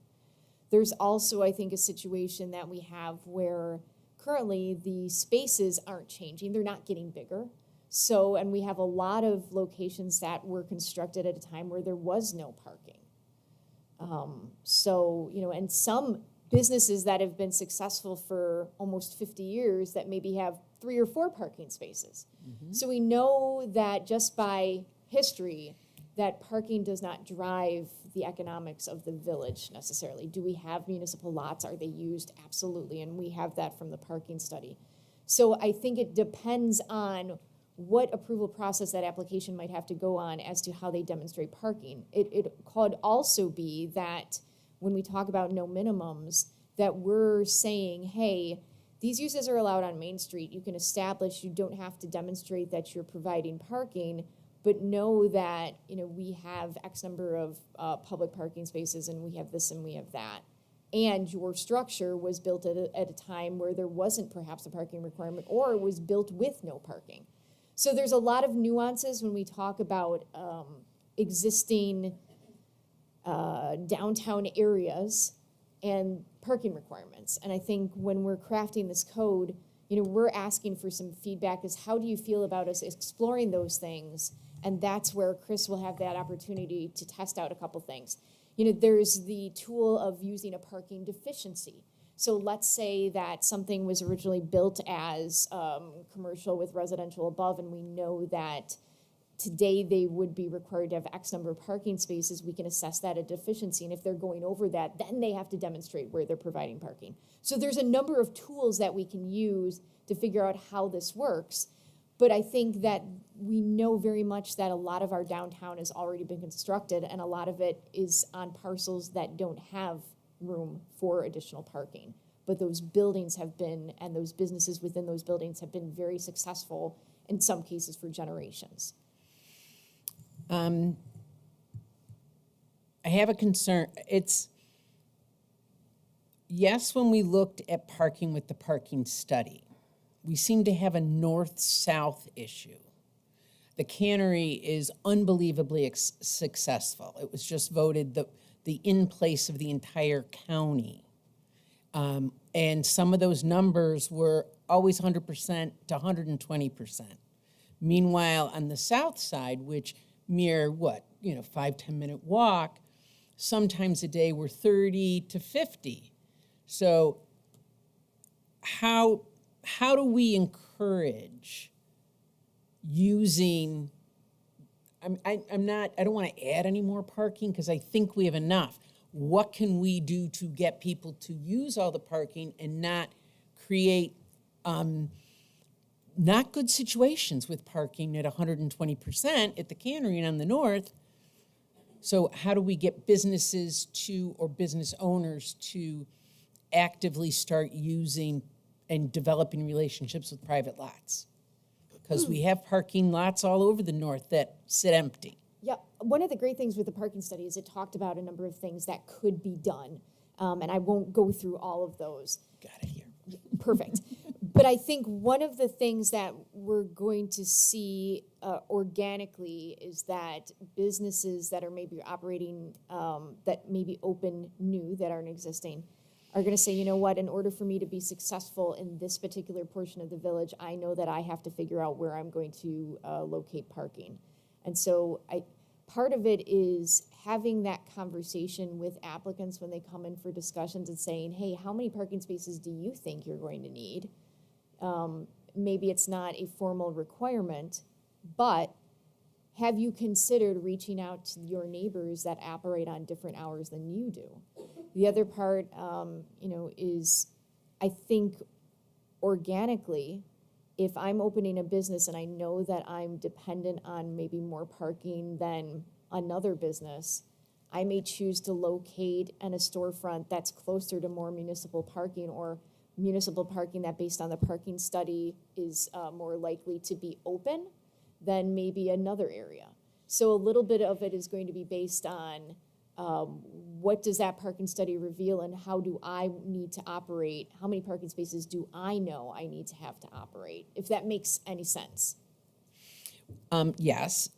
There's also, I think, a situation that we have where currently the spaces aren't changing, they're not getting bigger. So, and we have a lot of locations that were constructed at a time where there was no parking. So, you know, and some businesses that have been successful for almost 50 years that maybe have 3 or 4 parking spaces. So we know that just by history, that parking does not drive the economics of the village necessarily. Do we have municipal lots? Are they used? Absolutely, and we have that from the parking study. So I think it depends on what approval process that application might have to go on as to how they demonstrate parking. It could also be that when we talk about no minimums, that we're saying, hey, these uses are allowed on Main Street. You can establish, you don't have to demonstrate that you're providing parking, but know that, we have X number of public parking spaces and we have this and we have that. And your structure was built at a time where there wasn't perhaps a parking requirement, or it was built with no parking. So there's a lot of nuances when we talk about existing downtown areas and parking requirements. And I think when we're crafting this code, we're asking for some feedback as how do you feel about us exploring those things? And that's where Chris will have that opportunity to test out a couple things. There's the tool of using a parking deficiency. So let's say that something was originally built as commercial with residential above, and we know that today they would be required to have X number of parking spaces. We can assess that a deficiency, and if they're going over that, then they have to demonstrate where they're providing parking. So there's a number of tools that we can use to figure out how this works. But I think that we know very much that a lot of our downtown has already been constructed, and a lot of it is on parcels that don't have room for additional parking. But those buildings have been, and those businesses within those buildings have been very successful, in some cases for generations. I have a concern. Yes, when we looked at parking with the parking study, we seem to have a north-south issue. The cannery is unbelievably successful. It was just voted the in place of the entire county. And some of those numbers were always 100% to 120%. Meanwhile, on the south side, which mere 5-10 minute walk, sometimes a day we're 30 to 50. So how do we encourage using, I don't want to add any more parking because I think we have enough. What can we do to get people to use all the parking and not create not good situations with parking at 120% at the cannery and on the north? So how do we get businesses or business owners to actively start using and developing relationships with private lots? Because we have parking lots all over the north that sit empty. Yeah, one of the great things with the parking study is it talked about a number of things that could be done, and I won't go through all of those. Got it here. Perfect. But I think one of the things that we're going to see organically is that businesses that are maybe operating, that maybe open new, that aren't existing, are going to say, you know what, in order for me to be successful in this particular portion of the village, I know that I have to figure out where I'm going to locate parking. And so part of it is having that conversation with applicants when they come in for discussions and saying, hey, how many parking spaces do you think you're going to need? Maybe it's not a formal requirement, but have you considered reaching out to your neighbors that operate on different hours than you do? The other part, is I think organically, if I'm opening a business and I know that I'm dependent on maybe more parking than another business, I may choose to locate in a storefront that's closer to more municipal parking, or municipal parking that, based on the parking study, is more likely to be open than maybe another area. So a little bit of it is going to be based on what does that parking study reveal, and how do I need to operate? How many parking spaces do I know I need to have to operate? If that makes any sense. Yes,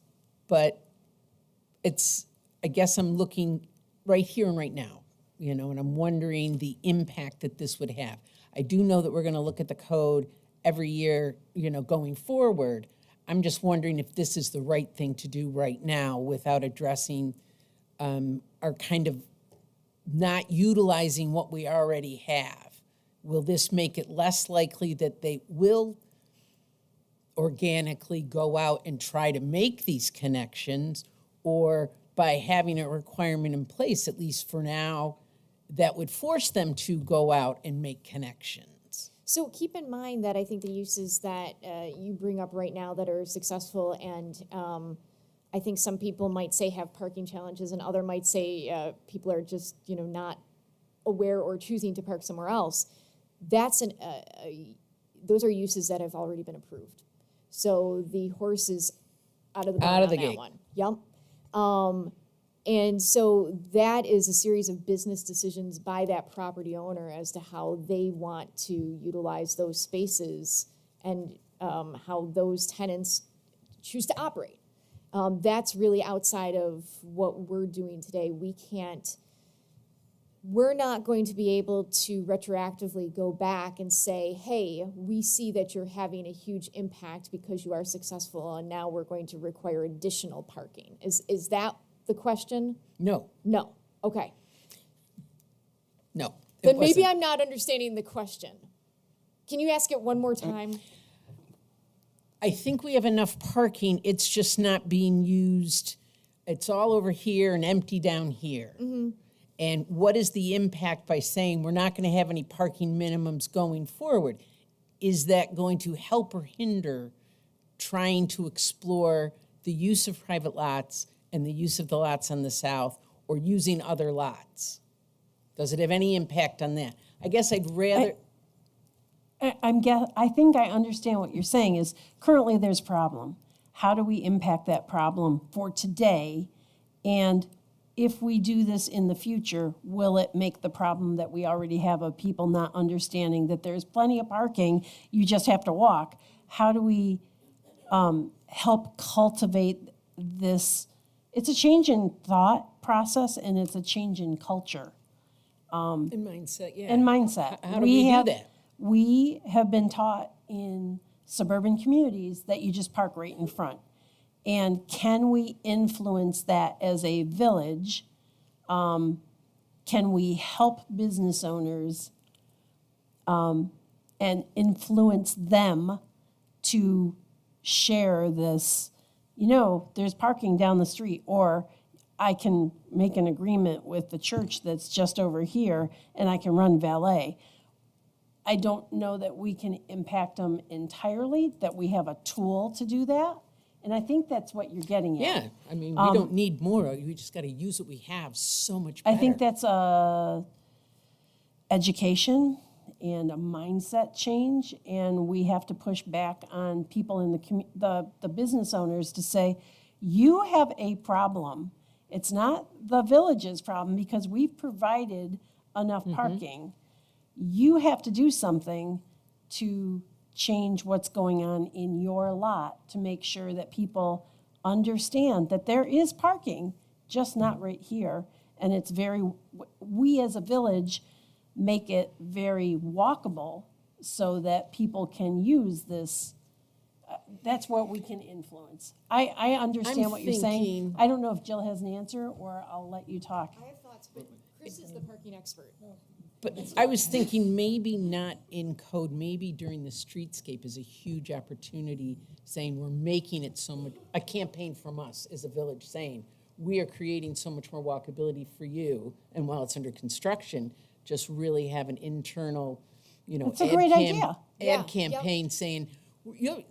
but I guess I'm looking right here and right now, and I'm wondering the impact that this would have. I do know that we're going to look at the code every year, going forward. I'm just wondering if this is the right thing to do right now without addressing our kind of not utilizing what we already have? Will this make it less likely that they will organically go out and try to make these connections, or by having a requirement in place, at least for now, that would force them to go out and make connections? So keep in mind that I think the uses that you bring up right now that are successful, and I think some people might say have parking challenges, and other might say people are just not aware or choosing to park somewhere else. That's those are uses that have already been approved. So the horse is out of the barn Out of on the that gate. one. Yep. And so that is a series of business decisions by that property owner as to how they want to utilize those spaces and how those tenants choose to operate. That's really outside of what we're doing today. We're not going to be able to retroactively go back and say, hey, we see that you're having a huge impact because you are successful, and now we're going to require additional parking. Is that the question? No, No. Okay. no. it Then maybe wasn't. I'm not understanding the question. Can you ask it one more time? I think we have enough parking, it's just not being used. It's all over here and empty down here. And what is the impact by saying we're not going to have any parking minimums going forward? Is that going to help or hinder trying to explore the use of private lots and the use of the lots on the south, or using other lots? Does it have any impact on that? I guess I'd rather... I think I understand what you're saying is currently there's a problem. How do we impact that problem for today? And if we do this in the future, will it make the problem that we already have of people not understanding that there's plenty of parking, you just have to walk? How do we help cultivate this? It's a change in thought process, and it's a change in culture in mindset, yeah. and mindset. How do we do that? We have been taught in suburban communities that you just park right in front. And can we influence that as a village? Can we help business owners and influence them to share this? There's parking down the street, or I can make an agreement with the church that's just over here and I can run valet. I don't know that we can impact them entirely, that we have a tool to do that. And I think that's what you're getting at. Yeah, I mean, we don't need more. We just got to use what we have so much better. I think that's a education and a mindset change, and we have to push back on people in the business owners to say, you have a problem. It's not the village's problem because we've provided enough parking. You have to do something to change what's going on in your lot to make sure that people understand that there is parking, just not right here. And it's we as a village make it very walkable so that people can use this. That's what we can influence. I understand what you're saying. thinking- I don't know if Jill has an answer, or I'll let you talk. I have thoughts, but Chris is the parking expert. But I was thinking maybe not in code, maybe during the streetscape is a huge opportunity, saying we're making it so much, a campaign from us as a village saying, we are creating so much more walkability for you, and while it's under construction, just really have an internal, That's a great idea. Yeah, ad campaign saying,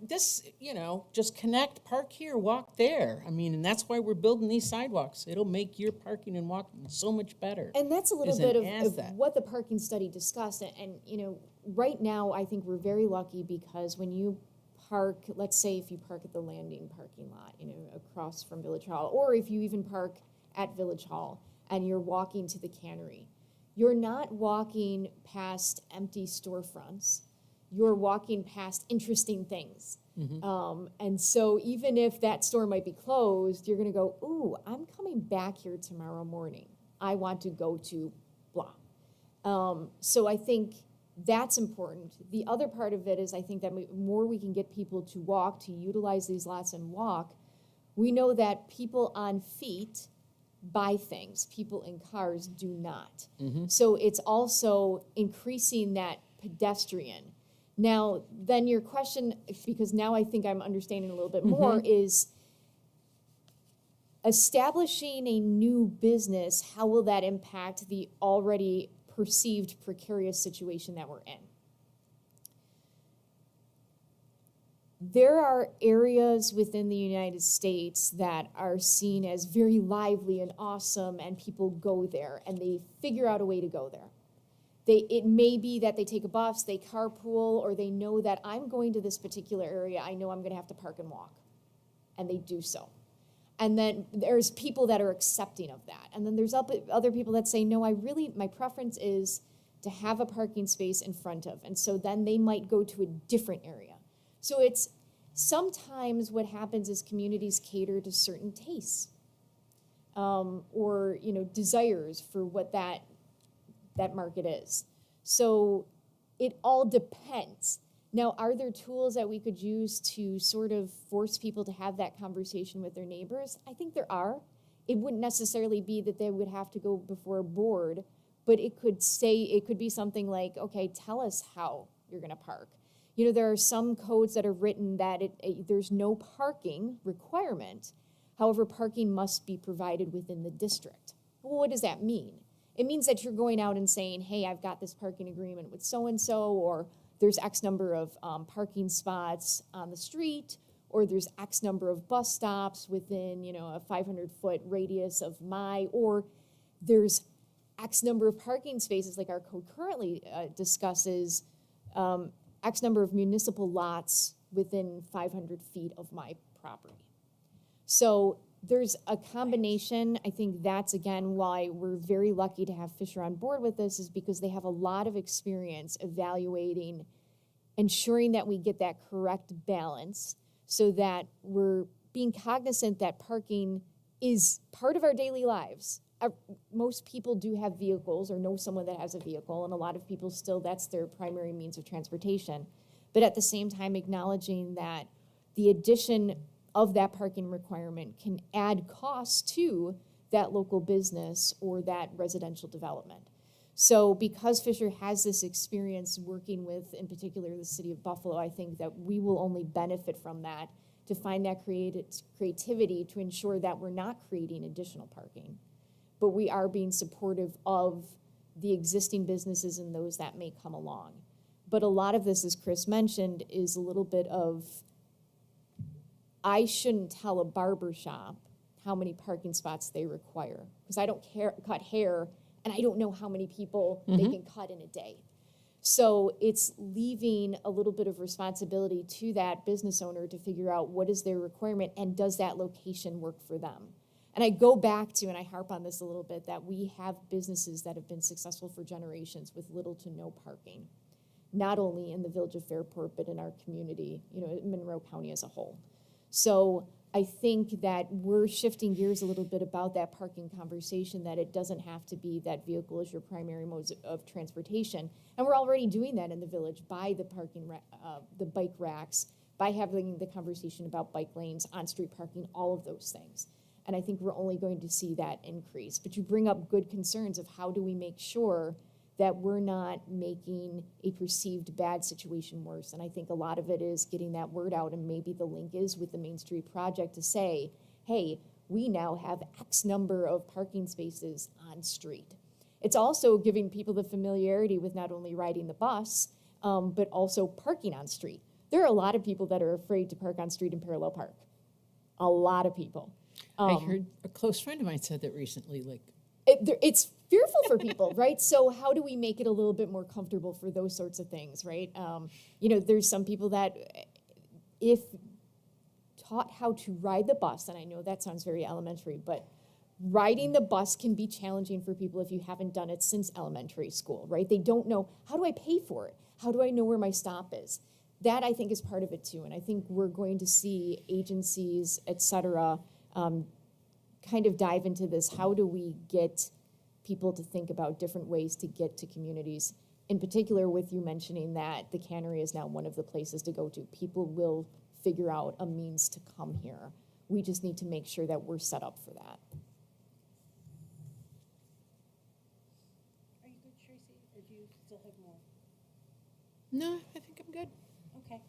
just connect, park here, walk there. I mean, and that's why we're building these sidewalks. It'll make your parking and walking so much better. And that's a little As an bit of asset. what the parking study discussed. And right now, I think we're very lucky because when you park, let's say if you park at the Landing parking lot, across from Village Hall, or if you even park at Village Hall and you're walking to the cannery, you're not walking past empty storefronts. You're walking past interesting things. And so even if that store might be closed, you're gonna go, ooh, I'm coming back here tomorrow morning. I want to go to blah. So I think that's important. The other part of it is I think that more we can get people to walk, to utilize these lots and walk, we know that people on feet buy things. People in cars do not. So it's also increasing that pedestrian. Now, then your question, because now I think I'm understanding a little bit more, is establishing a new business, how will that impact the already perceived precarious situation that we're in? There are areas within the United States that are seen as very lively and awesome, and people go there and they figure out a way to go there. It may be that they take a bus, they carpool, or they know that I'm going to this particular area, I know I'm gonna have to park and walk, and they do so. And then there's people that are accepting of that. And then there's other people that say, no, my preference is to have a parking space in front of. And so then they might go to a different area. So it's sometimes what happens is communities cater to certain tastes or desires for what that market is. So it all depends. Now, are there tools that we could use to sort of force people to have that conversation with their neighbors? I think there are. It wouldn't necessarily be that they would have to go before a board, but it could be something like, okay, tell us how you're gonna park. There are some codes that are written that there's no parking requirement. However, parking must be provided within the district. Well, what does that mean? It means that you're going out and saying, hey, I've got this parking agreement with so-and-so, or there's X number of parking spots on the street, or there's X number of bus stops within, a 500-foot radius of or there's X number of parking spaces, like our code currently discusses, X number of municipal lots within 500 feet of my property. So there's a combination. I think that's, again, why we're very lucky to have Fisher on board with this, is because they have a lot of experience evaluating, ensuring that we get that correct balance so that we're being cognizant that parking is part of our daily lives. Most people do have vehicles or know someone that has a vehicle, and a lot of people still, that's their primary means of transportation. But at the same time, acknowledging that the addition of that parking requirement can add costs to that local business or that residential development. So because Fisher has this experience working with, in particular, the city of Buffalo, I think that we will only benefit from that to find that creativity to ensure that we're not creating additional parking, but we are being supportive of the existing businesses and those that may come along. But a lot of this, as Chris mentioned, is a little bit of, I shouldn't tell a barber shop how many parking spots they require, because I don't cut hair, and I don't know how many people they can cut in a day. So it's leaving a little bit of responsibility to that business owner to figure out what is their requirement and does that location work for them. And I go back to, and I harp on this a little bit, that we have businesses that have been successful for generations with little to no parking, not only in the village of Fairport, but in our community, Monroe County as a whole. So I think that we're shifting gears a little bit about that parking conversation, that it doesn't have to be that vehicle is your primary mode of transportation. And we're already doing that in the village by the the bike racks, by having the conversation about bike lanes, on-street parking, all of those things. And I think we're only going to see that increase. But you bring up good concerns of how do we make sure that we're not making a perceived bad situation worse. And I think a lot of it is getting that word out, and maybe the link is with the Main Street Project to say, hey, we now have X number of parking spaces on street. It's also giving people the familiarity with not only riding the bus, but also parking on street. There are a lot of people that are afraid to park on street and parallel park. A lot of people. I heard a close friend of mine said that recently, it's fearful for people, right? So how do we make it a little bit more comfortable for those sorts of things, right? There's some people that, if taught how to ride the bus, and I know that sounds very elementary, but riding the bus can be challenging for people if you haven't done it since elementary school, right? They don't know, how do I pay for it? How do I know where my stop is? That, I think, is part of it too, and I think we're going to see agencies, et cetera, kind of dive into this. How do we get people to think about different ways to get to communities? In particular, with you mentioning that the cannery is now one of the places to go to. People will figure out a means to come here. We just need to make sure that we're set up for that. No, I think I'm good. Okay.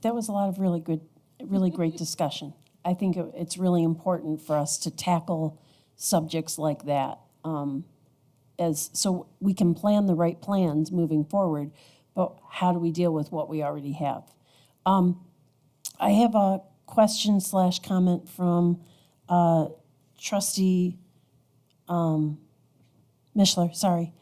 That was a lot of really great discussion. I think it's really important for us to tackle subjects like that, so we can plan the right plans moving forward, but how do we deal with what we already have? I have a question / comment from trustee Mishler, sorry.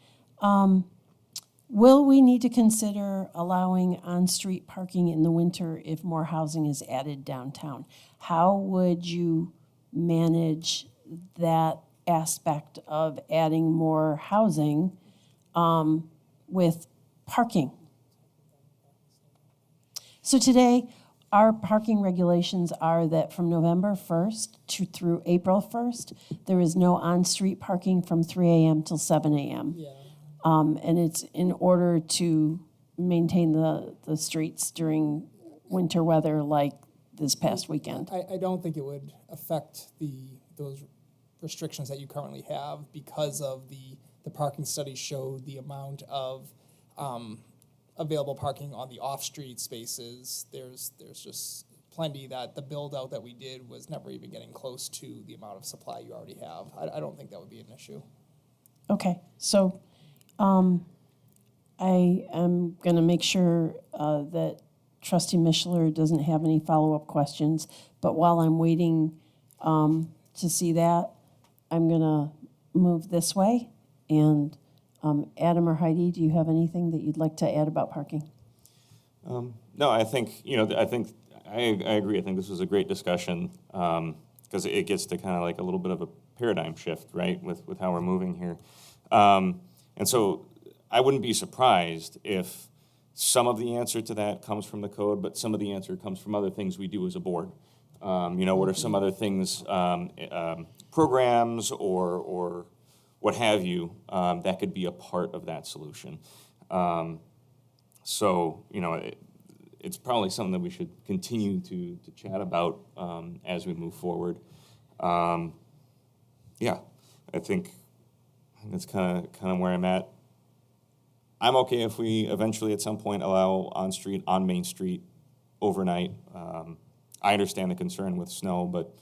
Will we need to consider allowing on-street parking in the winter if more housing is added downtown? How would you manage that aspect of adding more housing with parking? So today, our parking regulations are that from November 1st through April 1st, there is no on-street parking from 3 a.m. till 7 a.m. Yeah. And it's in order to maintain the streets during winter weather like this past weekend. I don't think it would affect those restrictions that you currently have because of the parking study showed the amount of available parking on the off-street spaces. There's just plenty that the build-out that we did was never even getting close to the amount of supply you already have. I don't think that would be an issue. Okay, so I am going to make sure that Trustee Mishler doesn't have any follow-up questions, but while I'm waiting to see that, I'm going to move this way. And Adam or Heidi, do you have anything that you'd like to add about parking? No, I think, I agree. I think this was a great discussion because it gets to kind of like a little bit of a paradigm shift, right, with how we're moving here. And so I wouldn't be surprised if some of the answer to that comes from the code, but some of the answer comes from other things we do as a board. What are some other things, programs or what have you, that could be a part of that solution. It's probably something that we should continue to chat about as we move forward. I think that's kind of where I'm at. I'm okay if we eventually at some point allow on Main Street overnight. I understand the concern with snow, but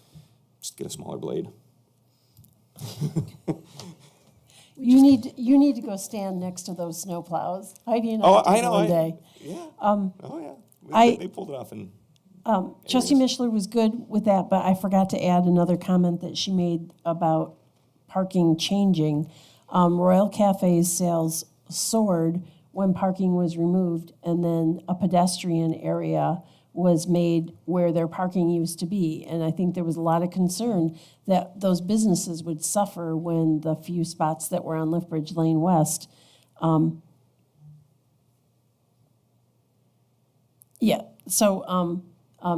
just get a smaller blade. You need to go stand next to those snow plows. Heidi and I did one day. Yeah. They pulled it off in Trustee Mishler was good with that, but I forgot to add another comment that she made about parking changing. Royal Cafe's sales soared when parking was removed, and then a pedestrian area was made where their parking used to be. And I think there was a lot of concern that those businesses would suffer when the few spots that were on Lithbridge Lane West.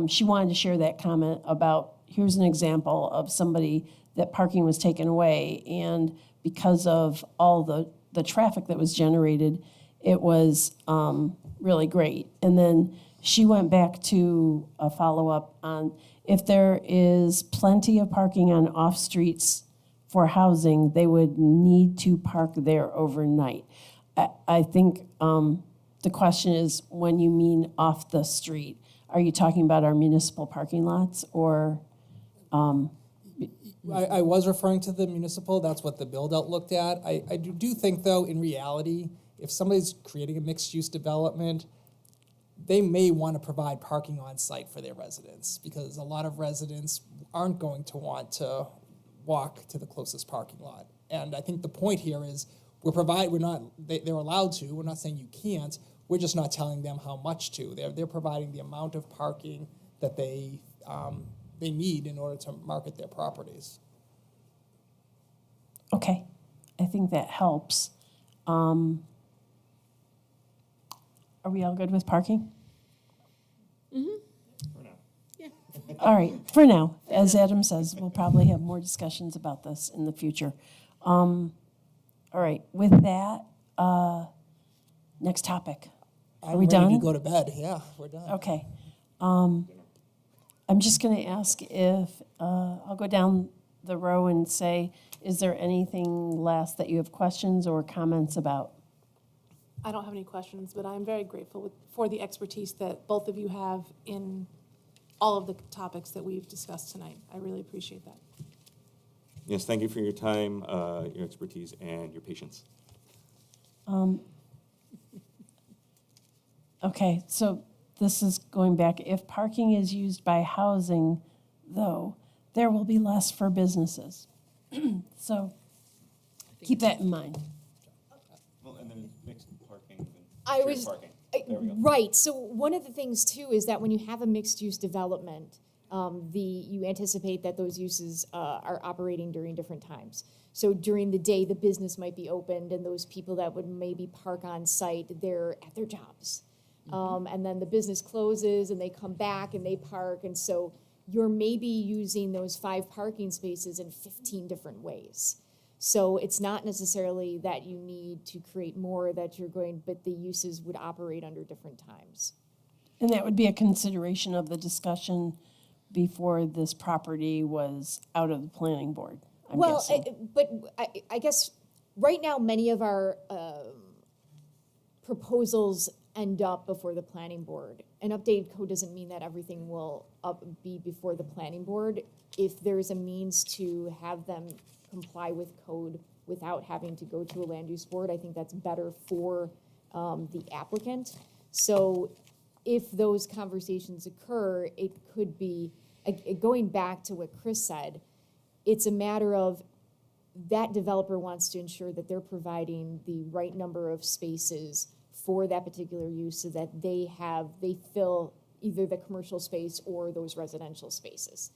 She wanted to share that comment about, here's an example of somebody that parking was taken away, and because of all the traffic that was generated, it was really great. And then she went back to a follow-up on if there is plenty of parking on off-streets for housing, they would need to park there overnight. I think the question is, when you mean off the street, are you talking about our municipal parking lots or? I was referring to the municipal. That's what the build-out looked at. I do think, though, in reality, if somebody's creating a mixed-use development, they may want to provide parking on site for their residents because a lot of residents aren't going to want to walk to the closest parking lot. And I think the point here is they're allowed to. We're not saying you can't. We're just not telling them how much to. They're providing the amount of parking that they need in order to market their properties. Okay, I think that helps. Are we all good with parking? For now. Yeah. All right, for now. As Adam says, we'll probably have more discussions about this in the future. All right, with that, next topic. Are we I'm ready done? to go to bed. Yeah, we're done. Okay. I'm just going to ask if, I'll go down the row and say, is there anything last that you have questions or comments about? I don't have any questions, but I'm very grateful for the expertise that both of you have in all of the topics that we've discussed tonight. I really appreciate that. Yes, thank you for your time, your expertise, and your patience. Okay, so this is going back. If parking is used by housing, though, there will be less for businesses. So keep that in mind. Well, and then mixed parking and I shared was parking. There we go. right. So one of the things too is that when you have a mixed-use development, you anticipate that those uses are operating during different times. So during the day, the business might be opened, and those people that would maybe park on site, they're at their jobs. And then the business closes, and they come back and they park, and so you're maybe using those 5 parking spaces in 15 different ways. So it's not necessarily that you need to create more that you're going, but the uses would operate under different times. And that would be a consideration of the discussion before this property was out of the planning board, I'm Well, guessing. I guess right now, many of our proposals end up before the planning board. An updated code doesn't mean that everything will be before the planning board. If there's a means to have them comply with code without having to go to a land use board, I think that's better for the applicant. So if those conversations occur, it could be, going back to what Chris said, it's a matter of that developer wants to ensure that they're providing the right number of spaces for that particular use so that they fill either the commercial space or those residential spaces.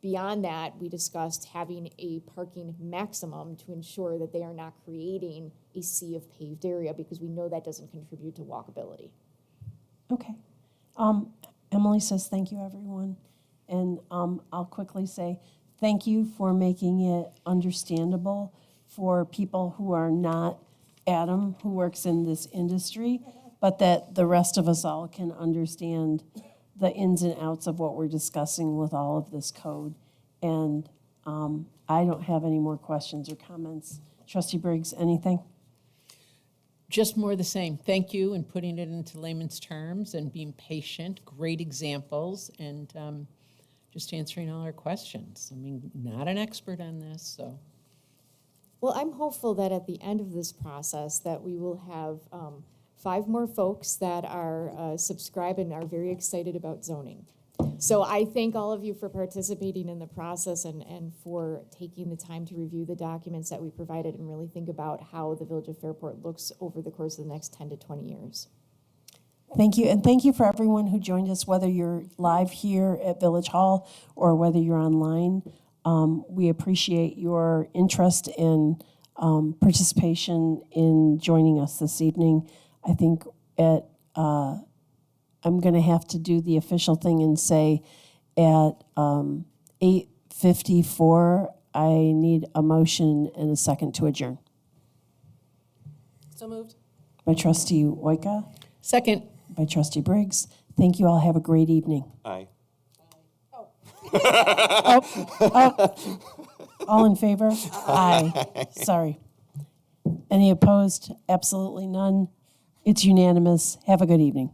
Beyond that, we discussed having a parking maximum to ensure that they are not creating a sea of paved area, because we know that doesn't contribute to walkability. Okay. Emily says, thank you, everyone. And I'll quickly say, thank you for making it understandable for people who are not Adam, who works in this industry, but that the rest of us all can understand the ins and outs of what we're discussing with all of this code. And I don't have any more questions or comments. Trustee Briggs, anything? Just more of the same. Thank you in putting it into layman's terms and being patient, great examples, and just answering all our questions. I mean, not an expert on this, so. Well, I'm hopeful that at the end of this process that we will have 5 more folks that are subscribed and are very excited about zoning. So I thank all of you for participating in the process and for taking the time to review the documents that we provided and really think about how the Village of Fairport looks over the course of the next 10 to 20 years. Thank you, and thank you for everyone who joined us, whether you're live here at Village Hall or whether you're online. We appreciate your interest and participation in joining us this evening. I think I'm going to have to do the official thing and say at 8:54, I need a motion and a second to adjourn. So moved. By Trustee Wojka, Second. by Trustee Briggs. Thank you all. Have a great evening. Aye. All in favor? Aye. Sorry. Any opposed? Absolutely none. It's unanimous. Have a good evening.